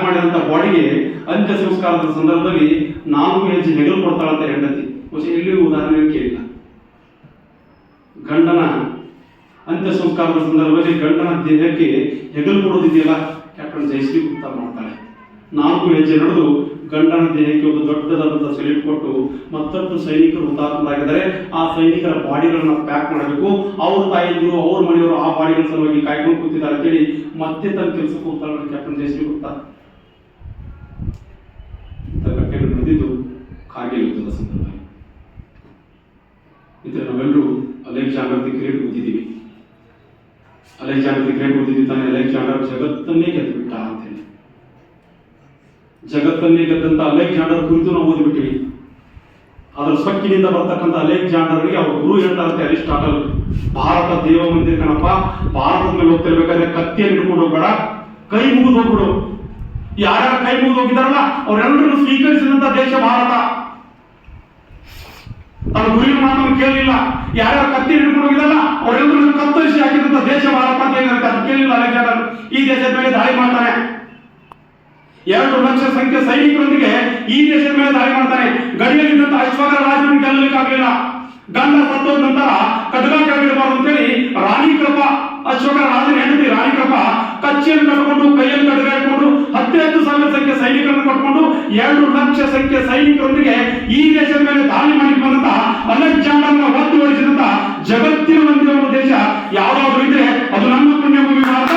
ಮಾಡಿದಂತ ಬಾಡಿಗೆ ಅಂತ್ಯ ಸಂಸ್ಕಾರದ ಸಂದರ್ಭದಲ್ಲಿ 4 ಹೆಜ್ಜೆ ಹೆಗಲು ಕೊಡ್ತಾಳಂತ ಹೆಂಡತಿ. ಎಲ್ಲಿಯೂ ಉದಾಹರಣೆ ಕೇಳಿಲ್ಲ. ಗಂಡನ ಅಂತ್ಯ ಸಂಸ್ಕಾರದ ಸಂದರ್ಭದಲ್ಲಿ ಗಂಡನ ದೇಹಕ್ಕೆ ಹೆಗಲು ಕೊಡೋದಿದೆಯಲ್ಲ ಕ್ಯಾಪ್ಟನ್ ಜಯಶ್ರೀ ಗುಪ್ತಾ ಮಾಡ್ತಾಳೆ. 4 ಹೆಜ್ಜೆ ನಡೆದು ಗಂಡನ ದೇಹಕ್ಕೆ ಒಂದು ದೊಡ್ಡದಾದಂತಹ ಸೆಲ್ಯೂಟ್ ಕೊಟ್ಟು ಮತ್ತಷ್ಟು ಸೈನಿಕರು ಹುತಾತ್ಮರಾಗಿದ್ದಾರೆ. ಆ ಸೈನಿಕರ ಬಾಡಿಗಳನ್ನ ಪ್ಯಾಕ್ ಮಾಡಬೇಕು, ಅವ್ರ ತಾಯಿದ್ರು ಅವ್ರ ಮನೆಯವರು ಆ ಬಾಡಿಗಳ ಸಲುವಾಗಿ ಕಾಯ್ಕೊಂಡು ಕೂತಿದ್ದಾರೆ ಅಂತೇಳಿ ಮತ್ತೆ ತನ್ನ ಕೆಲಸಕ್ಕೆ ಹೋಗ್ತಾಳೆ ಕ್ಯಾಪ್ಟನ್ ಜಯಶ್ರೀ ಗುಪ್ತಾ. ಘಟನೆಗಳು ನಡೆದಿದ್ದು ಕಾರ್ಗಿಲ್ ಯುದ್ಧದ ಸಂದರ್ಭ. ಇದ್ರೆ ನಾವೆಲ್ಲರೂ ಅಲೆಕ್ಸಾಂಡರ್ ದಿ ಗ್ರೇಟ್ ಓದಿದ್ದೀವಿ. ಅಲೆಕ್ಸಾಂಡರ್ ದಿ ಗ್ರೇಟ್ ಓದಿದ್ದೀವಿ ತಾನೆ. ಅಲೆಕ್ಸಾಂಡರ್ ಜಗತ್ತನ್ನೇ ಗೆದ್ದುಬಿಟ್ಟ ಅಂತ ಹೇಳಿ ಜಗತ್ತನ್ನೇ ಗೆದ್ದಂತ ಅಲೆಕ್ಸಾಂಡರ್ ಕುರಿತು ನಾವು ಓದಿಬಿಟ್ಟಿವಿ. ಅದರ ಸೊಕ್ಕಿನಿಂದ ಬರ್ತಕ್ಕಂಥ ಅಲೆಕ್ಸಾಂಡರ್ಗೆ ಅವ್ರ ಗುರು ಹೇಳ್ತಾರಂತೆ ಅರಿಸ್ಟಾಟಲ್, ಭಾರತ ದೇವ ಮಂದಿರ ಕಣಪ್ಪ, ಭಾರತದ ಮೇಲೆ ಹೋಗ್ತಿರ್ಬೇಕಾದ್ರೆ ಕತ್ತಿಯನ್ನು ಹಿಡ್ಕೊಂಡು ಹೋಗ್ಬೇಡ, ಕೈ ಮುಗಿದು ಹೋಗ್ಬಿಡು. ಯಾರ್ಯಾರ ಕೈ ಮುಗಿದು ಹೋಗಿದಾರಲ್ಲ ಅವರೆಲ್ಲರನ್ನು ಸ್ವೀಕರಿಸಿದಂತ ದೇಶ ಭಾರತ. ತನ್ನ ಗುರಿಯ ಮಾತನ್ನು ಕೇಳಲಿಲ್ಲ. ಯಾರ್ಯಾರ ಕತ್ತಿ ಹಿಡ್ಕೊಂಡು ಹೋಗಿದಾರಲ್ಲ ಅವರೆಲ್ಲರನ್ನು ಕತ್ತರಿಸಿ ಹಾಕಿದಂತ ದೇಶ ಭಾರತ ಅಂತ ಏನಿರುತ್ತೆ ಅದು ಕೇಳಲಿಲ್ಲ ಅಲೆಕ್ಸಾಂಡರ್. ಈ ದೇಶದ ಮೇಲೆ ದಾಳಿ ಮಾಡ್ತಾನೆ. 2 ಲಕ್ಷ ಸಂಖ್ಯೆ ಸೈನಿಕರೊಂದಿಗೆ ಈ ದೇಶದ ಮೇಲೆ ದಾಳಿ ಮಾಡ್ತಾನೆ. ಗಡಿಯಲ್ಲಿದ್ದಂತ ಅಶ್ವಘರ ರಾಜರನ್ನು ಗೆಲ್ಲಲಿಕ್ಕಾಗಲಿಲ್ಲ. ಗಂಡ ಸತ್ತೋದ ನಂತರ ಖಡ್ಗ ಕೆಳಗಿಡಬಾರದು ಅಂತೇಳಿ ರಾಣಿ ಕೃಪ, ಅಶ್ವಘರ ರಾಜನ ಹೆಂಡತಿ ರಾಣಿ ಕೃಪ ಕಚ್ಚಿಯನ್ನು ಕಟ್ಕೊಂಡು ಕೈಯಲ್ಲಿ ಖಡ್ಗ ಇಟ್ಕೊಂಡು 10,000 ಸಂಖ್ಯೆ ಸೈನಿಕರನ್ನು ಕಟ್ಕೊಂಡು 2 ಲಕ್ಷ ಸಂಖ್ಯೆ ಸೈನಿಕರೊಂದಿಗೆ ಈ ದೇಶದ ಮೇಲೆ ದಾಳಿ ಮಾಡಿ ಬಂದಂತ ಅಲೆಕ್ಸಾಂಡರ್ನ ಒತ್ತುವರಿಸಿದಂತ ಜಗತ್ತಿನ ಒಂದೇ ಒಂದು ದೇಶ ಯಾವ್ದಾದ್ರು ಇದ್ರೆ ಅದು ನಮ್ಮ ಪುಣ್ಯಭೂಮಿ ಭಾರತ.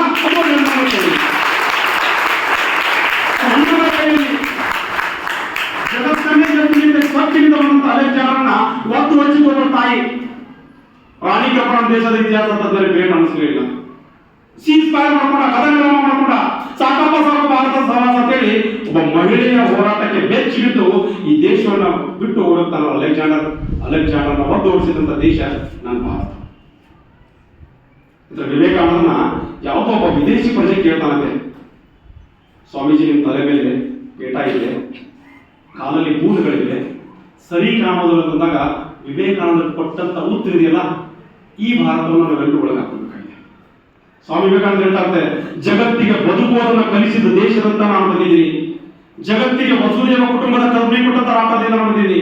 ಜಗತ್ತನ್ನೇ ಸ್ವಚ್ಛದಿಂದ ಬಂದಂತ ಅಲೆಕ್ಸಾಂಡರ್ನ ಒತ್ತುವರಿಸಿಕೊಂಡ ತಾಯಿ ರಾಣಿ ಕೃಪಣ ದೇಶದ ಇತಿಹಾಸ ತಜ್ಞರಿಗೆ ಗ್ರೇಟ್ ಅನಿಸಲಿಲ್ಲ. ಸೀಸ್ ಫೈರ್ ಮಾಡ್ಕೊಂಡ, ಕದನ ಮಾಡ್ಕೊಂಡ, ಸಾಕಪ್ಪ ಸಾಕು ಭಾರತ ಸಮಾಜ ಅಂತೇಳಿ ಒಬ್ಬ ಮಹಿಳೆಯ ಹೋರಾಟಕ್ಕೆ ಬೆಚ್ಚಿಬಿದ್ದು ಈ ದೇಶವನ್ನು ಬಿಟ್ಟು ಹೋಗುತ್ತಾನ ಅಲೆಕ್ಸಾಂಡರ್ನ ಒತ್ತುವರಿಸಿದಂತ ದೇಶ ನನ್ನ ಭಾರತ. ಇದ್ರ ವಿವೇಕಾನಂದನ ಯಾವುದೋ ಒಬ್ಬ ವಿದೇಶಿ ಪ್ರಜೆ ಕೇಳ್ತಾನಂತೆ, ಸ್ವಾಮೀಜಿ ನಿಮ್ಮ ತಲೆ ಮೇಲೆ ಪೇಟ ಇದೆ, ಕಾಲಲ್ಲಿ ಬೂಟುಗಳಿವೆ, ಸರಿ ಕಾಣೋದಿಲ್ಲ ಅಂತಂದಾಗ ವಿವೇಕಾನಂದ ಕೊಟ್ಟಂತ ಉತ್ತರ ಇದೆಯಲ್ಲ, ಈ ಭಾರತವನ್ನು ನಾವೆಲ್ಲರೂ ಒಳಗಾಕಬೇಕಾಗಿದೆ. ಸ್ವಾಮಿ ವಿವೇಕಾನಂದ ಹೇಳ್ತಾರೆ, ಜಗತ್ತಿಗೆ ಬದುಕುವುದನ್ನು ಕಲಿಸಿದ ದೇಶದಂತ ನಾನು ಬಂದಿದ್ದೀನಿ, ಜಗತ್ತಿಗೆ ವಸುದೇವ ಕುಟುಂಬದ ಕಲ್ಪನೆ ಕೊಟ್ಟಂತ ರಾಷ್ಟ್ರದಿಂದ ಬಂದಿದ್ದೀನಿ,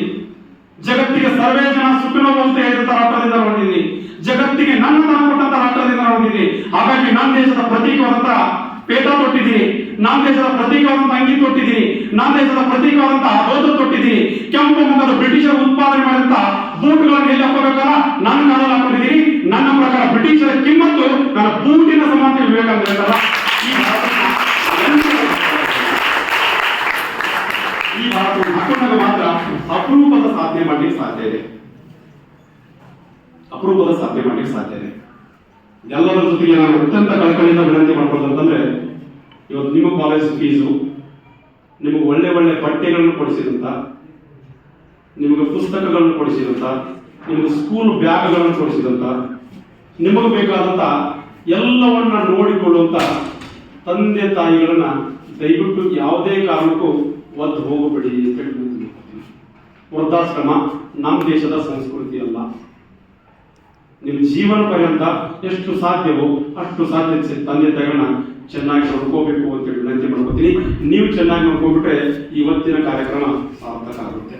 ಜಗತ್ತಿಗೆ ಸರ್ವೇ ಜನ ಸುಖಿನೋ ಅಂತ ಹೇಳಿದಂತ ರಾಷ್ಟ್ರದಿಂದ ಬಂದಿದ್ದೀನಿ, ಜಗತ್ತಿಗೆ ನನ್ನ ತನ ಕೊಟ್ಟಂತ ರಾಷ್ಟ್ರದಿಂದ ಬಂದಿದ್ದೀನಿ. ಹಾಗಾಗಿ ನನ್ನ ದೇಶದ ಪ್ರತೀಕವಾದಂತ ಪೇಟ ತೊಟ್ಟಿದ್ದೀನಿ, ನನ್ನ ದೇಶದ ಪ್ರತೀಕವಾದಂತ ಅಂಗಿ ತೊಟ್ಟಿದ್ದೀನಿ, ನನ್ನ ದೇಶದ ಪ್ರತೀಕವಾದಂತ ರೋಜು ತೊಟ್ಟಿದ್ದೀನಿ, ಕೆಂಪು ಮುಖದ ಬ್ರಿಟಿಷರು ಉತ್ಪಾದನೆ ಮಾಡಿದಂತ ಬೂಟ್ಗಳನ್ನು ಎಲ್ಲಿ ಹಾಕೋಬೇಕಲ್ಲ ನನ್ನ ಕಾಲಲ್ಲಿ ಹಾಕೊಂಡಿದ್ದೀನಿ. ನನ್ನ ಪ್ರಕಾರ ಬ್ರಿಟಿಷರ ಕಿಮ್ಮತ್ತು ನನ್ನ ಬೂಟಿನ ಸಮಾನ ವಿವೇಕಾನಂದ ಹೇಳ್ತಾರ. ಈ ಭಾರತವನ್ನು ಹಾಕೊಂಡಾಗ ಮಾತ್ರ ಅಪರೂಪದ ಸಾಧನೆ ಮಾಡ್ಲಿಕ್ಕೆ ಸಾಧ್ಯ ಇದೆ. ಎಲ್ಲರ ಜೊತೆಗೆ ನಾನು ಅತ್ಯಂತ ಕಳಕಳಿಯಿಂದ ವಿನಂತಿ ಮಾಡ್ಕೊಳ್ಳೋದಂತಂದ್ರೆ, ಇವತ್ತು ನಿಮ್ಮ ಕಾಲೇಜ್ ಫೀಸು, ನಿಮಗೆ ಒಳ್ಳೆ ಬಟ್ಟೆಗಳನ್ನು ಕೊಡಿಸಿದಂತ, ನಿಮಗೆ ಪುಸ್ತಕಗಳನ್ನು ಕೊಡಿಸಿದಂತ, ನಿಮಗೆ ಸ್ಕೂಲ್ ಬ್ಯಾಗ್ಗಳನ್ನು ಕೊಡಿಸಿದಂತ, ನಿಮಗೆ ಬೇಕಾದಂತ ಎಲ್ಲವನ್ನ ನೋಡಿಕೊಳ್ಳುವಂತ ತಂದೆ ತಾಯಿಗಳನ್ನ ದಯವಿಟ್ಟು ಯಾವುದೇ ಕಾರಣಕ್ಕೂ ಒದ್ದು ಹೋಗಬೇಡಿ ಅಂತ ಹೇಳಿ, ವೃದ್ಧಾಶ್ರಮ ನಮ್ಮ ದೇಶದ ಸಂಸ್ಕೃತಿ ಅಲ್ಲ. ನಿಮ್ಮ ಜೀವನ ಪರ್ಯಂತ ಎಷ್ಟು ಸಾಧ್ಯವೋ ಅಷ್ಟು ಸಾಧ್ಯ ತಂದೆ ತಾಯಿಗಳನ್ನ ಚೆನ್ನಾಗಿ ನೋಡ್ಕೋಬೇಕು ಅಂತ ಹೇಳಿ ವಿನಂತಿ ಮಾಡ್ಕೋತೀನಿ. ನೀವು ಚೆನ್ನಾಗಿ ನೋಡ್ಕೊಂಡ್ಬಿಟ್ರೆ ಇವತ್ತಿನ ಕಾರ್ಯಕ್ರಮ ಸಾರ್ಥಕ ಆಗುತ್ತೆ.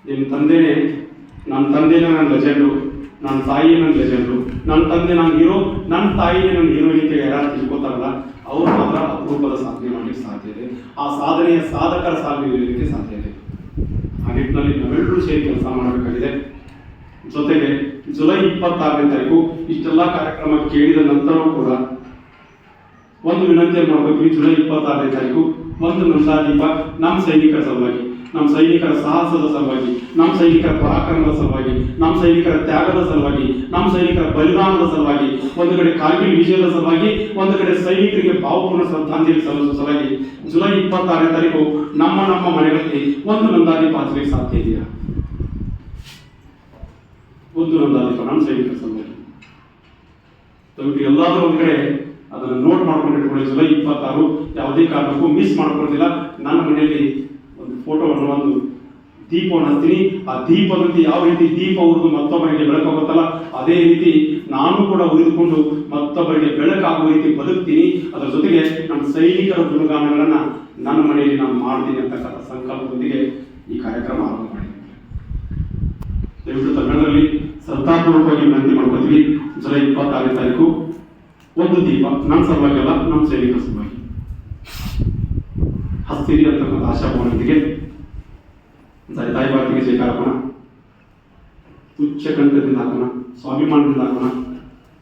ನಿಮ್ಮ ತಂದೆನೇ, ನನ್ನ ತಂದೆನೇ ನನ್ನ ಲೆಜೆಂಡು, ನನ್ನ ತಾಯಿಯೇ ನನ್ನ ಲೆಜೆಂಡು, ನನ್ನ ತಂದೆ ನನ್ನ ಹೀರೋ, ನನ್ನ ತಾಯಿನೇ ನನ್ನ ಹೀರೋ ಅಂತ ಯಾರು ತಿಳ್ಕೊತಾರಲ್ಲ ಅವ್ರು ಮಾತ್ರ ಅಪರೂಪದ ಸಾಧನೆ ಮಾಡಲಿಕ್ಕೆ ಸಾಧ್ಯ ಇದೆ. ಆ ಸಾಧನೆಯ ಸಾಧಕರ ಸಾಧನೆ ಇರಲಿಕ್ಕೆ ಸಾಧ್ಯ ಇದೆ. ಆ ನಿಟ್ಟಿನಲ್ಲಿ ನಾವೆಲ್ಲರೂ ಸೇರಿ ಕೆಲಸ ಮಾಡಬೇಕಾಗಿದೆ. ಜೊತೆಗೆ ಜುಲೈ 26ನೇ ತಾರೀಕು ಇಷ್ಟೆಲ್ಲ ಕಾರ್ಯಕ್ರಮ ಕೇಳಿದ ನಂತರವೂ ಕೂಡ ಒಂದು ವಿನಂತಿ ಮಾಡಬೇಕು. ಜುಲೈ 26ನೇ ತಾರೀಕು ಒಂದು ನಂದಾದೀಪ ನಮ್ಮ ಸೈನಿಕರ ಸಲುವಾಗಿ, ನಮ್ಮ ಸೈನಿಕರ ಸಾಹಸದ ಸಲುವಾಗಿ, ನಮ್ಮ ಸೈನಿಕರ ಪರಾಕ್ರಮದ ಸಲುವಾಗಿ, ನಮ್ಮ ಸೈನಿಕರ ತ್ಯಾಗದ ಸಲುವಾಗಿ, ನಮ್ಮ ಸೈನಿಕರ ಬಲಿದಾನದ ಸಲುವಾಗಿ, ಒಂದು ಕಡೆ ಕಾರ್ಗಿಲ್ ವಿಜಯದ ಸಲುವಾಗಿ, ಒಂದು ಕಡೆ ಸೈನಿಕರಿಗೆ ಭಾವಪೂರ್ಣ ಶ್ರದ್ಧಾಂಜಲಿ ಸಲ್ಲಿಸುವ ಸಲುವಾಗಿ ಜುಲೈ 26ನೇ ತಾರೀಕು ನಮ್ಮ ಮನೆಗಳಲ್ಲಿ ಒಂದು ನಂದಾದೀಪ ಹಚ್ಚಲಿಕ್ಕೆ ಸಾಧ್ಯ ಇದೆಯಾ? ಒಂದು ನಂದಾದೀಪ ನಮ್ಮ ಸೈನಿಕರ ಸಲುವಾಗಿ ದಯವಿಟ್ಟು ಎಲ್ಲಾದ್ರೂ ಒಂದು ಕಡೆ ಅದನ್ನು ನೋಟ್ ಮಾಡ್ಕೊಂಡು ಇಟ್ಕೊಳ್ಳಿ. ಜುಲೈ 26 ಯಾವುದೇ ಕಾರಣಕ್ಕೂ ಮಿಸ್ ಮಾಡ್ಕೊಳ್ತಿಲ್ಲ. ನನ್ನ ಮನೆಯಲ್ಲಿ ಒಂದು ಫೋಟೋವನ್ನು, ಒಂದು ದೀಪವನ್ನು ಹಚ್ತೀನಿ. ಆ ದೀಪದಂತೆ ಯಾವ ರೀತಿ ದೀಪ ಉರಿದು ಮತ್ತೊಬ್ಬರಿಗೆ ಬೆಳಕಾಗುತ್ತಲ್ಲ ಅದೇ ರೀತಿ ನಾನು ಕೂಡ ಉರಿದುಕೊಂಡು ಮತ್ತೊಬ್ಬರಿಗೆ ಬೆಳಕಾಗುವ ರೀತಿ ಬದುಕ್ತೀನಿ. ಅದರ ಜೊತೆಗೆ ನಮ್ಮ ಸೈನಿಕರ ಗುಣಗಾನಗಳನ್ನ ನನ್ನ ಮನೆಯಲ್ಲಿ ನಾನು ಮಾಡ್ತೀನಿ ಅಂತಕ್ಕಂಥ ಸಂಕಲ್ಪದೊಂದಿಗೆ ಈ ಕಾರ್ಯಕ್ರಮ ಆರಂಭ ಮಾಡಿದ್ದೀನಿ. ದಯವಿಟ್ಟು ತಮಿಳರಲ್ಲಿ ಶ್ರದ್ಧಾಪೂರ್ವಕವಾಗಿ ವಿನಂತಿ ಮಾಡ್ಕೊತೀವಿ. ಜುಲೈ 26ನೇ ತಾರೀಕು ಒಂದು ದೀಪ ನಮ್ಮ ಸಲುವಾಗಿ ಅಲ್ಲ, ನಮ್ಮ ಸೈನಿಕರ ಸಲುವಾಗಿ ಹಸ್ತಿರಿ ಅಂತಕ್ಕಂಥ ಆಶಾಭಾವನೊಂದಿಗೆ ತಾಯಿ ಭಾರತಿಗೆ ಜಯಕಾರ ಹಾಕೋಣ, ಉಚ್ಚ ಕಂಠದಿಂದ ಹಾಕೋಣ, ಸ್ವಾಭಿಮಾನದಿಂದ ಹಾಕೋಣ.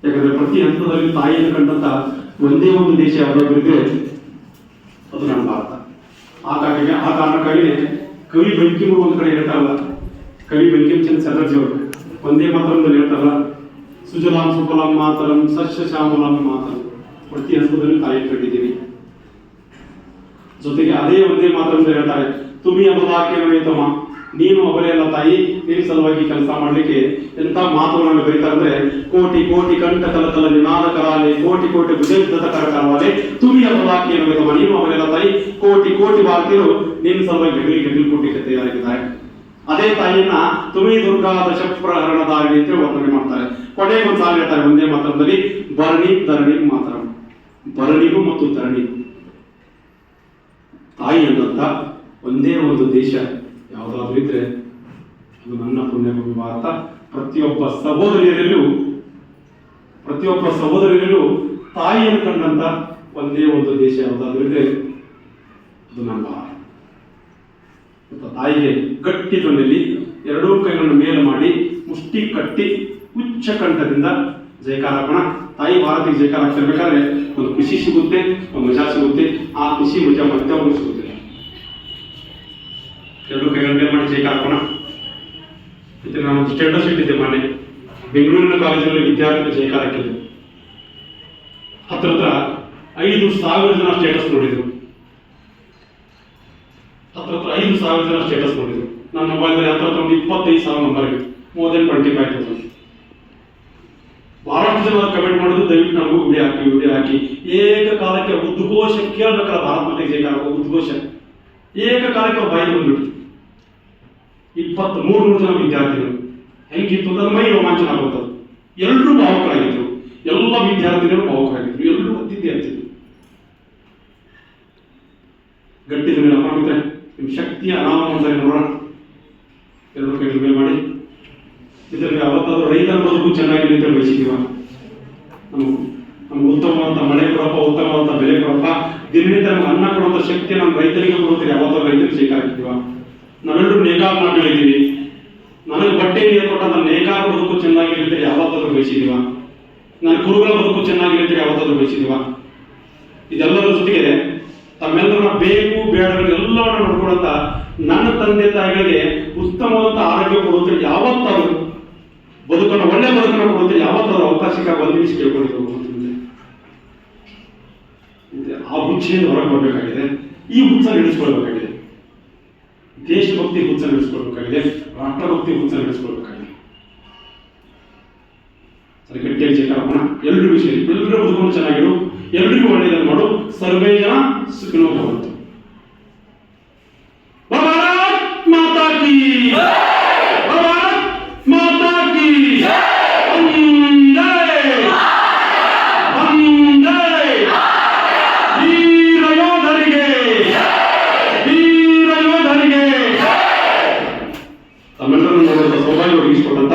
ಯಾಕಂದ್ರೆ ಪ್ರತಿ ಹಂತದಲ್ಲಿ ತಾಯಿಯನ್ನು ಕಂಡಂತ ಒಂದೇ ಒಂದು ದೇಶ ಯಾವುದಾದ್ರು ಇದ್ರೆ ಅದು ನಮ್ಮ ಭಾರತ. ಆ ಕಾರಣಕ್ಕಾಗಿ ಕವಿ ಬಂಕಿಮ್ ಒಂದು ಕಡೆ ಹೇಳ್ತಾರಲ್ಲ, ಕವಿ ಬಂಕಿಮ್ ಚಂದ್ರ ಚಟರ್ಜಿ ಅವರು ಒಂದೇ ಮಾತರದಲ್ಲಿ ಹೇಳ್ತಾರಲ್ಲ, ಸುಜಲಾಂ ಸುಫಲಾಂ ಮಾತರಂ ಸಸ್ಯ ಶ್ಯಾಮಲಾಂ ಮಾತರಂ. ಪ್ರತಿ ಹಂತದಲ್ಲಿ ತಾಯಿ ಕಂಡಿದ್ದೀವಿ. ಜೊತೆಗೆ ಅದೇ ಒಂದೇ ಮಾತ್ರ ಹೇಳ್ತಾರೆ, ತುಮಿ ಅಬಲಾಕ್ಯಮ, ನೀನು ಅವರೆಲ್ಲ ತಾಯಿ, ನಿನ್ನ ಸಲುವಾಗಿ ಕೆಲಸ ಮಾಡ್ಲಿಕ್ಕೆ ಎಂತ ಮಾತುಗಳನ್ನು ಬರೀತಾರೆ ಅಂದ್ರೆ, ಕೋಟಿ ಕೋಟಿ ಕಂಠ ಕಲಕಲ ನಿನಾದ ಕಲಾಲೆ, ಕೋಟಿ ಕೋಟಿ ಭುಜಯುದ್ಧದ ಕರಕಲವಾಲೆ, ತುಮಿ ಅಬಲಾಕ್ಯಮ, ನೀನು ಅವರೆಲ್ಲ ತಾಯಿ, ಕೋಟಿ ಕೋಟಿ ಭಾರತೀಯರು ನಿನ್ನ ಸಲುವಾಗಿ ಹೆಗಲಿ ಕೊಟ್ಟಿಗೆ ತಯಾರಾಗಿದ್ದಾರೆ. ಅದೇ ತಾಯಿಯನ್ನ ತುಮಿ ದುರ್ಗಾ ದಶಪ್ರಹರಣದಾರಿ ಅಂತ ವರ್ಣನೆ ಮಾಡ್ತಾರೆ. ಕೊನೆಗೆ ಒಂದು ಸಾಲ ಹೇಳ್ತಾರೆ ಒಂದೇ ಮಾತ್ರದಲ್ಲಿ, ಭರಣಿ ಧರಣಿ ಮಾತ್ರ, ಭರಣಿಗೂ ಮತ್ತು ಧರಣಿಗೂ. ತಾಯಿ ಅನ್ನಂತ ಒಂದೇ ಒಂದು ದೇಶ ಯಾವುದಾದ್ರೂ ಇದ್ರೆ ಅದು ನನ್ನ ಪುಣ್ಯಭೂಮಿ ಭಾರತ. ಪ್ರತಿಯೊಬ್ಬ ಸಹೋದರಿಯರಲ್ಲೂ ತಾಯಿಯನ್ನು ಕಂಡಂತ ಒಂದೇ ಒಂದು ದೇಶ ಯಾವುದಾದ್ರೂ ಇದ್ರೆ ಅದು ನನ್ನ ಭಾರತ. ತಾಯಿಗೆ ಗಟ್ಟಿ ಧ್ವನಿಯಲ್ಲಿ ಎರಡೂ ಕೈಗಳನ್ನು ಮೇಲು ಮಾಡಿ ಮುಷ್ಟಿ ಕಟ್ಟಿ ಉಚ್ಚ ಕಂಠದಿಂದ ಜಯಕಾರ ಹಾಕೋಣ. ತಾಯಿ ಭಾರತಿಗೆ ಜಯಕಾರ ಹಾಕ್ತಿರ್ಬೇಕಾದ್ರೆ ಒಂದು ಖುಷಿ ಸಿಗುತ್ತೆ, ಒಂದು ಮಜಾ ಸಿಗುತ್ತೆ. ಆ ಖುಷಿ ಮಜಾ ಮತ್ತೆ ಅವ್ರಿಗೆ ಸಿಗುತ್ತೆ. ಎರಡೂ ಕೈಗಳನ್ನು ಮೇಲು ಮಾಡಿ ಜಯಕಾರ ಹಾಕೋಣ. ನಾನು ಸ್ಟೇಟಸ್ ಇಟ್ಟಿದ್ದೆ ಮೊನ್ನೆ, ಬೆಂಗಳೂರಿನ ಕಾಲೇಜಿನಲ್ಲಿ ವಿದ್ಯಾರ್ಥಿಗಳು ಜಯಕಾರ ಹಾಕಿದ್ರು. ಹತ್ರ 5,000 ಜನ ಸ್ಟೇಟಸ್ ನೋಡಿದ್ರು. 5,000 ಜನ ಸ್ಟೇಟಸ್ ನೋಡಿದ್ರು. ನನ್ನ ಮೊಬೈಲ್ ಹತ್ರ ಒಂದು 25,000 ನಂಬರ್ ಇತ್ತು, more than 25,000. ಬಹಳಷ್ಟು ಜನ ಕಮೆಂಟ್ ಮಾಡಿದ್ರು, ದಯವಿಟ್ಟು ನನಗೂ ವಿಡಿಯೋ ಹಾಕಿ. ಏಕಕಾಲಕ್ಕೆ ಉದ್ಘೋಷ ಕೇಳಬೇಕಲ್ಲ, ಭಾರತ ಮಾತೆಗೆ ಜಯಕಾರ ಉದ್ಘೋಷ ಏಕಕಾಲಕ್ಕೆ ಬಾಯಿ ಬಂದ್ಬಿಟ್ಟು 2,300 ಜನ ವಿದ್ಯಾರ್ಥಿಗಳು. ಹೆಂಗಿತ್ತು ಅಂತ ಮೈ ರೋಮಾಂಚನ ಆಗುತ್ತದೆ. ಎಲ್ಲರೂ ಭಾವಕರಾಗಿದ್ರು, ಎಲ್ಲ ವಿದ್ಯಾರ್ಥಿಗಳು ಭಾವಕರಾಗಿದ್ರು, ಎಲ್ಲರೂ ಅತಿಥಿ ಆಗ್ತಿದ್ರು. ಗಟ್ಟಿದ ಮೇಲೆ ಮಾಡಿದ್ರೆ ನಿಮ್ಮ ಶಕ್ತಿಯ ಅನಾಮಂತಾರೆ ನೋಡೋಣ. ಎರಡು ಕೈ ಮೇಲೆ ಮಾಡಿ. ಇದರಲ್ಲಿ ಅವತ್ತಾದ್ರೂ ರೈತರ ಬದುಕು ಚೆನ್ನಾಗಿದೆ ಅಂತ ಬಯಸಿದೀವ. ನಮ್ಗೆ ಉತ್ತಮವಾದ ಮಳೆ ಕೊಡಪ್ಪ, ಉತ್ತಮವಾದ ಬೆಲೆ ಕೊಡಪ್ಪ, ದಿನನಿತ್ಯ ನಮ್ಗೆ ಅನ್ನ ಕೊಡುವಂತ ಶಕ್ತಿ ನಮ್ಮ ರೈತರಿಗೆ ಕೊಡುತ್ತೀರಿ. ಯಾವತ್ತಾದ್ರೂ ರೈತರಿಗೆ ಶೇಖರ ಹಾಕಿದೀವ. ನಾವೆಲ್ಲರೂ ನೇಕಾರ ಮಾಡಿ ಹೇಳಿದ್ದೀವಿ. ನನಗೆ ಬಟ್ಟೆ ನೀರು ಕೊಟ್ಟ ನನ್ನ ನೇಕಾರ ಬದುಕು ಚೆನ್ನಾಗಿರುತ್ತೆ ಯಾವತ್ತಾದ್ರೂ ಬಯಸಿದೀವ. ನನ್ನ ಕುರುಗಳ ಬದುಕು ಚೆನ್ನಾಗಿರುತ್ತೆ ಯಾವತ್ತಾದ್ರೂ ಬಯಸಿದೀವ. ಇದೆಲ್ಲರ ಜೊತೆಗೆ ತಮ್ಮೆಲ್ಲರ ಬೇಕು ಬೇಡಗಳು ಎಲ್ಲವನ್ನ ನೋಡ್ಕೊಳಂತ ನನ್ನ ತಂದೆ ತಾಯಿಗಳಿಗೆ ಉತ್ತಮವಾದ ಆರೋಗ್ಯ ಕೊಡುತ್ತೆ ಯಾವತ್ತಾದ್ರೂ, ಬದುಕನ್ನು ಒಳ್ಳೆ ಬದುಕನ್ನು ಕೊಡುತ್ತೆ ಯಾವತ್ತಾದ್ರೂ ಅವಕಾಶಕ್ಕೆ ಒಂದು ನಿಮಿಷ ಕೇಳ್ಕೊಂಡಿರ್ಬೇಕು. ಆ ಹುಚ್ಚೆಯನ್ನು ಹೊರಗೆ ಬರಬೇಕಾಗಿದೆ. ಈ ಹುಚ್ಚ ನಡೆಸ್ಕೊಳ್ಬೇಕಾಗಿದೆ. ದೇಶಭಕ್ತಿ ಹುಚ್ಚ ನಡೆಸ್ಕೊಳ್ಬೇಕಾಗಿದೆ. ರಾಷ್ಟ್ರಭಕ್ತಿ ಹುಚ್ಚ ನಡೆಸ್ಕೊಳ್ಬೇಕಾಗಿದೆ. ಸರಿ, ಗಟ್ಟಿಯಾಗಿ ಜಯಕಾರಪ್ಪಣ. ಎಲ್ರಿಗೂ ಸೇರಿ ಎಲ್ಲರೂ ಬದುಕೊಂಡು ಚೆನ್ನಾಗಿರು, ಎಲ್ರಿಗೂ ಒಳ್ಳೆಯದನ್ನು ಮಾಡು. ಸರ್ವೇ ಜನ ಸುಖಿನೋ ಭವಂತು. ಭಾರತ್ ಮಾತಾ ಕೀ, ಭಾರತ್ ಮಾತಾ ಕೀ. ವಂದೇ ವೀರ ಯೋಧರಿಗೆ, ವೀರ ಯೋಧರಿಗೆ. ತಮ್ಮೆಲ್ಲರನ್ನು ನೋಡುವಂತ ಸೌಭಾಗ್ಯ ಒದಗಿಸಿಕೊಟ್ಟಂತ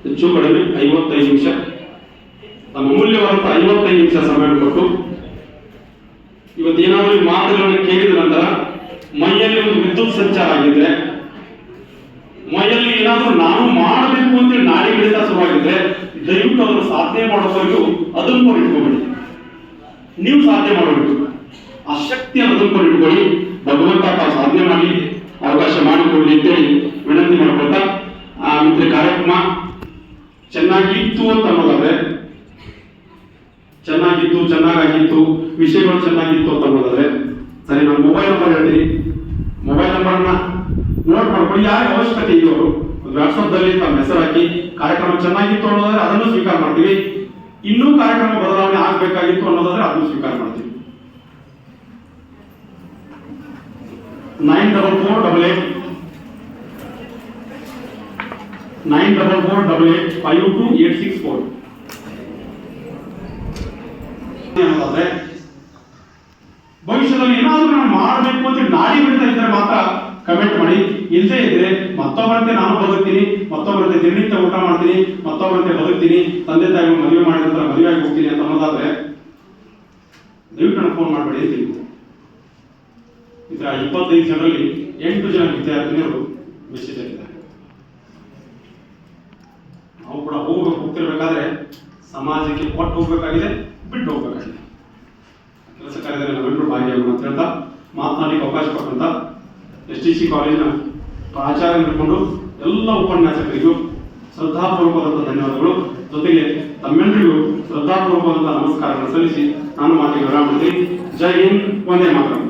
ಹೆಚ್ಚು ಕಡಿಮೆ 55 ನಿಮಿಷ, ತಮ್ಮ ಅಮೂಲ್ಯವಾದಂತಹ 55 ನಿಮಿಷ ಸಮಯ ಕೊಟ್ಟು ಇವತ್ತೇನಾದ್ರೂ ಈ ಮಾತುಗಳನ್ನು ಕೇಳಿದ ನಂತರ ಮೈಯಲ್ಲಿ ಒಂದು ವಿದ್ಯುತ್ ಸಂಚಾರ ಆಗಿದ್ರೆ, ಮೈಯಲ್ಲಿ ಏನಾದ್ರೂ ನಾನು ಮಾಡಬೇಕು ಅಂತೇಳಿ ನಾಡಿ ಬೆಳೀತಾ ಶುರುವಾಗಿದ್ರೆ, ದಯವಿಟ್ಟು ಅದನ್ನು ಸಾಧನೆ ಮಾಡೋವರೆಗೂ ಅದನ್ನು ಇಟ್ಕೊಬೇಡಿ. ನೀವು ಸಾಧನೆ ಮಾಡಬೇಕು. ಆ ಶಕ್ತಿಯನ್ನು ಅದನ್ನು ಇಟ್ಕೊಳ್ಳಿ. ಭಗವಂತ ತಾವು ಸಾಧನೆ ಮಾಡಿ ಅವಕಾಶ ಮಾಡಿಕೊಡ್ಲಿ ಅಂತೇಳಿ ವಿನಂತಿ ಮಾಡ್ಕೊಳ್ತಾ, ಮಿತ್ರ ಕಾರ್ಯಕ್ರಮ ಚೆನ್ನಾಗಿತ್ತು ಅಂತ ಅನ್ನೋದಾದ್ರೆ, ಚೆನ್ನಾಗಿತ್ತು, ಚೆನ್ನಾಗಿತ್ತು, ವಿಷಯಗಳು ಚೆನ್ನಾಗಿತ್ತು ಅಂತ ಅನ್ನೋದಾದ್ರೆ ಸರಿ, ನಾನು ಮೊಬೈಲ್ ನಂಬರ್ ಹೇಳ್ತೀನಿ. ಮೊಬೈಲ್ ನಂಬರ್ನ ನೋಟ್ ಮಾಡ್ಕೊಂಡು ಯಾರಿಗೆ ಅವಶ್ಯಕತೆ ಇದೆಯವರು ವಾಟ್ಸಪ್ದಲ್ಲಿ ತಮ್ಮ ಹೆಸರು ಹಾಕಿ, ಕಾರ್ಯಕ್ರಮ ಚೆನ್ನಾಗಿತ್ತು ಅನ್ನೋದಾದ್ರೆ ಅದನ್ನು ಸ್ವೀಕಾರ ಮಾಡ್ತೀವಿ. ಇನ್ನೂ ಕಾರ್ಯಕ್ರಮ ಬದಲಾವಣೆ ಆಗಬೇಕಾಗಿತ್ತು ಅನ್ನೋದಾದ್ರೆ ಅದನ್ನು ಸ್ವೀಕಾರ ಮಾಡ್ತೀವಿ. 9448 ಭವಿಷ್ಯದಲ್ಲಿ ಏನಾದ್ರೂ ನಾನು ಮಾಡಬೇಕು ಅಂತ ನಾಡಿ ಬಿಡ್ತಾ ಇದ್ರೆ ಮಾತ್ರ ಕಮೆಂಟ್ ಮಾಡಿ. ಇಲ್ಲದೆ ಇದ್ರೆ ಮತ್ತೊಬ್ಬರಂತೆ ನಾನು ಬದುಕ್ತೀನಿ, ಮತ್ತೊಬ್ಬರಂತೆ ದಿನನಿತ್ಯ ಊಟ ಮಾಡ್ತೀನಿ, ಮತ್ತೊಬ್ಬರಂತೆ ಬದುಕ್ತೀನಿ, ತಂದೆ ತಾಯಿ ಮದುವೆ ಮಾಡಿದ ನಂತರ ಮದುವೆ ಆಗಿ ಹೋಗ್ತೀನಿ ಅಂತ ಅನ್ನೋದಾದ್ರೆ ದಯವಿಟ್ಟು ನನಗೆ ಫೋನ್ ಮಾಡಬೇಡಿ ಅಂತೀನಿ. ಇದರ 25 ಜನರಲ್ಲಿ 8 ಜನ ವಿದ್ಯಾರ್ಥಿನಿಯರು ಮೆಸೇಜ್ ಆಗಿದ್ದಾರೆ. ನಾವು ಕೂಡ ಹೋಗ್ತಿರ್ಬೇಕಾದ್ರೆ ಸಮಾಜಕ್ಕೆ ಕೊಟ್ಟು ಹೋಗ್ಬೇಕಾಗಿದೆ, ಬಿಟ್ಟು ಹೋಗ್ಬೇಕಾಗಿದೆ. ಕೆಲಸ ಕಾರ್ಯದಲ್ಲಿ ನಾವೆಲ್ಲರೂ ಭಾಗಿಯಾಗೋಣ ಅಂತ ಹೇಳ್ತಾ ಮಾತನಾಡಲಿಕ್ಕೆ ಅವಕಾಶ ಕೊಟ್ಟಂತ STC ಕಾಲೇಜಿನ ಪ್ರಾಚಾರ್ಯ ಹಿಡ್ಕೊಂಡು ಎಲ್ಲ ಉಪನ್ಯಾಸಕರಿಗೂ ಶ್ರದ್ಧಾಪೂರ್ವಕವಾದಂಥ ಧನ್ಯವಾದಗಳು. ಜೊತೆಗೆ ತಮ್ಮೆಲ್ಲರಿಗೂ ಶ್ರದ್ಧಾಪೂರ್ವಕವಾದಂಥ ನಮಸ್ಕಾರಗಳನ್ನು ಸಲ್ಲಿಸಿ ನಾನು ಮಾತಿಗೆ ವಿರಾಮ ಮಾಡ್ತೀನಿ. ಜೈ ಹಿಂದ್, ವಂದೇ ಮಾತರಂ.